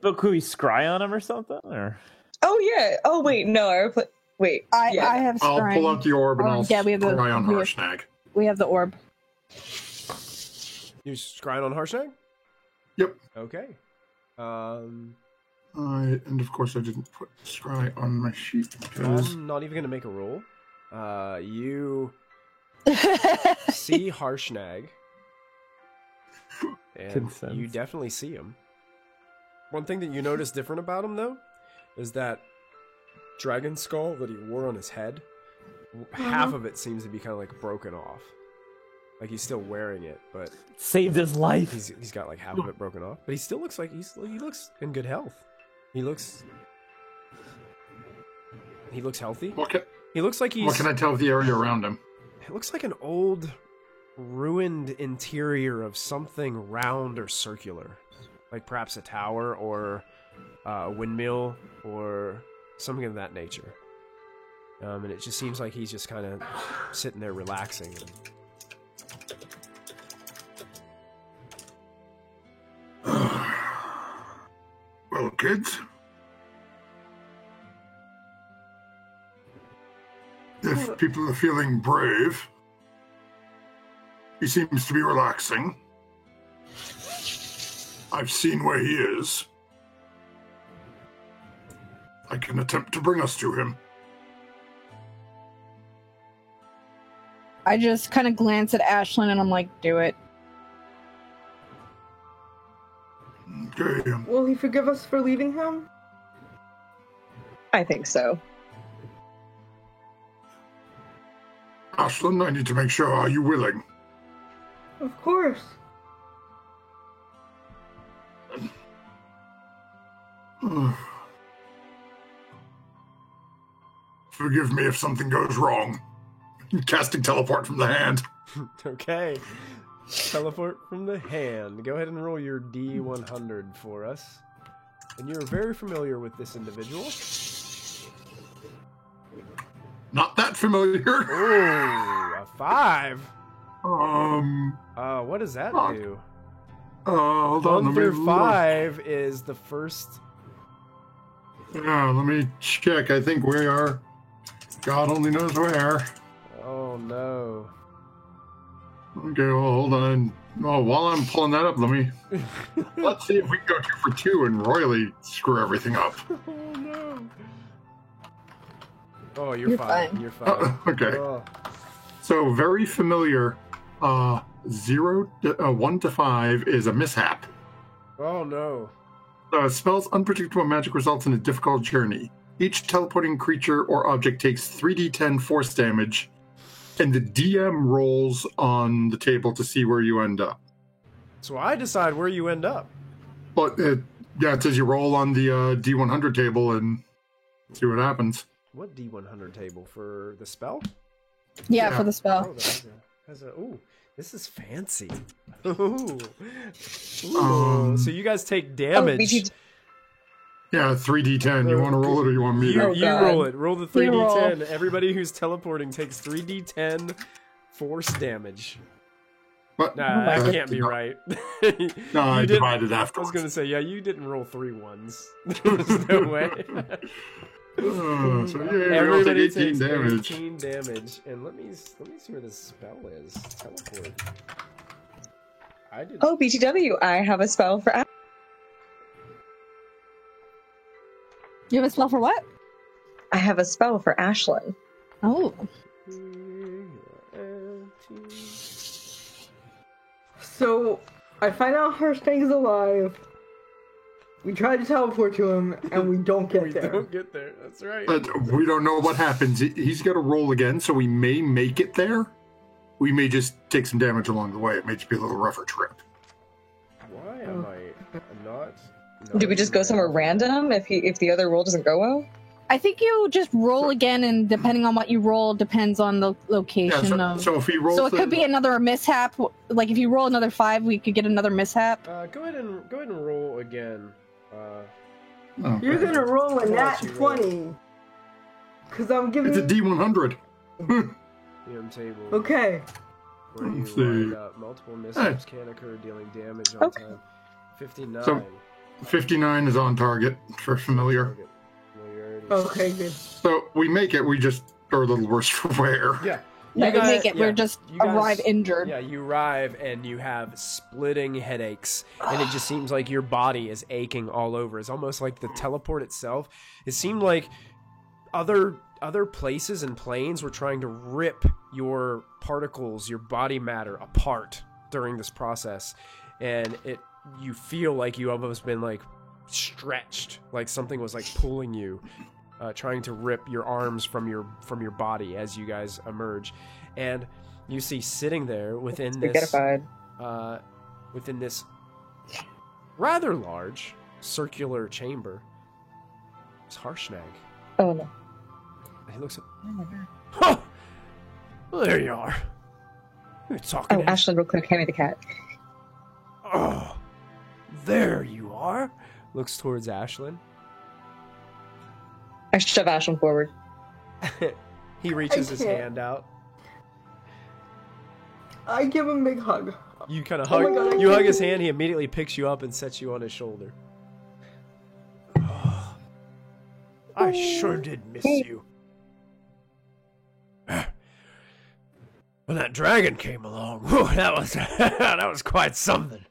But could we scry on him or something? Or Oh yeah. Oh wait, no. Wait. I yeah. have I'll pull out scrying. the orb and Oh, I'll yeah, we have the- scry on we have- Harshnag. We have the orb. You scrying on Harshnag? Yep. Okay. And of course I didn't put scry on my sheet because I'm not even gonna make a roll. You see Harshnag, and Consent. you definitely see him. One thing that you notice different about him, though, is that dragon skull that he wore on his head. Half of it seems to be kind of like broken off. Like he's still wearing it, but saved his life. he's got like half of it broken off. But he still looks like he looks in good health. He looks He looks healthy. What can, He looks like what can I tell of the area around him? It looks like an old, ruined interior of something round or circular. Like perhaps a tower or a windmill or something of that nature. And it just seems like he's just kind of sitting there relaxing. Well, kids, if people are feeling brave, he seems to be relaxing. I've seen where he is. I can attempt to bring us to him. I just kind of glance at Ashlyn and I'm like, do it. Okay. Will he forgive us for leaving him? I think so. Ashlyn, I need to make sure. Are you willing? Of course. Forgive me if something goes wrong. Casting teleport from the hand. Okay. Teleport from the hand. Go ahead and roll your D100 for us. And you're very familiar with this individual. Not that familiar. Oh, a 5. What does that Fuck. do? Hold on. 1 Let me through look. 5 is the first. Yeah, let me check. I think we are. God only knows where. Oh no. Okay, well, hold on. Oh, while I'm pulling that up, let's see if we can go 2 for 2 and royally screw everything up. Oh no. Oh, you're You're fine. fine. You're fine. Okay. Oh. So very familiar. 1 to 5 is a mishap. Oh no. Spell's unpredictable magic results in a difficult journey. Each teleporting creature or object takes 3d10 force damage, and the DM rolls on the table to see where you end up. So I decide where you end up. But it says you roll on the D100 table and see what happens. What D100 table for the spell? Yeah, Yeah. for the spell. Oh, that has a. Ooh, this is fancy. Ooh. Ooh. So you guys take damage. BT Yeah, 3d10. You want to roll it or you want me You, to? Oh, you God. roll it. Roll the You 3d10. Everybody who's teleporting takes 3d10 force damage. What? Nah, my that can't be right. No, I You didn't- divided I was afterwards. gonna say, yeah, you didn't roll 3 1s. There's no way. So yeah, we all take Everybody 18 takes damage. 18 damage. And let me see where this spell is. Teleport. I did. Oh, BTW, I have a spell for. You have a spell for what? I have a spell for Ashlyn. Oh. So, I find out Herstag's alive. We try to teleport to him, and we don't get We there. don't get there. That's right. But we don't know what happens. He's got to roll again, so we may make it there. We may just take some damage along the way. It may just be a little rougher trip. Why am I not? Do we just go somewhere random if the other roll doesn't go well? I think you just roll again, and depending on what you roll, depends on the Yeah, location of. so if he rolls, So it could be another mishap. Like if you roll another 5, we could get another mishap. Go ahead and roll again. Oh, You're gonna roll a I'll nat let you roll. 20. Because I'm giving it's a D100. DM table. Okay. Where you Let's see. wind up. Multiple mishaps can occur, dealing damage on Okay. time. 59. So- 59 is on target for familiar. Target. Familiarity. Okay, good. So we make it. We just are a little worse for wear. Yeah. No, You we guys- make it. yeah, We're just you guys- arrive injured. Yeah, you arrive and you have splitting headaches, and it just seems like your body is aching all over. It's almost like the teleport itself. It seemed like other places and planes were trying to rip your particles, your body matter apart during this process, and you feel like you almost been like stretched, like something was like pulling you. Trying to rip your arms from your body as you guys emerge, and you see sitting there within Spaghettified. this rather large circular chamber is Harshnag. Oh no. He looks up. Huh! Well, there you are. You're talking. Oh, Ashlyn, real quick, hand me the cat. Oh, there you are. Looks towards Ashlyn. I shove Ashlyn forward. He reaches his can't. hand out. I give him a big hug. You kind of Oh hug. my God, I You hug can't. his hand. He immediately picks you up and sets you on his shoulder. I sure did miss you. When that dragon came along, whew, that was quite something.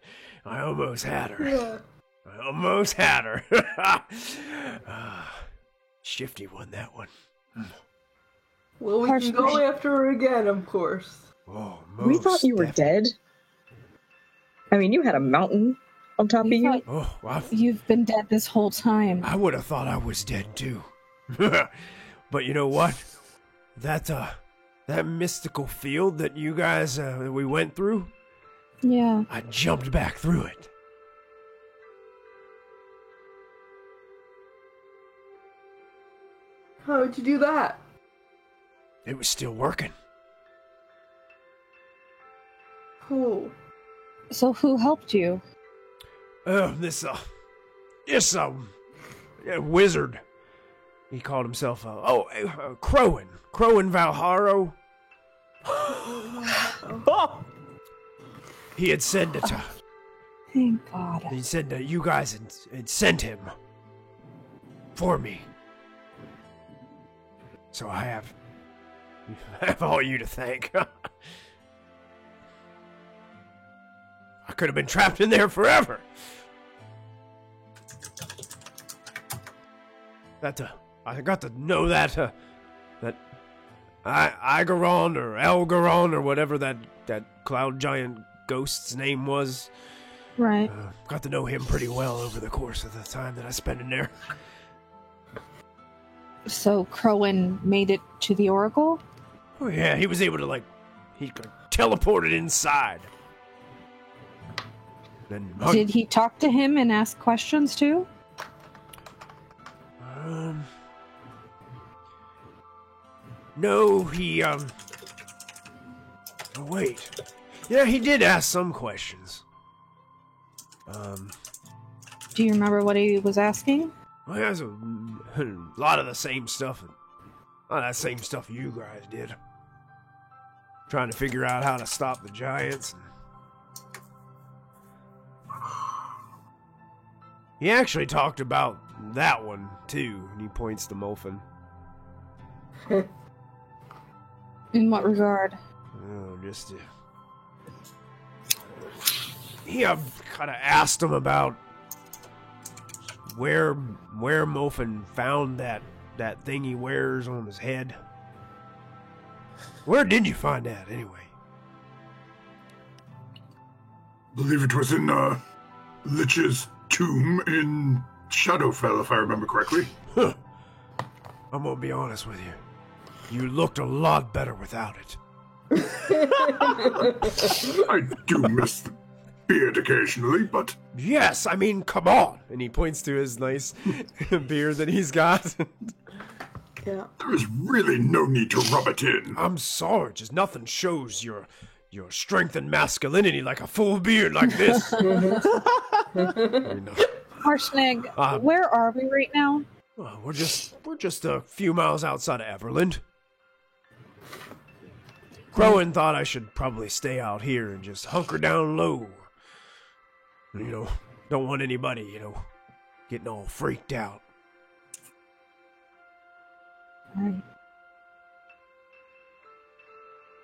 I almost had her. Yeah. I almost had her. Shifty won that one. Well, we can go after her again, of course. Oh, We thought you were dead. I mean, you had a mountain on top of We you. thought Oh, well, you've been dead this whole time. I would have thought I was dead too. But you know what? That mystical field that you guys we went through, Yeah. I jumped back through it. How would you do that? It was still working. Oh. So who helped you? This wizard. He called himself Crowan Valharo. Oh! He had said that Thank God. he said that you guys had sent him for me. So I have all you to thank. I could have been trapped in there forever. I got to know that Igaron or Elgaron or whatever that cloud giant ghost's name was. Right. Got to know him pretty well over the course of the time that I spent in there. So Crowan made it to the Oracle? Oh yeah, he was able to he could teleport it inside. Then Did he talk to him and ask questions too? No, he oh wait. Yeah, he did ask some questions. Do you remember what he was asking? Well, there's a lot of the same stuff. A lot of that same stuff you guys did. Trying to figure out how to stop the giants. He actually talked about that one, too. And he points to Molfin. In what regard? Oh, just... he kind of asked him about where Molfin found that thing he wears on his head. Where did you find that, anyway? Believe it was in Lich's tomb in Shadowfell, if I remember correctly. Huh. I'm gonna be honest with you. You looked a lot better without it. I do miss the beard occasionally, but Yes, I mean, come on. And he points to his nice beard that he's got. Yeah. there is really no need to rub it in. I'm sorry, just nothing shows your strength and masculinity like a full beard like this. I mean, Harshnag, where are we right now? well, we're just a few miles outside of Everland. Crowan thought I should probably stay out here and just hunker down low. Don't want anybody, getting all freaked out. Right.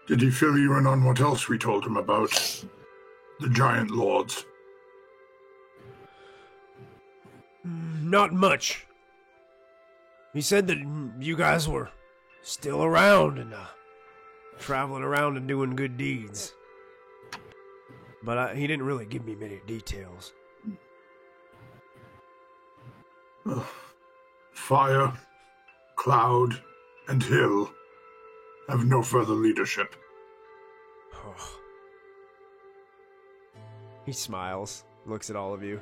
Did he fill you in on what else we told him about the giant lords? Not much. He said that you guys were still around and traveling around and doing good deeds. But he didn't really give me many details. Fire, Cloud, and Hill have no further leadership. Oh. He smiles, looks at all of you.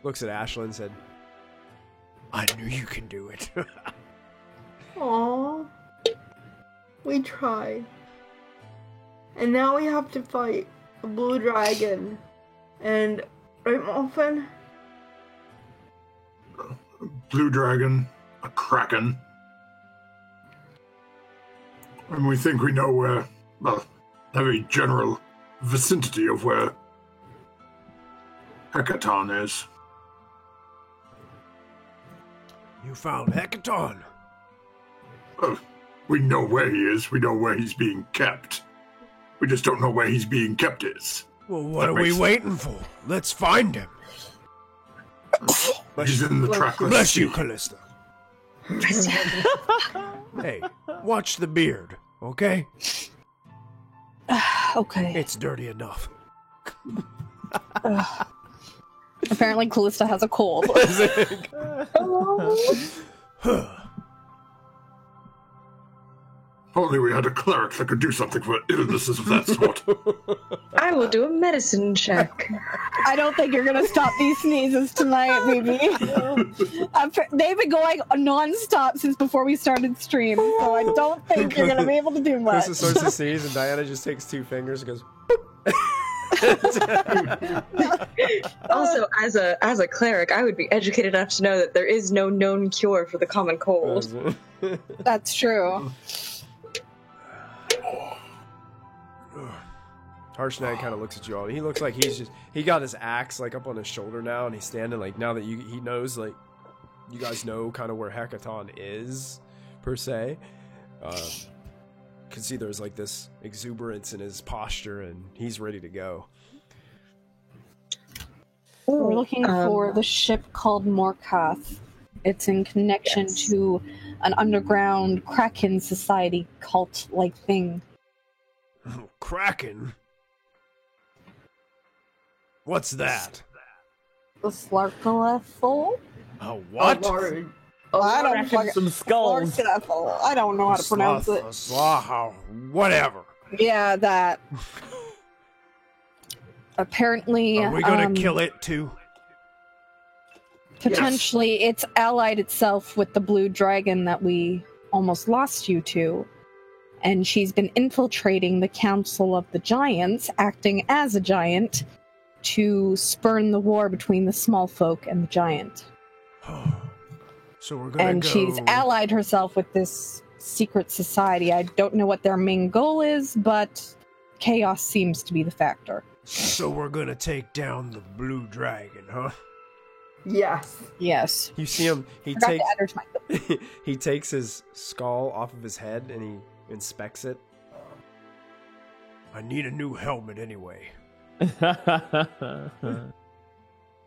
Looks at Ashlyn and said, I knew you can do it. Aww. We tried. And now we have to fight a blue dragon. And, right, Muffin? Blue dragon, a kraken. And we think we know where, well, a very general vicinity of where Hekaton is. You found Hekaton. We know where he is. We know where he's being kept. We just don't know where he's being kept is. Well, what That are we makes- waiting for? Let's find him. He's in the Bless trackless you. Bless you, sea. Callista. Hey, watch the beard, okay? Okay. It's dirty enough. Apparently, Callista has a cold. Only we had a cleric that could do something for illnesses of that sort. I will do a medicine check. I don't think you're gonna stop these sneezes tonight, baby. They've been going non-stop since before we started stream, so I don't think you're gonna be able to do much. Callista starts to sneeze, and Diana just takes 2 fingers and goes. Also, as a cleric, I would be educated enough to know that there is no known cure for the common cold. That's true. Harshnag kind of looks at you all. He looks like he got his axe like up on his shoulder now, and he's standing like now that he knows like you guys know kind of where Hekaton is per se. Can see there's like this exuberance in his posture, and he's ready to go. We're looking for the ship called Morkath. It's in connection to an underground Kraken society cult-like thing. Kraken. What's that? The Slarkalethal? A what? Lord. I don't fucking... Some skulls. Slarkalethal. I don't know how to pronounce it. Whatever. Yeah, that. Apparently, Are we gonna kill it too? potentially it's allied itself with the blue dragon that we almost lost you to. And she's been infiltrating the Council of the Giants, acting as a giant, to spurn the war between the small folk and the giant. So we're gonna And go. she's allied herself with this secret society. I don't know what their main goal is, but chaos seems to be the factor. So we're gonna take down the blue dragon, huh? Yes. Yes. You see him. He Forgot takes to add her to my- he takes his skull off of his head and he inspects it. I need a new helmet anyway.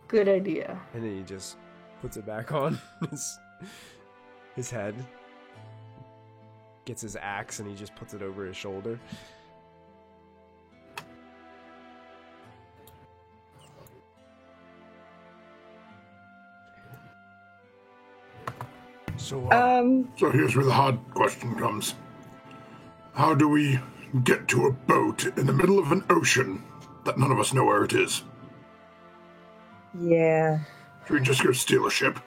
Good idea. And then he just puts it back on his head. Gets his axe and he just puts it over his shoulder. So, So here's where the hard question comes. How do we get to a boat in the middle of an ocean that none of us know where it is? Yeah. Should we just go steal a ship?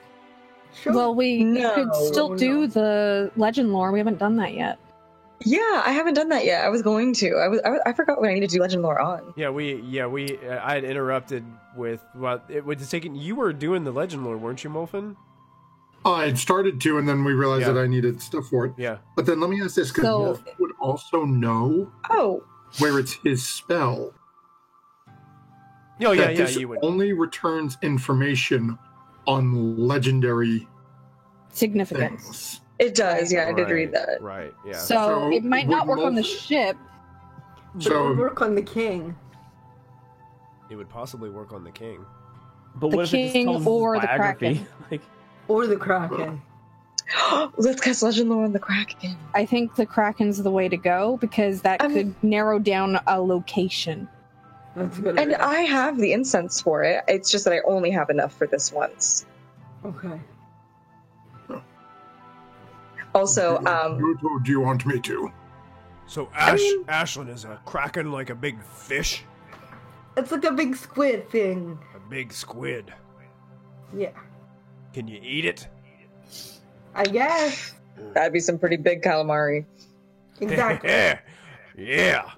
Sure. Well, we No. could still do the legend lore. We haven't done that yet. Yeah, I haven't done that yet. I was going to. I forgot what I needed to do legend lore on. I had interrupted with it was taking. You were doing the legend lore, weren't you, Molfin? I had started to, and then we realized Yeah. that I needed stuff for it. Yeah. But then let me ask this, because So- Wolf would also know Oh, where it's his spell. Oh yeah, That yeah. this You would. only returns information on legendary Significance. things. it does. Yeah, I did read that. Right. Yeah. So, So it might not would work on the most- ship. But it would work on the king. It would possibly work on the king. But The what if it just king tells us or his the biography? Kraken. Like, Or the Kraken. Let's cast legend lore on the Kraken. I think the Kraken's the way to go because that I mean- could narrow down a location. That's a good And idea. I have the incense for it. It's just that I only have enough for this once. Okay. Also, Who do you want me to? So mean- Ashlyn is a kraken, like a big fish, It's like a big squid thing. a big squid. Yeah. Can you eat it? I guess. That'd be some pretty big calamari. Exactly. Yeah.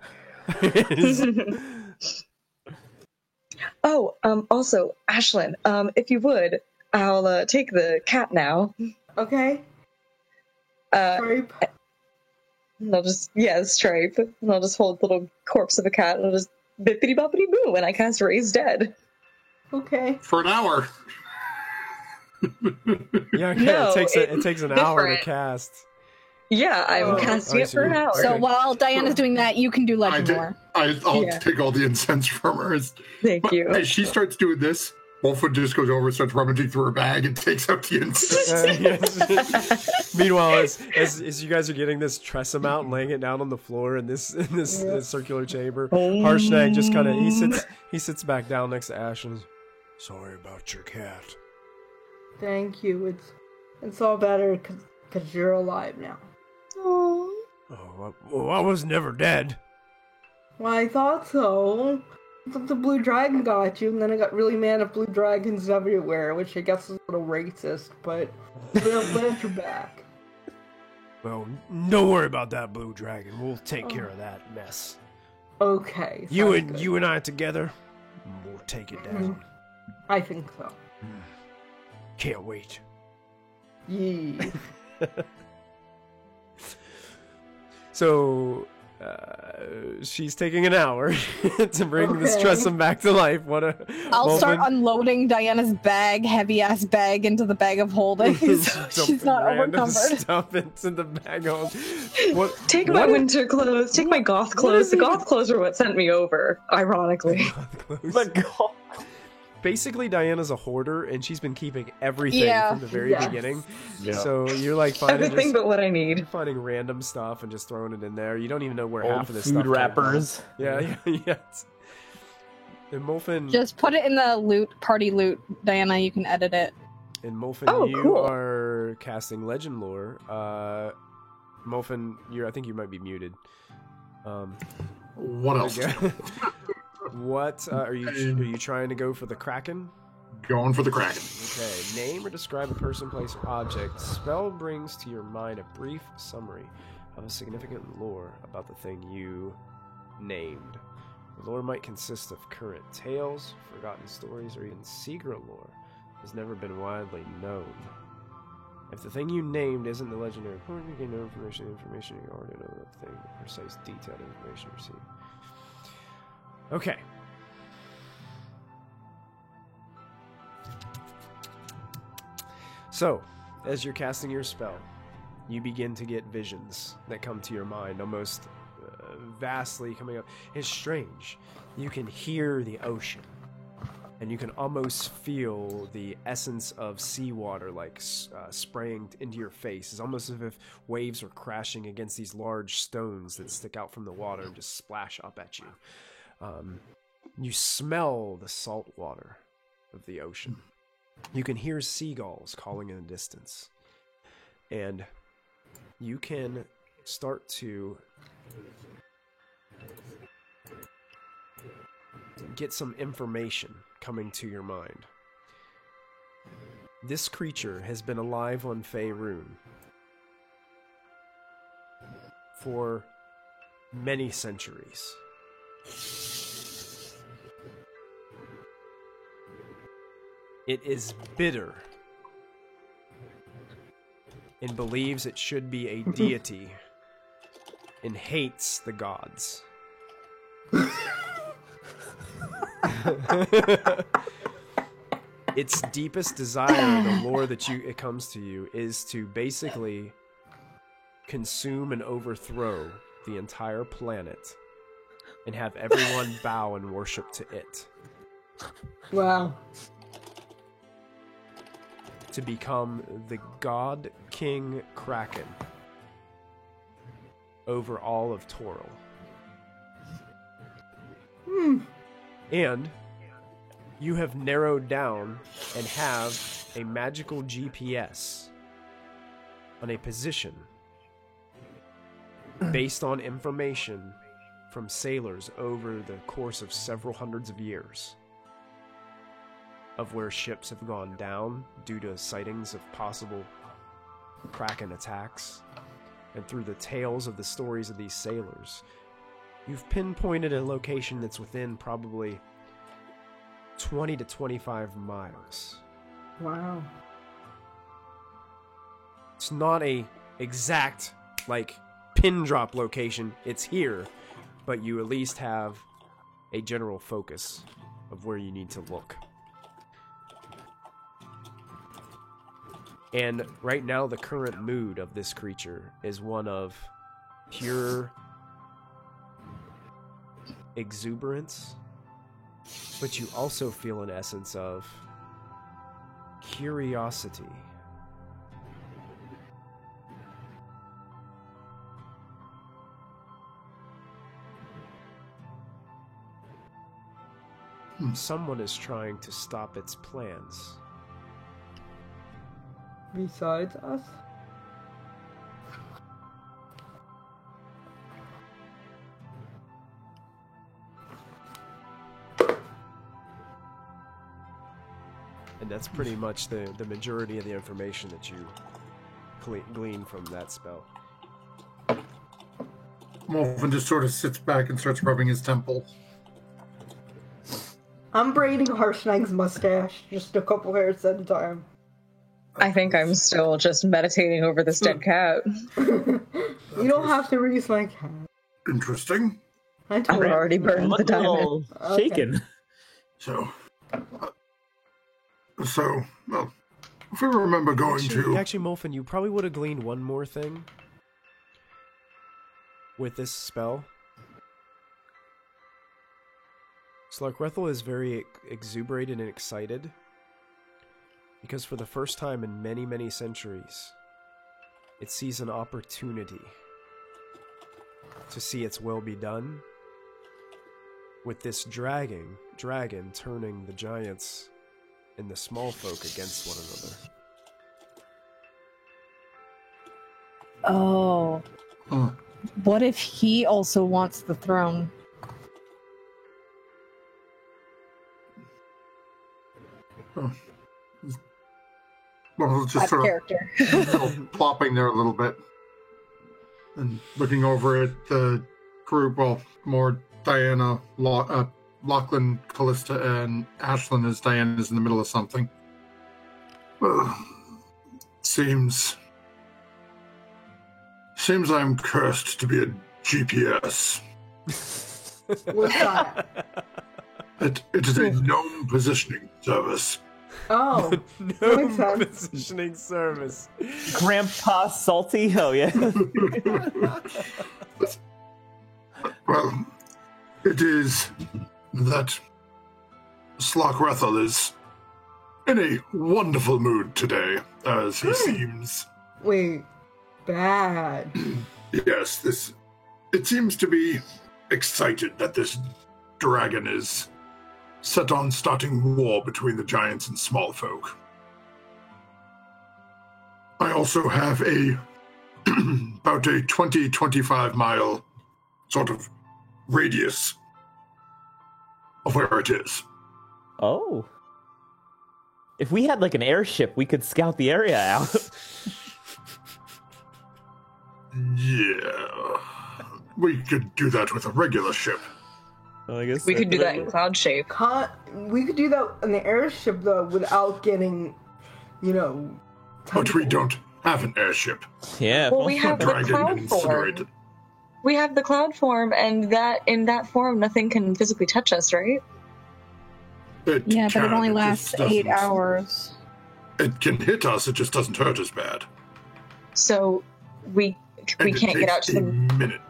Oh, also, Ashlyn, if you would, I'll take the cat now. Okay. And I'll just, Stripe. And I'll just hold the little corpse of a cat and I'll just bippity boppity boo and I cast Raise Dead. Okay. For an hour. Yeah, No, it takes an hour to different. cast. Yeah, I'm Oh, casting I it for see. an hour. So Okay. while Diana's doing that, you can do Legend Lore. I'll Yeah. take all the incense from her. Thank you. As she starts doing this, Wolfwood just goes over and starts rummaging through her bag and takes out the incense. Yes. Meanwhile, as you guys are getting this tressum out and laying it down on the floor in this circular chamber, Harshnag just kind of he sits back down next to Ash and sorry about your cat. Thank you. It's all better because you're alive now. Aww. Oh, I was never dead. Well, I thought so. I thought the blue dragon got you, and then I got really mad at blue dragons everywhere, which I guess is a little racist, but I'm glad you're back. Well, don't worry about that blue dragon. We'll take care of that mess. Okay. You sounds good. and I together, we'll take it down. I think so. Can't wait. Yee. So, she's taking an hour to bring this Okay. tressum back to life. What a I'll start moment. unloading Diana's bag, heavy ass bag, into the bag of holding. So she's Dumping not random overcumbered. stuff into the bag of what? Take what my is- winter clothes. Take my goth what clothes. is The it? goth clothes are what sent me over, ironically. But God. Basically, Diana's a hoarder, and she's been keeping everything Yeah. from the very Yes. beginning. Yeah. So you're like finding Everything but what I need. you're finding random stuff and just throwing it in there. You don't even know where Old half of this food stuff came from. wrappers. Yeah. And Molfin, Just put it in the loot, party loot. Diana, you can edit it. Oh, you cool. are casting Legend Lore. Molfin, I think you might be muted. What else? Okay. What are you trying to go for the Kraken? Going for the Kraken. Okay. Name or describe a person, place, or object. Spell brings to your mind a brief summary of a significant lore about the thing you named. The lore might consist of current tales, forgotten stories, or even secret lore that has never been widely known. If the thing you named isn't the legendary point, you gain no information. Information you already know of the thing, the precise, detailed information received. Okay. So, as you're casting your spell, you begin to get visions that come to your mind, almost vastly coming up. It's strange. You can hear the ocean, and you can almost feel the essence of seawater like spraying into your face. It's almost as if waves are crashing against these large stones that stick out from the water and just splash up at you. You smell the salt water of the ocean. You can hear seagulls calling in the distance. And you can start to get some information coming to your mind. This creature has been alive on Faerun for many centuries. It is bitter and believes it should be a deity and hates the gods. Its deepest desire, the lore that it comes to you, is to basically consume and overthrow the entire planet and have everyone bow and worship to it. Wow. To become the God King Kraken over all of Toril. And you have narrowed down and have a magical GPS on a position based on information from sailors over the course of several hundreds of years of where ships have gone down due to sightings of possible Kraken attacks, and through the tales of the stories of these sailors, you've pinpointed a location that's within probably 20 to 25 miles. Wow. It's not a exact, like, pin drop location. It's here, but you at least have a general focus of where you need to look. And right now, the current mood of this creature is one of pure exuberance, but you also feel an essence of curiosity. Someone is trying to stop its plans. Besides us? And that's pretty much the majority of the information that you glean from that spell. Morphin just sort of sits back and starts rubbing his temple. I'm braiding Harshnag's mustache, just a couple hairs at a time. I think I'm still just meditating over this dead cat. You don't have to raise my cat. Interesting. I I've told you. already burned Look the a diamond. little Okay. shaken. So, well, if we remember going Actually, Molfin, you probably would have gleaned one more thing with this spell. Slarkrethel is very exuberated and excited because for the first time in many, many centuries, it sees an opportunity to see its will be done with this dragon turning the giants and the small folk against one another. Oh. Huh. What if he also wants the throne? Well, just That's sort of character. plopping there a little bit and looking over at the group. Well, more Diana, Lachlan, Callista, and Ashlyn as Diana's in the middle of something. Well, seems I'm cursed to be a GPS. What's that? It is a gnome positioning service. Oh, No makes sense. positioning service. Grandpa Salty? Oh, yeah. Well, it is that Slarkrethel is in a wonderful mood today, as he seems. Wait, bad. Yes, it seems to be excited that this dragon is set on starting war between the giants and small folk. I also have about a 20-25 mile sort of radius of where it is. Oh. If we had like an airship, we could scout the area out. Yeah. We could do that with a regular ship. Well, I guess We could do that in cloud shape. We could do that in the airship, though, without getting, But we don't have an airship. Yeah. Well, we have the Dragon cloud incinerated. form. We have the cloud form, and in that form, nothing can physically touch us, right? Yeah, but it only just lasts 8 doesn't- hours. It can hit us, it just doesn't hurt as bad. So we And it can't get takes out to a the. minute.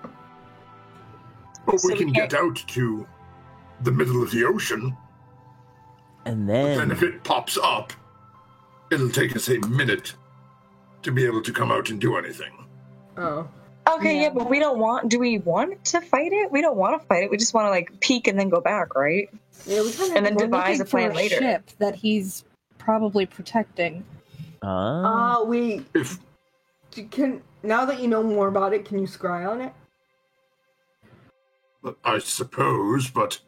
But So we we can can't- get out to the middle of the ocean, And and then if it pops up, it'll take us a minute to be able to come out and do anything. Oh. Okay, yeah, but we don't want. Do we want to fight it? We don't want to fight it. We just want to like peek and then go back, right? Yeah, we kind of. And then We're devise looking a plan for later. ship that he's probably protecting. Oh, wait. If Now that you know more about it, can you scry on it? I suppose, but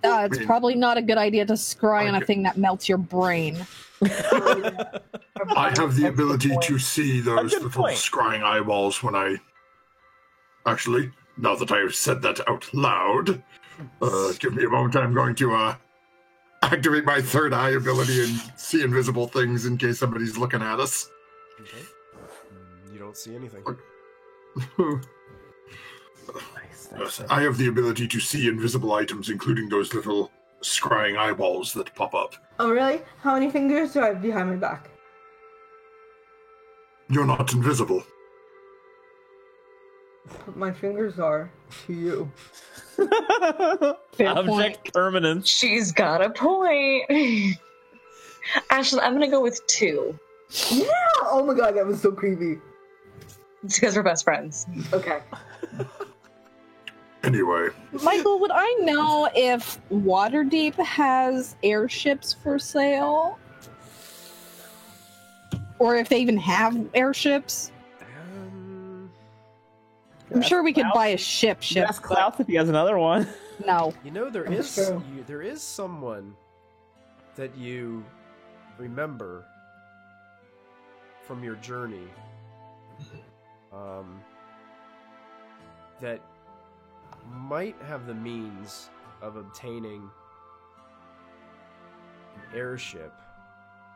It's probably not a good idea to scry on a thing that melts your brain. I have the ability to see those good little point. scrying eyeballs when I... Actually, now that I have said that out loud, give me a moment. I'm going to activate my third eye ability and see invisible things in case somebody's looking at us. Okay. You don't see anything. Yes, I have the ability to see invisible items, including those little scrying eyeballs that pop up. Oh, really? How many fingers do I have behind my back? You're not invisible. But my fingers are to you. Fair Object point. permanence. She's got a point. Actually, I'm gonna go with 2. Yeah! Oh my god, that was so creepy. It's because we're best friends. Okay. Anyway, Michael, would I know if Waterdeep has airships for sale? Or if they even have airships? I'm sure we could buy a ship. Ask Klaus if he has another one. No. You know, there That's is true. there is someone that you remember from your journey that might have the means of obtaining an airship.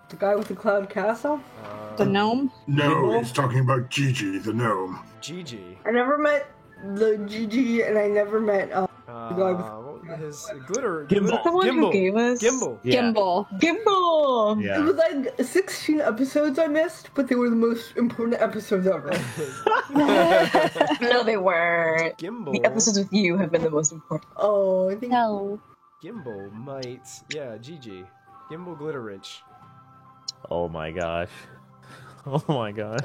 The guy with the cloud castle? The gnome? no, he's talking about Gigi, the gnome. Gigi. I never met the GG, and I never met guy What was his Gimbal. glitter, The one who gave us Gimbal. Gimbal. Gimbal. It Yeah. was like 16 episodes I missed, but they were the most important episodes ever. No, they weren't. Gimbal. The episodes with you have been the most important. Oh, I think No. Gimbal might. Yeah, Gigi. Gimbal Glitter Wrench. Oh my gosh. Oh my gosh.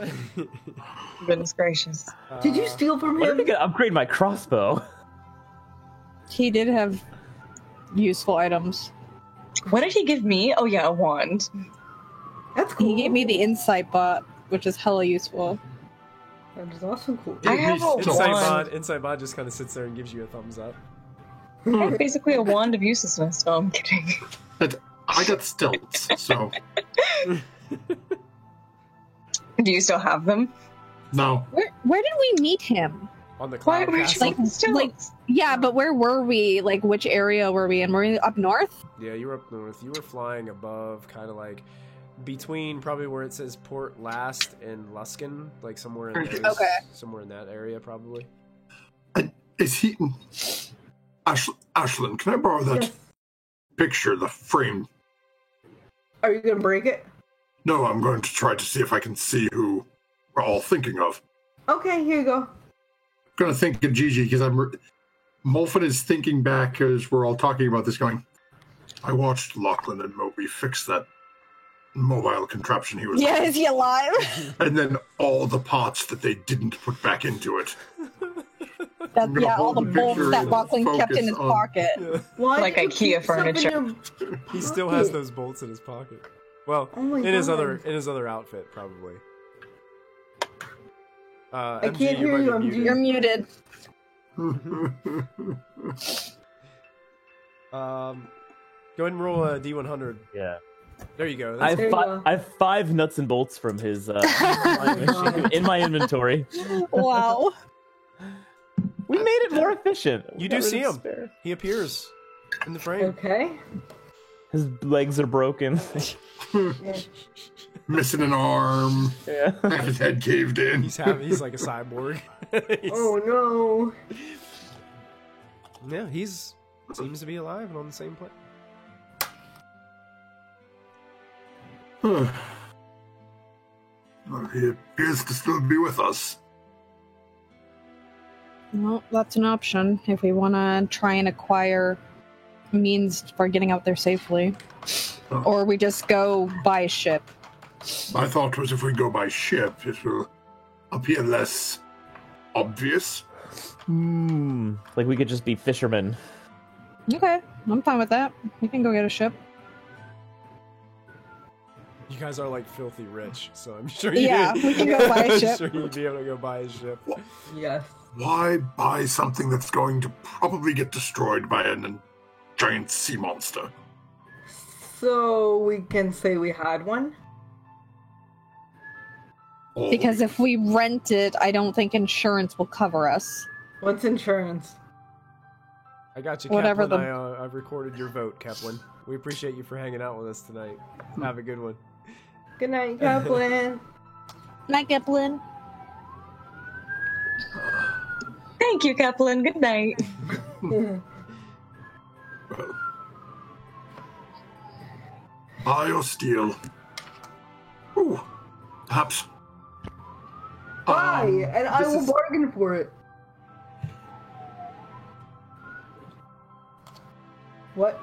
Goodness gracious. Did you steal from What if him? I could upgrade my crossbow? He did have useful items. What did he give me? Oh yeah, a wand. That's cool. He gave me the insight bot, which is hella useful. That is also cool. I have a Inside wand. Bod, Inside Bod just kind of sits there and gives you a thumbs up. I have basically a wand of uselessness. No, I'm kidding. I got stilts, so Do you still have them? no. Where did we meet him? On the Why cloud were you castle. still? like- Yeah, but where were we? Like, which area were we in? Were we up north? Yeah, you were up north. You were flying above, kind of like between probably where it says Port Last and Luskin, like somewhere in those, Okay. somewhere in that area, probably. Is he... Ashlyn, can I borrow that Yes. picture, the frame? Are you gonna break it? No, I'm going to try to see if I can see who we're all thinking of. Okay, here you go. I'm going to think of Gigi, because Molfin is thinking back as we're all talking about this, going, I watched Lachlan and Moby fix that mobile contraption he was Yeah, on. is he alive? And then all the parts that they didn't put back into it. That, gonna yeah, all hold the the bolts picture that and Lachlan kept in his focus on- pocket. Yeah. Why Like did you IKEA keep stuff in furniture. your- He still has those bolts in his pocket. Well, Oh my in his God. other outfit, probably. I MG, can't hear might you, be MG. muted. You're muted. Go ahead and roll a D100. Yeah. There you go. I That's have, There you go. I have 5 nuts and bolts from his in my inventory. Wow. We made it more efficient. You We do got rid see of him. spare. He appears in the frame. Okay. His legs are broken. Missing an arm, Yeah. half his head caved in. He's like a cyborg. He's- Oh no. Yeah, he's seems to be alive and on the same planet. Well, he appears to still be with us. Well, that's an option if we want to try and acquire means for getting out there safely. Or we just go buy a ship. My thought was if we go by ship, it will appear less obvious. Like we could just be fishermen. Okay, I'm fine with that. We can go get a ship. You guys are like filthy rich, so I'm sure. Yeah, we can go buy a I'm ship. sure you'd be able to go buy a ship. Yes. Why buy something that's going to probably get destroyed by an giant sea monster. So we can say we had one? Or Because if we rent it, I don't think insurance will cover us. What's insurance? I got you, Whatever Kaplan. I've recorded your vote, Kaplan. We appreciate you for hanging out with us tonight. Have a good one. Good night, Kaplan. Night, Giplin. Thank you, Kaplan. Good night. buy or steal? Ooh, perhaps. Buy, and I this will is- bargain for it. What?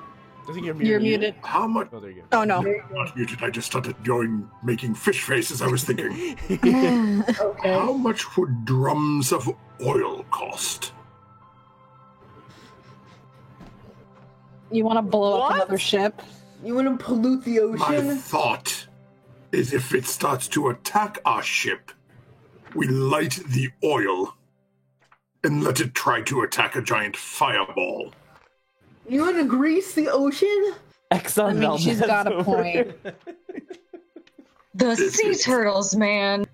I think you're You're muted. How much? Oh, there you go. Oh, no. There you go. Not muted. I just started making fish faces. I was thinking, Okay. how much would drums of oil cost? You want to blow up What? another ship? You want to pollute the My ocean? thought is if it starts to attack our ship, we light the oil and let it try to attack a giant fireball. You want to grease the ocean? Exxon I mean, she's Valdez got a over point. here. The sea turtles, man.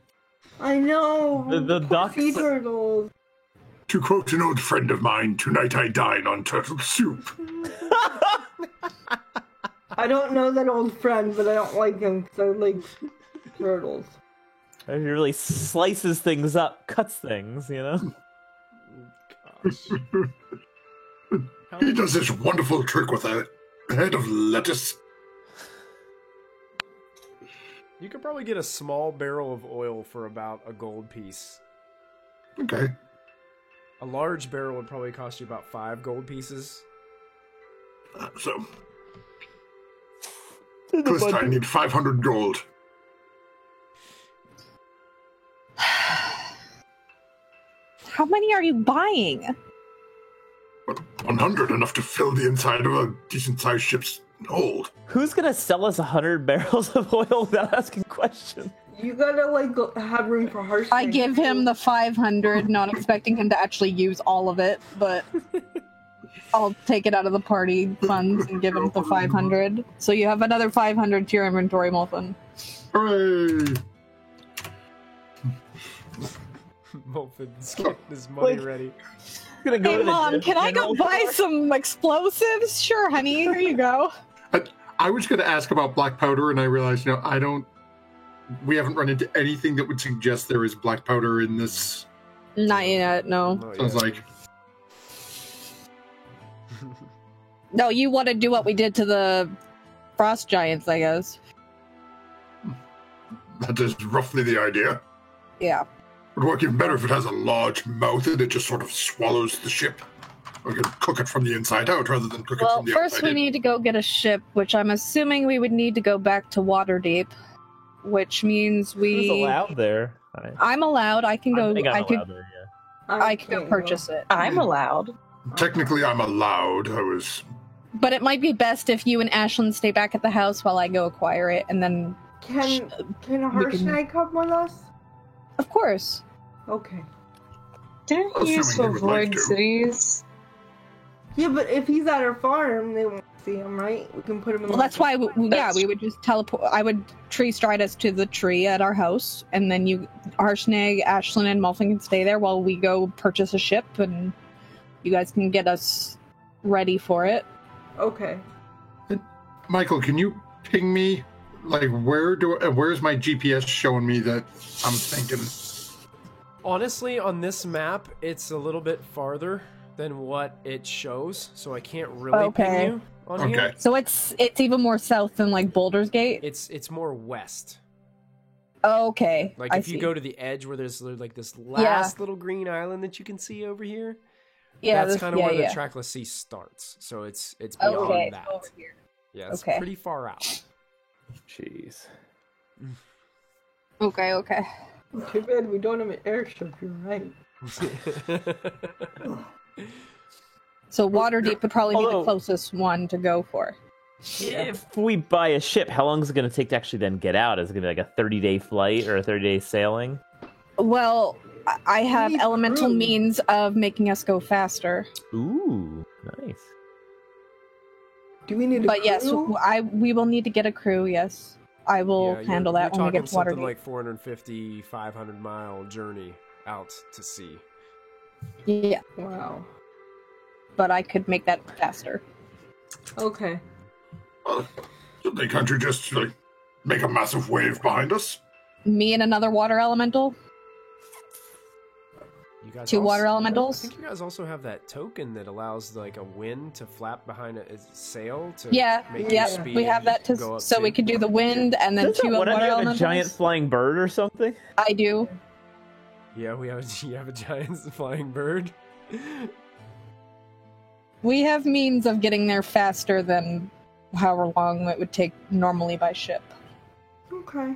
I know. The poor ducks. sea turtles. To quote an old friend of mine, tonight I dine on turtle soup. I don't know that old friend, but I don't like him because I like turtles. He really slices things up, cuts things, you know? He does this wonderful trick with a head of lettuce. You could probably get a small barrel of oil for about a gold piece. Okay. A large barrel would probably cost you about 5 gold pieces. So, Callista, I need 500 gold. How many are you buying? But 100, enough to fill the inside of a decent-sized ship's hold. Who's gonna sell us 100 barrels of oil without asking questions? You gotta have room for harsh. I give him the 500, not expecting him to actually use all of it, but I'll take it out of the party funds and give him the 500. So you have another 500 to your inventory, Molten. Hooray! Molfin's getting his money Like- ready. Gonna go Hey, to the Mom, can I go general buy store? some explosives? Sure, honey, here you go. I was going to ask about black powder, and I realized, we haven't run into anything that would suggest there is black powder in this. Not yet, no. Oh, So I was yeah. like, No, you want to do what we did to the frost giants, I guess. That is roughly the idea. Yeah. It would work even better if it has a large mouth and it just sort of swallows the ship. We could cook it from the inside out rather than cook it Well, from the first outside we in. need to go get a ship, which I'm assuming we would need to go back to Waterdeep, which means Who's we. allowed there? I I'm allowed. I can go. think I'm I could. allowed there, yeah. I can go purchase it. I'm allowed. Technically, I'm allowed. I was... But it might be best if you and Ashlyn stay back at the house while I go acquire it, and then, Can we Harshnag come with us? of course. Okay. Didn't Assuming you used to he would like avoid to. cities? Yeah, but if he's at our farm, they won't see him, right? We can put him in. Well, that's why. That's- We would just teleport. I would tree stride us to the tree at our house, and then you, Harshnag, Ashlyn, and Muffin can stay there while we go purchase a ship, and you guys can get us ready for it. Okay. Michael, can you ping me? Like, where's my GPS showing me that I'm thinking? Honestly, on this map, it's a little bit farther than what it shows, so I can't really Okay. ping you on here. Okay. So it's even more south than like Boulder's Gate. It's more west. Okay, Like I if you see. go to the edge where there's like this last little green island that you can see over here. yeah, that's this- kind of yeah, where yeah. the trackless sea starts. So it's beyond Okay, that. over here. Yeah, it's Okay. pretty far out. Jeez. Okay, okay. Too bad we don't have an airship. You're right. So Waterdeep would probably be the Although- closest one to go for. If we buy a ship, how long is it going to take to actually then get out? Is it going to be like a 30-day flight or a 30-day sailing? Well, I have need elemental crew. means of making us go faster. Ooh, nice. Do we need a But yes, crew? we will need to get a crew. Yes, I will Yeah, handle you're that when we talking get to something Waterdeep. like 450, 500-mile journey out to sea. Yeah, Wow. but I could make that faster. Okay. They can't you just like make a massive wave behind us? Me and another water elemental. You guys 2 also- water I elementals. think you guys also have that token that allows like a wind to flap behind a sail to Yeah, make your yeah, speed we have that go up so too. we could do the wind and then 2 What, water do you have a elementals. giant flying bird or something? I do. Yeah, we have you have a giant flying bird. We have means of getting there faster than however long it would take normally by ship. Okay.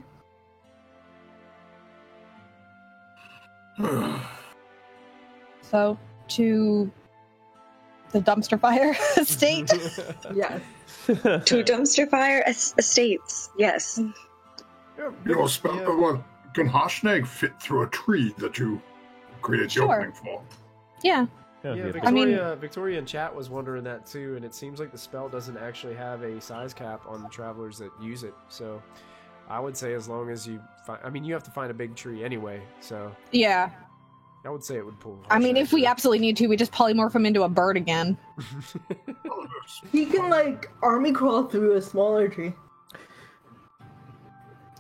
So, to the dumpster fire estate. Yes. To dumpster fire estates. Yes. Your spell. Well, can Harshnag fit through a tree that you created the Sure. opening for? Yeah. Yeah, yeah. Victoria, Victoria in chat was wondering that too, and it seems like the spell doesn't actually have a size cap on the travelers that use it. So, I would say as long as you find, I mean, you have to find a big tree anyway. So, Yeah. I would say it would pull. I mean, Harshnag if we through. absolutely need to, we just polymorph him into a bird again. He can, like, army crawl through a smaller tree.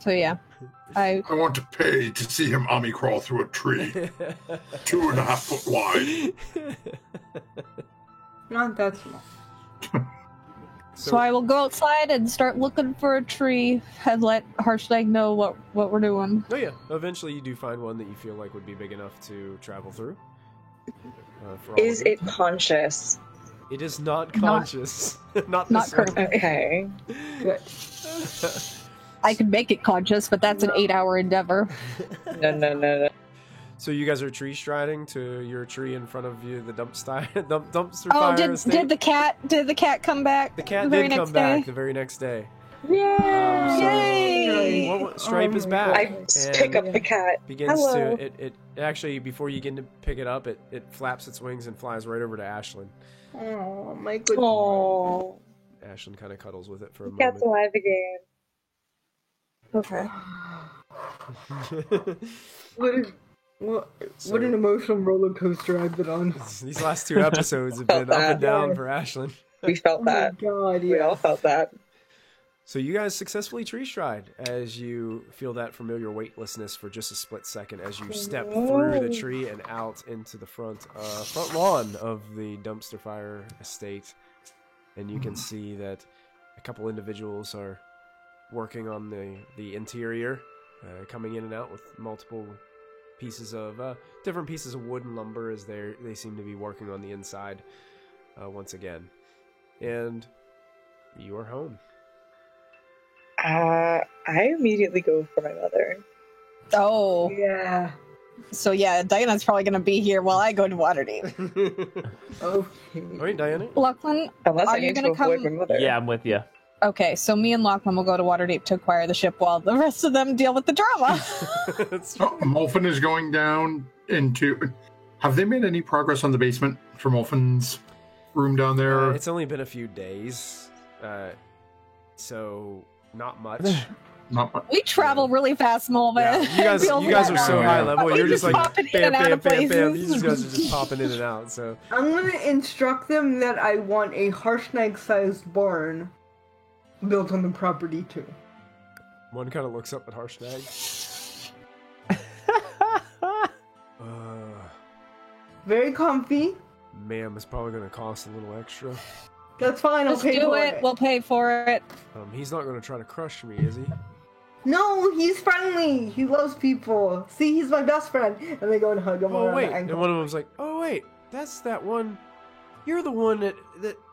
So, yeah. I want to pay to see him army crawl through a tree, 2.5 foot wide. Not that small. So I will go outside and start looking for a tree and let Harshnag know what we're doing. Oh yeah, eventually you do find one that you feel like would be big enough to travel through. For all Is of it conscious? It is not conscious. not not this one. currently. Okay. Good. I could make it conscious, but that's an 8-hour endeavor. No. So you guys are tree striding to your tree in front of you, the dumpster Oh, fire did estate? the cat come back? The cat very did next come back day? the very next day. Yay! Yay! Stripe is Oh my back. I and pick up the cat. begins Hello. to it actually before you get to pick it up, it flaps its wings and flies right over to Ashlyn. Oh, my good. Oh, Ashlyn kind of cuddles with it for a cat's moment. alive again. Okay. What an emotional roller coaster I've been on. These last 2 episodes have been Felt up and that. down for Ashlyn. We felt Oh my that. god, We all yeah. felt that. So you guys successfully tree stride as you feel that familiar weightlessness for just a split second as you step through the tree and out into the front lawn of the dumpster fire estate. And you can see that a couple individuals are working on the interior, coming in and out with multiple pieces of different pieces of wood and lumber as they seem to be working on the inside once again. And you are home. I immediately go for my mother. Oh, Yeah. so yeah, Diana's probably gonna be here while I go to Okay. Waterdeep. All right, Diana. Lachlan, Unless Are I you need to gonna avoid come- my mother. Yeah, I'm with you. okay, so me and Lachlan will go to Waterdeep to acquire the ship while the rest of them deal with the drama. That's Oh, Molfen is going down into. Have they made any progress on the basement for Molfen's room down there? It's only been a few days, so not much. Not much. We travel really fast, Mulvin. Yeah, you guys are so high level. We You're just like popping in bam, and out bam, of bam, bam. places. These guys are just popping in and out. So I'm gonna instruct them that I want a Harshnag-sized barn built on the property too. one kind of looks up at Harshnag. Very comfy. Ma'am, it's probably going to cost a little extra. That's fine. I'll Just pay do for it. We'll pay for it. He's not going to try to crush me, is he? No, he's friendly. He loves people. See, he's my best friend. And they go and hug him Oh around wait, the and ankle. one of them's like, "Oh wait, that's that one. You're the one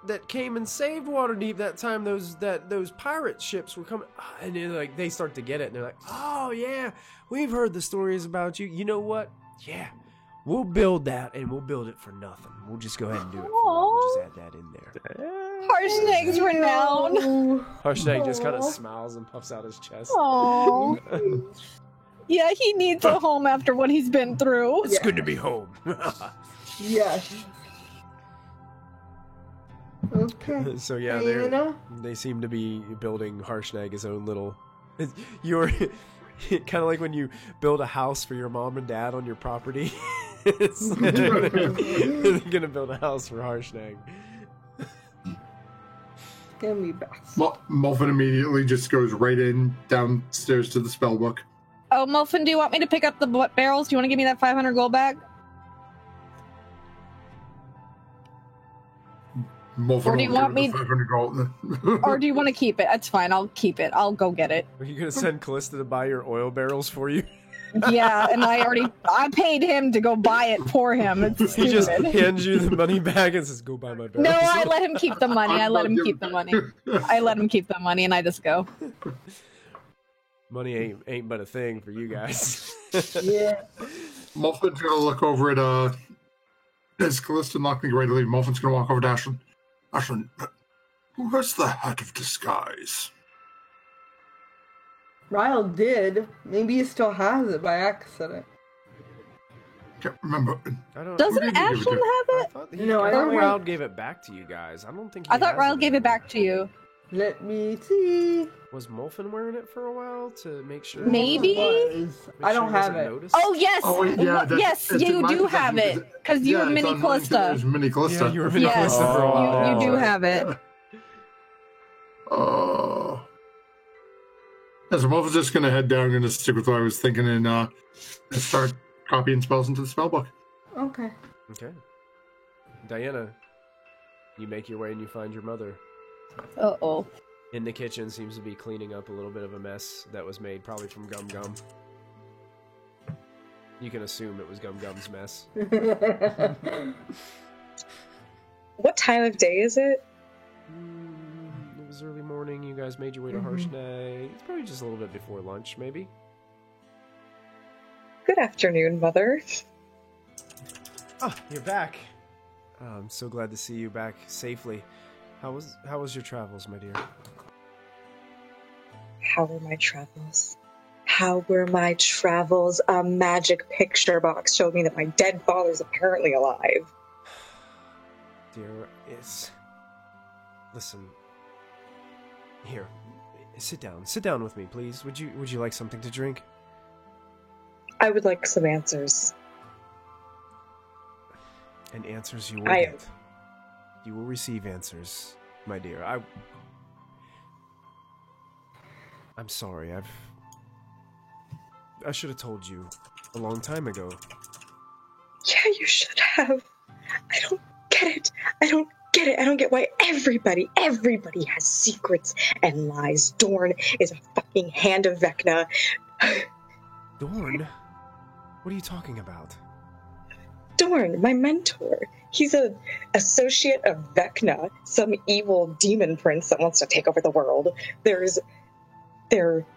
that came and saved Waterdeep that time. Those pirate ships were coming." And they start to get it, and they're like, "Oh yeah, we've heard the stories about you. You know what? Yeah, we'll build that, and we'll build it for nothing. We'll just go ahead and do it. We'll just add that in there." Harshnag's renowned. No. Harshnag just kind of Aw. smiles and puffs out his chest. Oh, yeah, he needs a home after what he's been through. It's good to be home. Yes. Okay. So yeah, Diana? they seem to be building Harshnag his own little. You're kind of like when you build a house for your mom and dad on your property. They're gonna build a house for Harshnag. Give me back. Muffin immediately just goes right in downstairs to the spell book. Oh, Muffin, do you want me to pick up the barrels? Do you want to give me that 500 gold back? Muffin Or do you will want give me- the 500 gold. Or do you want to keep it? That's fine. I'll keep it. I'll go get it. Are you gonna send Callista to buy your oil barrels for you? Yeah, and I paid him to go buy it for him. It's He just stupid. hands you the money back and says, "Go buy my barrels." No, I let him keep the money. I let him keep the money. I let him keep the money, and I just go. Money ain't but a thing for you guys. Yeah. Muffin's gonna look over at as Callista not gonna get ready to leave. Muffin's gonna walk over to Ashlyn. Ashlyn, who has the hat of disguise? Ryle did. Maybe he still has it by accident. Can't remember. I don't. Doesn't did you give it Ashlyn to? have I it? thought No, I I don't thought think- Ryle gave it back to you guys. I don't think. He I thought has Ryle gave it anymore. back to you. Let me see. Was Molfin wearing it for a while to make sure? Maybe? I don't have it. Oh yes, Oh, wait, yeah, that's- yes, it's in you my do possession have it because because you yeah, were it's Mini on mine too. Callista. There's Mini Callista. Yeah, you were Mini Yes, Callista for a while. you do have it. Oh. Yeah, so Muffin's just gonna head down and just stick with what I was thinking and start copying spells into the spell book. Okay. Okay. Diana, you make your way and you find your mother. Uh-oh. In the kitchen, seems to be cleaning up a little bit of a mess that was made probably from Gum Gum. You can assume it was Gum Gum's mess. What time of day is it? It was early morning. You guys made your way to Harshnag. It's probably just a little bit before lunch, maybe. Good afternoon, Mother. Oh, you're back. Oh, I'm so glad to see you back safely. How was your travels, my dear? How were my travels? How were my travels? A magic picture box showed me that my dead father's apparently alive. Dear, listen. Here, sit down. Sit down with me, please. Would you like something to drink? I would like some answers. And answers you will I- get. You will receive answers, my dear. I'm sorry. I should have told you a long time ago. Yeah, you should have. I don't get it. I don't get it. I don't get why everybody has secrets and lies. Dorn is a fucking hand of Vecna. Dorn? What are you talking about? Dorn, my mentor. He's a associate of Vecna, some evil demon prince that wants to take over the world. There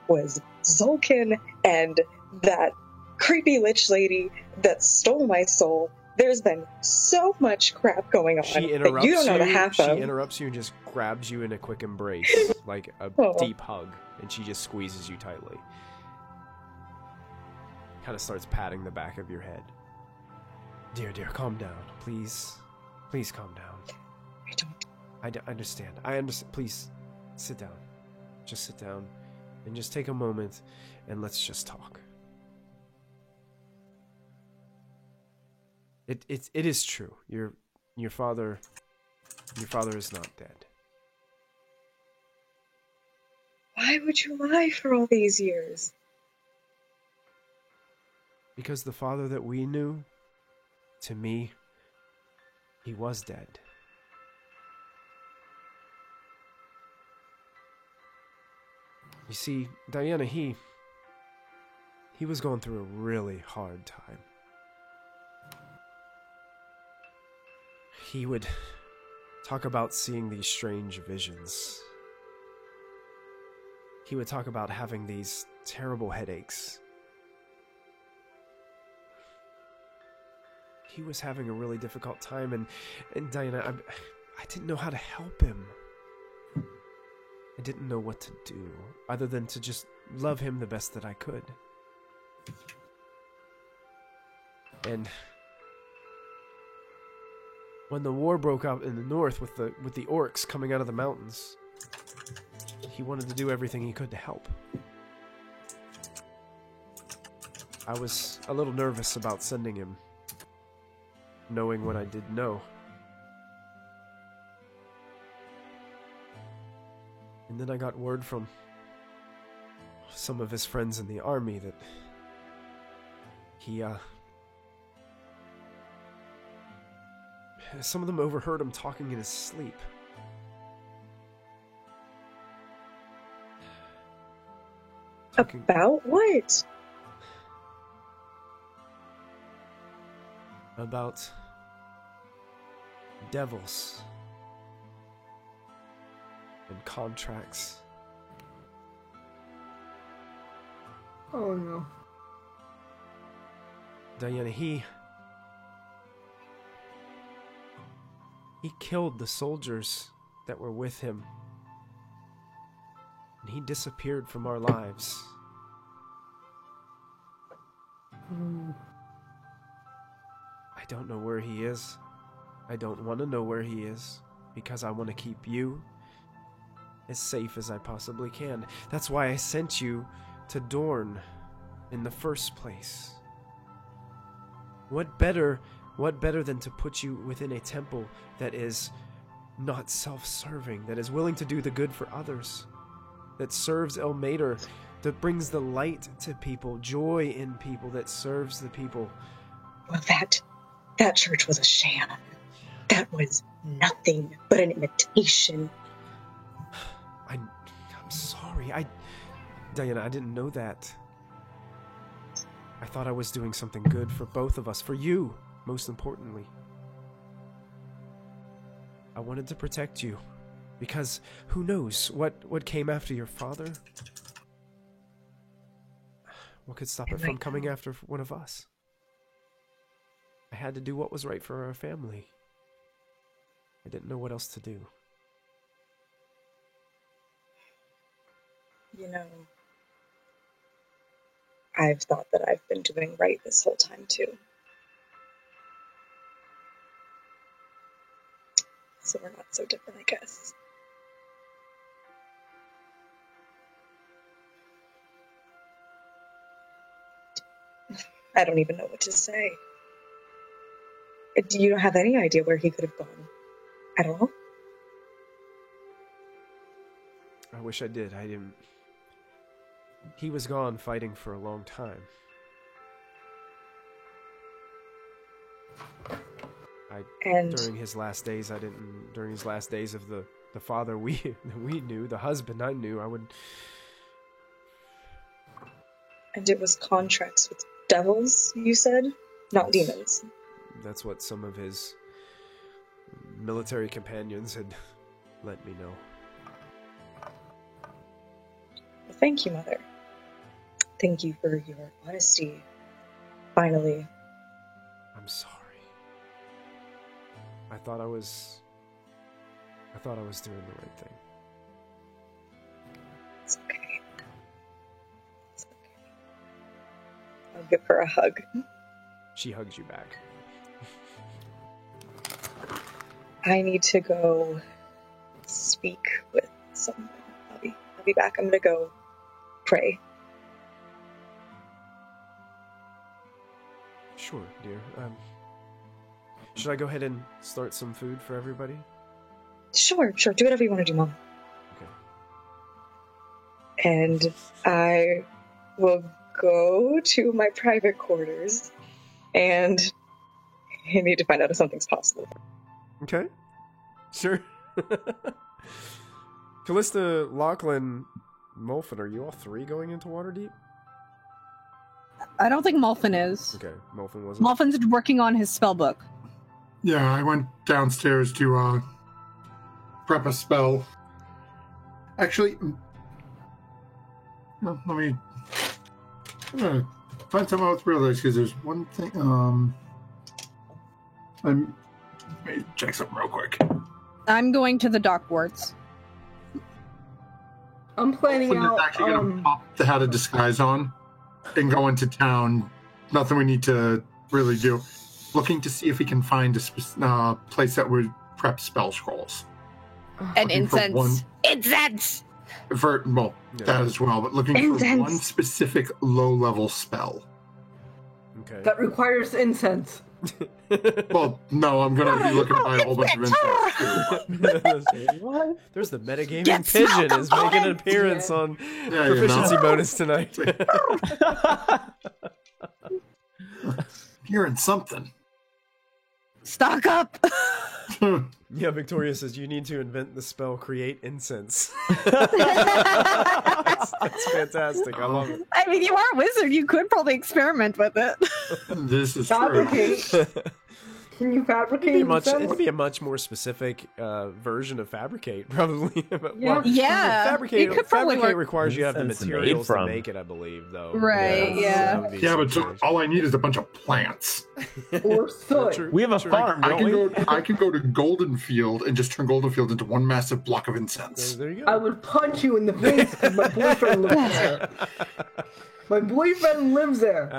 was Zolkin and that creepy lich lady that stole my soul. There's been so much crap going on She that interrupts you don't know the half She of. interrupts you and just grabs you in a quick embrace, like a Oh. deep hug, and she just squeezes you tightly. Kind of starts patting the back of your head. Dear, calm down, please. Please calm down. I don't. I understand. I understand. Please, sit down. Just sit down, and just take a moment, and let's just talk. It is true. Your father is not dead. Why would you lie for all these years? Because the father that we knew, to me, he was dead. You see, Diana, he was going through a really hard time. He would talk about seeing these strange visions. He would talk about having these terrible headaches. He was having a really difficult time, and Diana, I didn't know how to help him. I didn't know what to do, other than to just love him the best that I could. And when the war broke out in the north with the orcs coming out of the mountains, he wanted to do everything he could to help. I was a little nervous about sending him, knowing what I did know. And then I got word from some of his friends in the army that some of them overheard him talking in his sleep. About what? About devils and contracts. Oh no. Diana, he killed the soldiers that were with him. And he disappeared from our lives. I don't know where he is. I don't want to know where he is, because I want to keep you as safe as I possibly can. That's why I sent you to Dorne in the first place. What better than to put you within a temple that is not self-serving, that is willing to do the good for others, that serves Elmater, that brings the light to people, joy in people, that serves the people. Well, that church was a sham. That was nothing but an imitation. I'm sorry. Diana, I didn't know that. I thought I was doing something good for both of us, for you, most importantly. I wanted to protect you, because who knows what came after your father? What could stop it from coming after one of us? I had to do what was right for our family. I didn't know what else to do. You know, I've thought that I've been doing right this whole time, too. So we're not so different, I guess. I don't even know what to say. You don't have any idea where he could have gone at all? I wish I did. I didn't. He was gone fighting for a long time. During his last days, during his last days of the father we knew, the husband I knew, I would. And it was contracts with devils, you said? Not demons. That's what some of his military companions had let me know. Well, thank you, Mother. Thank you for your honesty. Finally. I'm sorry. I thought I was doing the right thing. It's okay. It's okay. I'll give her a hug. She hugs you back. I need to go speak with someone. I'll be back. I'm gonna go pray. Sure, dear. Should I go ahead and start some food for everybody? Sure. Do whatever you want to do, Mom. Okay. And I will go to my private quarters, and I need to find out if something's possible. Okay. Sure. Callista, Lachlan, Molfin, are you all three going into Waterdeep? I don't think Molfin is. Okay, Molfin wasn't. Molfin's working on his spellbook. Yeah, I went downstairs to prep a spell. Actually, well, I'm gonna find something else realize, because there's one thing. Let me check something real quick. I'm going to the dock wards. I'm planning Hopefully out. it's actually gonna pop the Hat of Disguise on and go into town. Nothing we need to really do. looking to see if he can find a place that would prep spell scrolls. And Looking for incense. Incense! That as well, but looking for Incense. one specific low-level spell. Okay. That requires incense. Well, no, I'm going to be looking to buy a whole bunch of incense too. There's the metagaming Get pigeon smell is making an components! appearance on Yeah, you proficiency know. bonus tonight. Hearing something. Stock up! Yeah, Victoria says you need to invent the spell create incense. That's fantastic. I love it. I mean, you are a wizard. You could probably experiment with it. This is true. Fabricate. Can you fabricate incense? It'd be a much more specific version of fabricate, probably. But, Yeah. Yeah, fabricate, it could probably fabricate work. requires you have the Incense made materials to from- make it, I believe, though. Right, yeah. that would be Yeah, but some all I need is a bunch of plants. Or soot. True, We have a true. farm, I don't can we? go. I can go to Golden Field and just turn Golden Field into one massive block of incense. There you I go. would punch you in the face because my boyfriend lives there. My boyfriend lives there.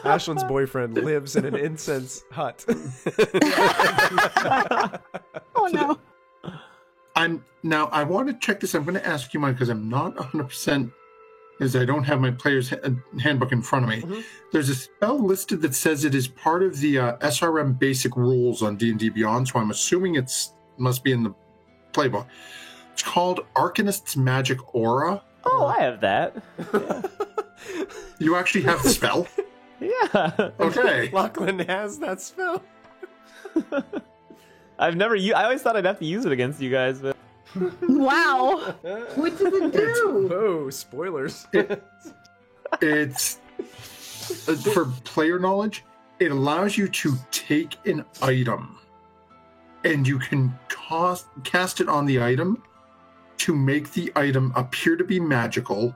Ashland's boyfriend lives in an incense hut. Oh no. I want to check this. I'm going to ask you, Mike, because I'm not 100%. Because I don't have my player's handbook in front of me. Mhm. There's a spell listed that says it is part of the SRM basic rules on D&D Beyond, so I'm assuming must be in the playbook. It's called Arcanist's Magic Aura. Oh, I have that. You actually have the spell? Yeah. Okay. Lachlan has that spell. I've never I always thought I'd have to use it against you guys, but Wow. What does it do? Whoa, spoilers. It's for player knowledge. It allows you to take an item, and you can cast it on the item to make the item appear to be magical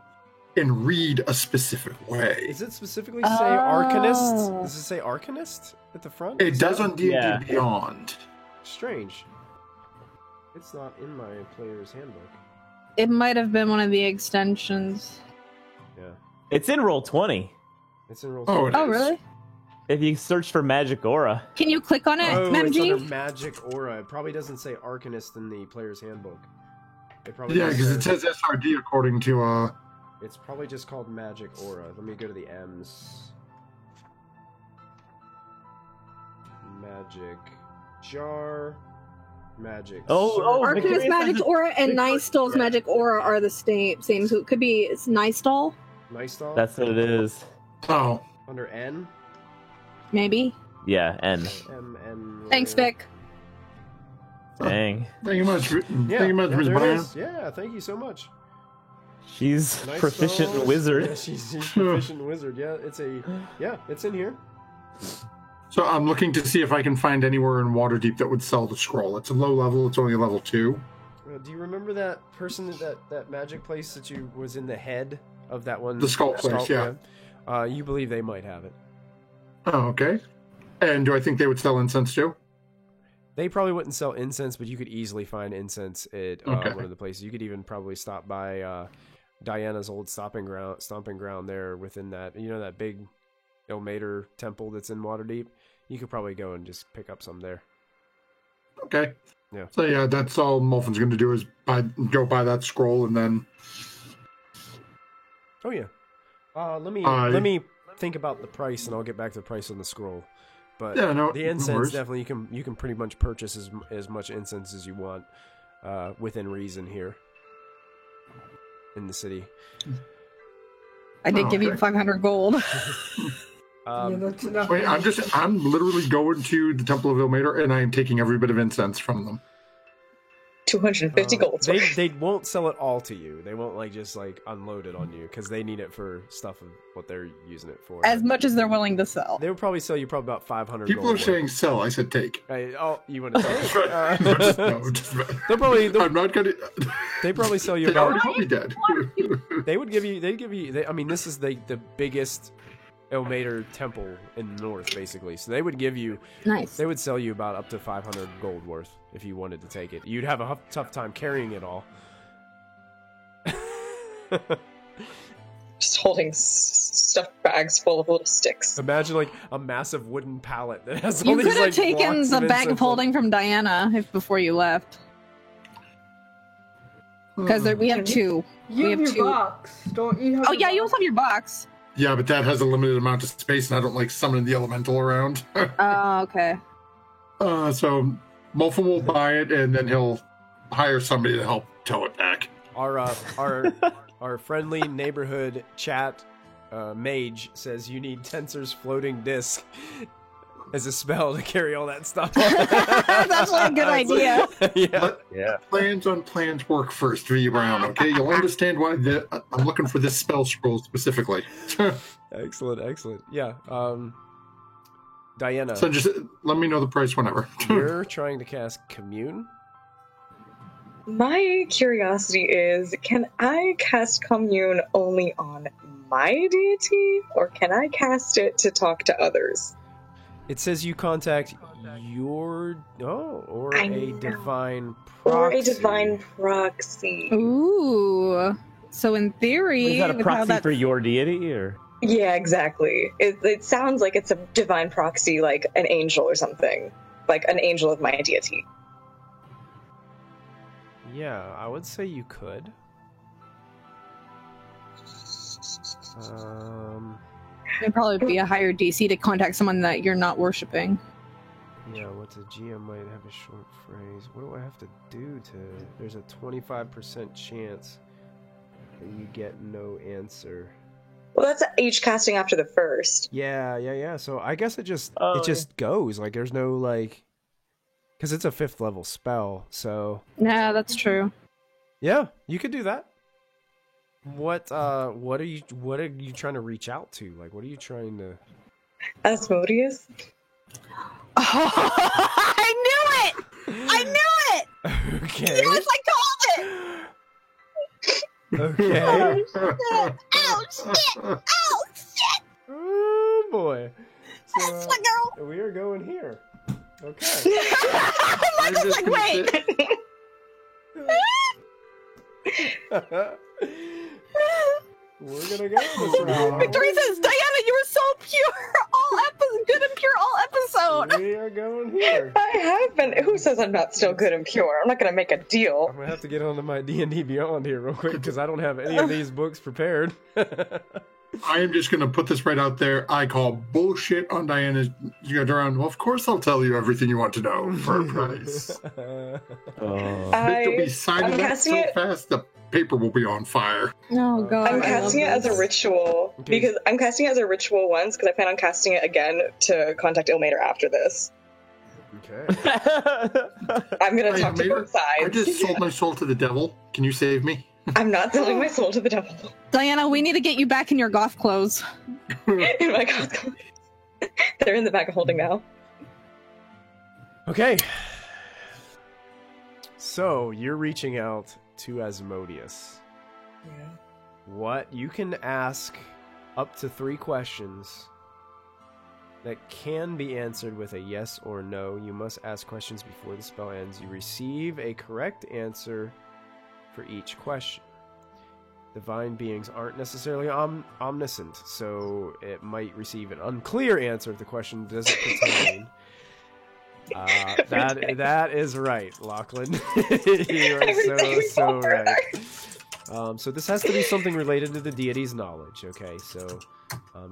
and read a specific way. Does it specifically say Arcanist? Does it say Arcanist at the front? It Is does that on D&D Yeah. Beyond. strange. It's not in my player's handbook. It might have been one of the extensions. Yeah. it's in Roll20. It's in roll. Oh, it Oh, is. really? If you search for Magic Aura. Can you click on it, Oh, it's under MG? Magic Aura. It probably doesn't say Arcanist in the player's handbook. It probably Yeah, just because it says SRD according to It's probably just called Magic Aura. Let me go to the M's. Magic Jar. Magic. Oh, Arcanist Victoria Magic says Aura and Victoria- Nystall's Magic Aura are the same. So it could be it's Nystall, Nice doll. That's what it is. Under N. maybe. Yeah, N. M. Thanks, Vic. Dang. thank you much. Yeah, Thank you much, yeah, Ms. there it Bryan. is. Yeah, thank you so much. She's Nice proficient doll. wizard. Yeah, she's proficient wizard. Yeah, it's in here. So I'm looking to see if I can find anywhere in Waterdeep that would sell the scroll. It's a low level. It's only a level 2. Do you remember that person that magic place that you was in the head of that one? The skull place, yeah. You believe they might have it. Oh, okay. And do I think they would sell incense too? They probably wouldn't sell incense, but you could easily find incense at Okay. one of the places. You could even probably stop by Diana's old stomping ground there within that. You know that big Ilmater temple that's in Waterdeep? You could probably go and just pick up some there. Okay. Yeah. So yeah, that's all Molfin's going to do is go buy that scroll and then. Oh yeah. Let me think about the price, and I'll get back to the price on the scroll. But Yeah, no, the no incense worries. definitely you can pretty much purchase as much incense as you want within reason here in the city. I did give you Okay. 500 gold. Yeah, that's enough. Wait, I'm literally going to the Temple of Ilmater and I am taking every bit of incense from them. 250 gold. They won't sell it all to you. They won't just unload it on you because they need it for stuff of what they're using it for. As much as they're willing to sell. They would probably sell you probably about 500 People gold are saying sell. I said take. you want to take? No, just- I'm not going to. They probably sell you They about already want me dead. They'd give you. I mean, this is the biggest Ilmater temple in the north, basically. So they would give you. Nice. They would sell you about up to 500 gold worth if you wanted to take it. You'd have a tough time carrying it all. Just holding stuffed bags full of little sticks. Imagine like a massive wooden pallet that has all You these could have like taken blocks the of bag of incense. holding from Diana before you left. Because we have two. You we have have your two. box, don't you? Have Oh your yeah, you box? also have your box. Yeah, but that has a limited amount of space, and I don't like summoning the elemental around. Oh, okay. So Mofin will buy it, and then he'll hire somebody to help tow it back. Our friendly neighborhood chat mage says you need Tensor's floating disc as a spell to carry all that stuff on. That's actually a good idea. Yeah. Yeah. Plans on plans work first, V. Brown, okay? You'll understand why I'm looking for this spell scroll specifically. Excellent. Yeah. Diana, So just let me know the price whenever. you're trying to cast Commune. My curiosity is, can I cast Commune only on my deity, or can I cast it to talk to others? It says you contact your or I a know. divine proxy. Or a divine proxy. Ooh. So in theory, Is that a with how proxy that- for your deity, or? Yeah, exactly. It sounds like it's a divine proxy, like an angel or something. Like an angel of my deity. Yeah, I would say you could. it'd probably be a higher DC to contact someone that you're not worshiping. Yeah, what's a GM might have a short phrase. What do I have to do to... There's a 25% chance that you get no answer. Well, that's each casting after the first. Yeah. So I guess it just Oh, goes. Like, there's no, like... Because it's a 5th level spell, so... Yeah, that's true. Yeah, you could do that. What are you trying to reach out to? Like, what are you trying to... Asmodeus? I knew it! I knew it! Okay. Yes, I called it! Okay. Ow, shit! Ow, shit! Oh boy. So, That's my girl! we are going here. Okay. I'm just like, wait! We're gonna go this round. Victory says, Diana, you were so pure good and pure all episode! We are going here. I have been. Who says I'm not still good and pure? I'm not going to make a I'm deal. gonna have to get onto my D&D Beyond here real quick because I don't have any of these books prepared. I am just going to put this right out there. I call bullshit on Diana's around. Well, of course I'll tell you everything you want to know for a price. It'll be signing that so casting it. fast the paper will be on fire. Oh god. I'm casting it as a ritual Okay. because I'm casting it as a ritual once because I plan on casting it again to contact Ilmater after this. Okay. I'm gonna Hey, talk to Ilmater, both I sides. just sold my soul to the devil. Can you save me? I'm not selling my soul to the devil. Diana, we need to get you back in your goth clothes. In my God. They're in the bag of holding now. Okay. So you're reaching out to Asmodeus. Yeah. What you can ask up to 3 questions that can be answered with a yes or no. You must ask questions before the spell ends. You receive a correct answer for each question. Divine beings aren't necessarily omniscient, so it might receive an unclear answer if the question doesn't pertain. That is right, Lachlan. You are so right. So this has to be something related to the deity's knowledge, okay? So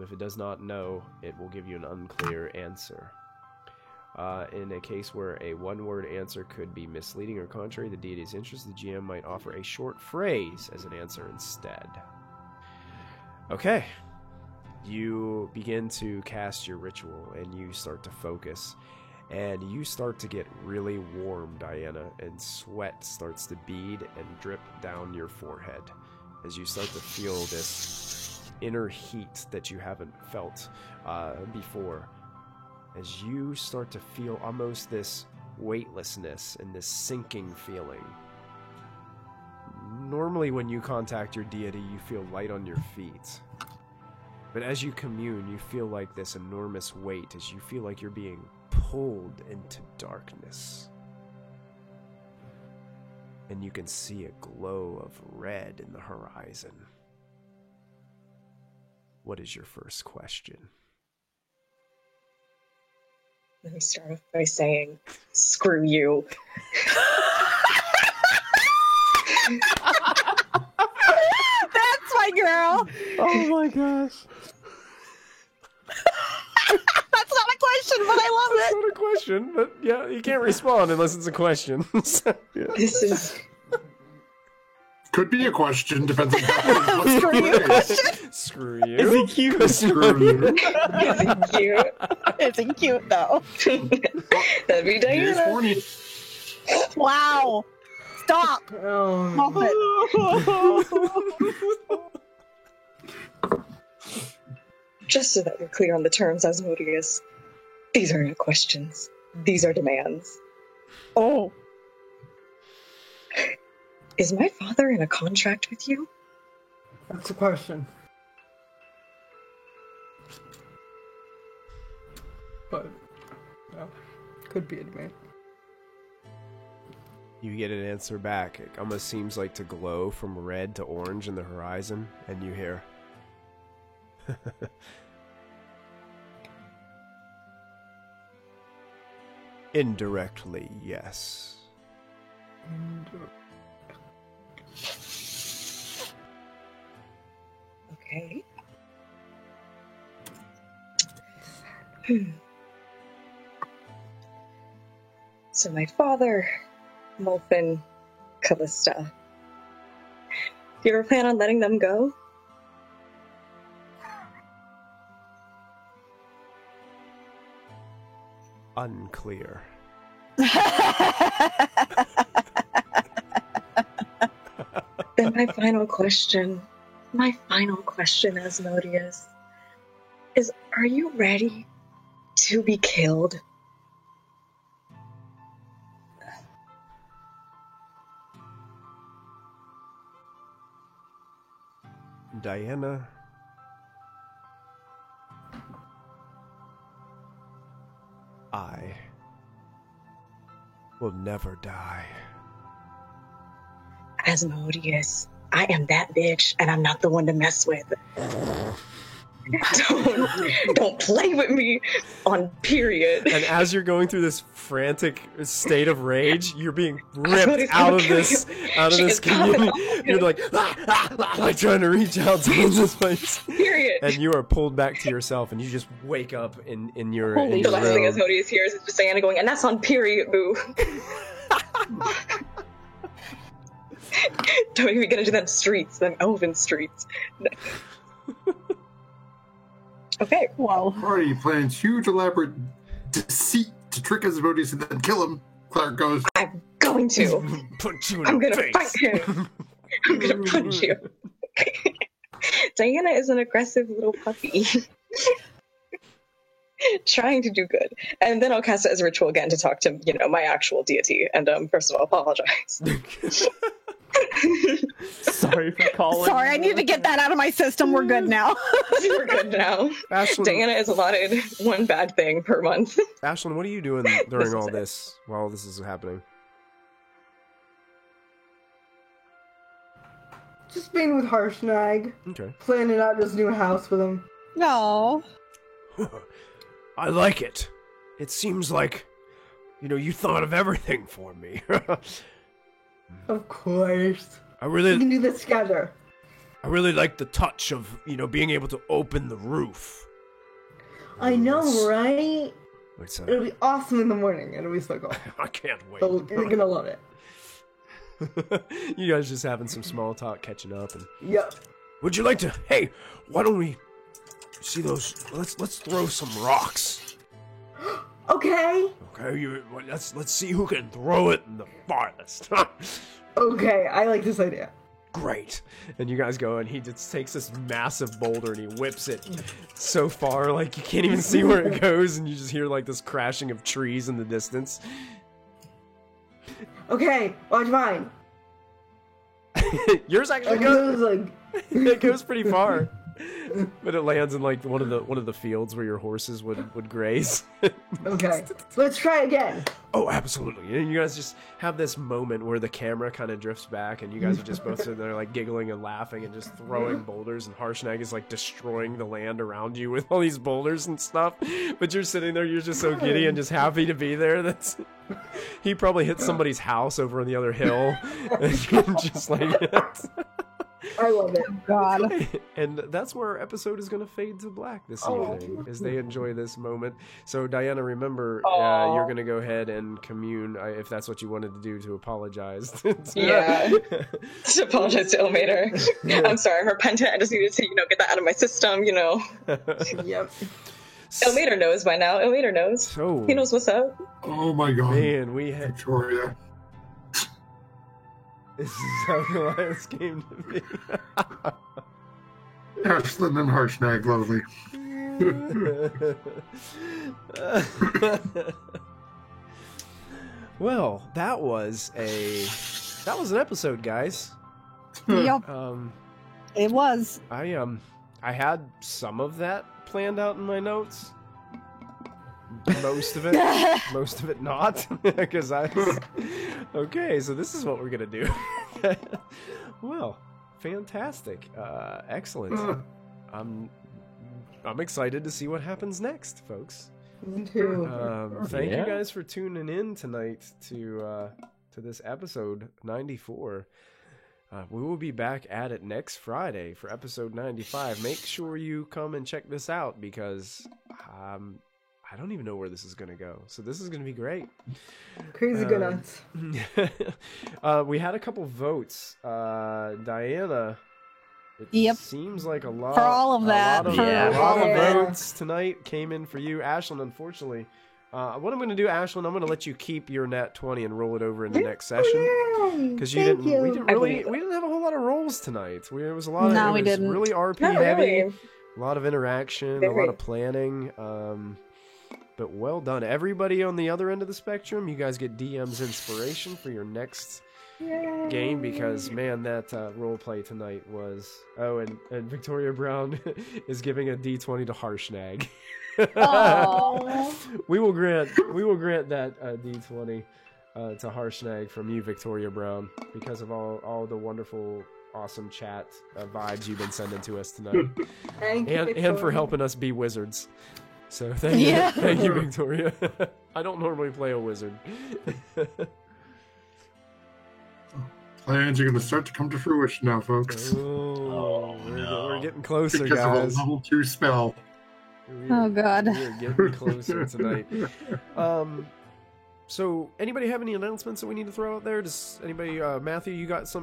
if it does not know, it will give you an unclear answer. In a case where a one-word answer could be misleading or contrary to the deity's interest, the GM might offer a short phrase as an answer instead. Okay. You begin to cast your ritual, and you start to focus. And you start to get really warm, Diana, and sweat starts to bead and drip down your forehead as you start to feel this inner heat that you haven't felt before. As you start to feel almost this weightlessness and this sinking feeling. Normally when you contact your deity, you feel light on your feet. But as you commune, you feel like this enormous weight as you feel like you're being pulled into darkness. And you can see a glow of red in the horizon. What is your first question? Let me start off by saying, screw you. That's my girl. Oh my gosh. That's not a question, but I love That's it. not a question, but yeah, you can't respond unless it's a question. So, yeah. This is... Could be a question, depends on how Screw you. Screw you. Is he cute? Screw you. Is it cute? Isn't cute though. That'd be He is Diana. horny. Wow. Stop. Oh, Stop it. Just so that we're clear on the terms, Asmodeus, these are not questions. These are demands. Oh. Is my father in a contract with you? that's a question. But, no, could be a demand. You get an answer back. It almost seems like to glow from red to orange in the horizon, and you hear... Indirectly, yes. Okay. So my father, Molfin, Callista. Do you ever plan on letting them go? Unclear. Then my final question, Asmodeus, is are you ready to be killed? Diana... I will never die. Asmodeus, I am that bitch, and I'm not the one to mess with. Don't play with me on period. And as you're going through this frantic state of rage, you're being ripped Asmodeus, out I'm of this She is community. popping. You're like trying to reach out to this place, Period. and you are pulled back to yourself, and you just wake up in your Holy in The your last thing room. Asmodeus hears is just Diana going, and that's on period, boo. Don't even get into them streets, them elven streets. Okay. Wow. Party plans huge elaborate deceit to trick Asmodeus and then kill him. Clark goes, I'm going to. Punch you in I'm the gonna face. fight him. I'm gonna punch you. Diana is an aggressive little puppy. Trying to do good. And then I'll cast it as a ritual again to talk to, my actual deity. And first of all, apologize. Sorry for calling. Sorry, I need to get that out of my system. We're good now. We're good now. Ashlyn, Diana is allotted one bad thing per month. Ashlyn, what are you doing This during is all it. this while this is happening? Just being with Harshnag, Okay. planning out this new house with him. No. I like it. It seems like, you thought of everything for me. Of course. I We really can do this together. like the touch of, being able to open the roof. I know, right? It's, It'll be awesome in the morning. It'll be so cool. I can't wait. So you're gonna love it. You guys just having some small talk, catching up, and Yep. would you like to? Hey, why don't we see those? Let's throw some rocks. Okay. Okay, let's see who can throw it the farthest. Okay, I like this idea. Great. And you guys go, and he just takes this massive boulder and he whips it so far, like you can't even see where it goes, and you just hear like this crashing of trees in the distance. Okay, watch mine. Yours actually And goes. goes like, It goes pretty far. But it lands in like one of the fields where your horses would graze. Okay, let's try again. Oh, absolutely. And you guys just have this moment where the camera kind of drifts back and you guys are just both sitting there like giggling and laughing and just throwing boulders, and Harshnag is like destroying the land around you with all these boulders and stuff. But you're sitting there, you're just so giddy and just happy to be there. He probably hit somebody's house over on the other hill. And you're just like... I love it. God. And that's where our episode is going to fade to black this evening, as they enjoy this moment. So, Diana, remember, you're going to go ahead and commune, if that's what you wanted to do, to apologize. Yeah. To apologize to Ilmater. I'm sorry, I'm repentant. I just needed to, get that out of my system, Yep. Ilmater knows by now. Ilmater knows. So, He knows what's up. Oh my god. man, we had... Victoria. This is how the Alliance came to be. Ashlyn and Harshnag, lovely. Well, that was an episode, guys. Yep, it was. I had some of that planned out in my notes. Most of it not, because okay. So this is what we're gonna do. Well, fantastic, excellent. I'm excited to see what happens next, folks. Me too. Thank you guys for tuning in tonight to this episode 94. We will be back at it next Friday for episode 95. Make sure you come and check this out, because I don't even know where this is going to go. So this is going to be great. Crazy good nuts. We had a couple votes. Diana, Yep. seems like a lot. For all of that. A lot of votes tonight came in for you. Ashlyn, unfortunately. What I'm going to do, Ashlyn, I'm going to let you keep your nat 20 and roll it over in the next session. Because we didn't have a whole lot of rolls tonight. It was a lot. No, it we was didn't. really RP Not heavy. really. A lot of interaction, a lot of planning. But well done. Everybody on the other end of the spectrum, you guys get DM's inspiration for your next game, because, man, that role play tonight was... Oh, and Victoria Brown is giving a D20 to Harshnag. We will grant that D20 to Harshnag from you, Victoria Brown, because of all the wonderful, awesome chat vibes you've been sending to us tonight. Thank you, And for helping us be wizards. So thank you, Victoria. I don't normally play a wizard. Plans are going to start to come to fruition now, folks. We're getting closer, Because guys. of a level 2 spell. Oh, God. We're getting closer tonight. So, anybody have any announcements that we need to throw out there? Does anybody, Matthew, you got some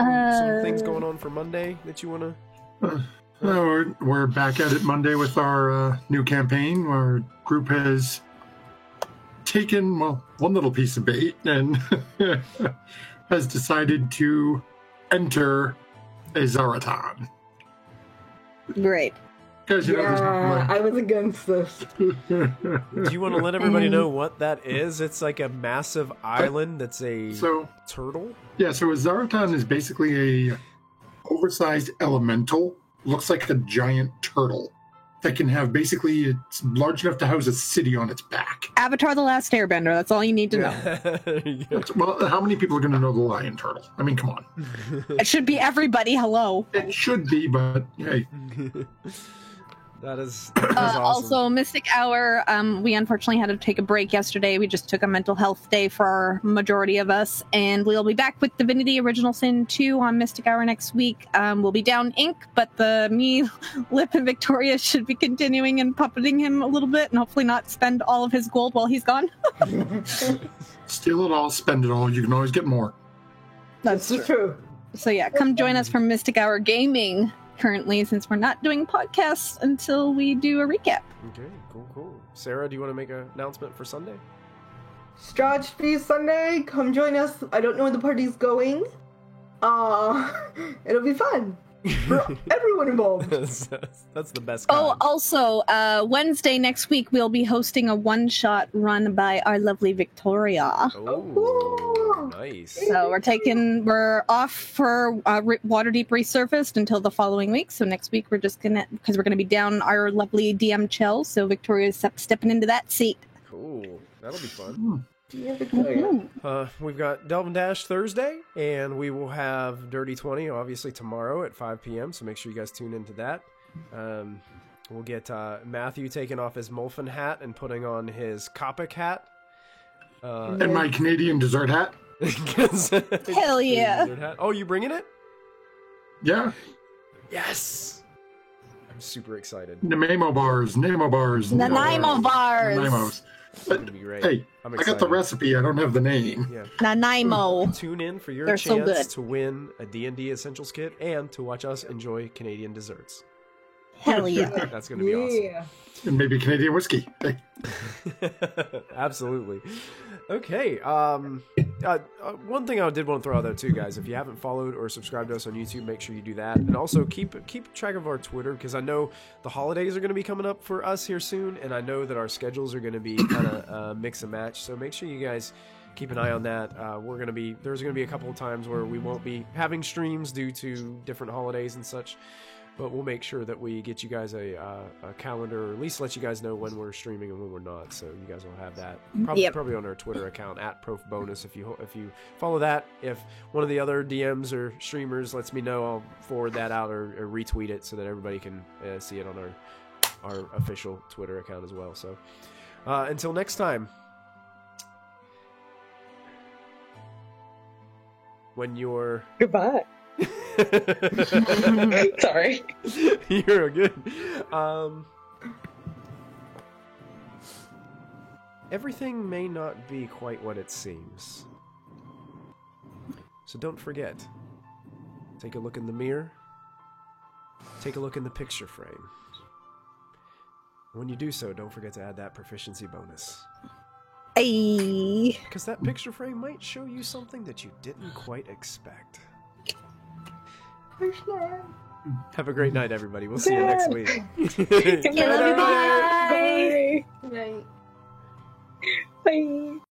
things going on for Monday that you want to... No, we're back at it Monday with our new campaign. Our group has taken, one little piece of bait and has decided to enter a Zaratan. Great. Because, I was against this. Do you want to let everybody know what that is? It's like a massive island that's a turtle? Yeah, so a Zaratan is basically a oversized elemental. Looks like a giant turtle that can have it's large enough to house a city on its back. Avatar: The Last Airbender. That's all you need to know. Well, how many people are going to know the lion turtle? I mean, come on. It should be everybody. Hello. It should be, but hey. That is awesome. Also, Mystic Hour, we unfortunately had to take a break yesterday. We just took a mental health day for our majority of us, and we'll be back with Divinity Original Sin 2 on Mystic Hour next week. We'll be down ink, but Lip, and Victoria should be continuing and puppeting him a little bit, and hopefully not spend all of his gold while he's gone. Steal it all, spend it all. You can always get more. That's true. So yeah, come join us for Mystic Hour Gaming currently, since we're not doing podcasts until we do a recap. Okay, cool. Sarah, do you want to make an announcement for Sunday? Strahd Feast Sunday, come join us. I don't know where the party's going. It'll be fun for everyone involved. That's the best Oh, kind. also, Wednesday next week we'll be hosting a one-shot run by our lovely Victoria. Oh. Nice. So we're off for Waterdeep Resurfaced until the following week. So next week we're just because we're gonna be down our lovely DM Chell. So Victoria's stepping into that seat. Cool. That'll be fun. Mhm. We've got Delve and Dash Thursday, and we will have Dirty 20 obviously tomorrow at 5 p.m. So make sure you guys tune into that. We'll get Matthew taking off his Molfen hat and putting on his Copic hat. And my Canadian dessert hat. Hell yeah. Hat. Oh, you bringing it? Yeah. Yes. I'm super excited. Nanaimo bars. Nanaimo bars. Nanaimos. It's going to be great. Hey, I'm I excited. got the recipe. I don't have the name. Yeah. Nanaimo. Tune in for your They're so chance good. to win a D&D Essentials kit and to watch us enjoy Canadian desserts. Hell yeah. That's going to be awesome. Yeah. And maybe Canadian whiskey. Hey. Absolutely. Okay. One thing I did want to throw out there too, guys. If you haven't followed or subscribed to us on YouTube, make sure you do that. And also keep track of our Twitter, because I know the holidays are going to be coming up for us here soon, and I know that our schedules are going to be kind of mix and match. So make sure you guys keep an eye on that. There's going to be a couple of times where we won't be having streams due to different holidays and such. But we'll make sure that we get you guys a calendar, or at least let you guys know when we're streaming and when we're not. So you guys will have that probably on our Twitter account @ProfBonus. If you follow that, if one of the other DMs or streamers lets me know, I'll forward that out or retweet it so that everybody can see it on our official Twitter account as well. So until next time, when you're Goodbye. Sorry. You're good. Everything may not be quite what it seems. So don't forget. Take a look in the mirror. Take a look in the picture frame. When you do so, don't forget to add that proficiency bonus. Hey. Because that picture frame might show you something that you didn't quite expect. Have a great night, everybody. We'll see you next week. Good night, everybody. Night. Bye.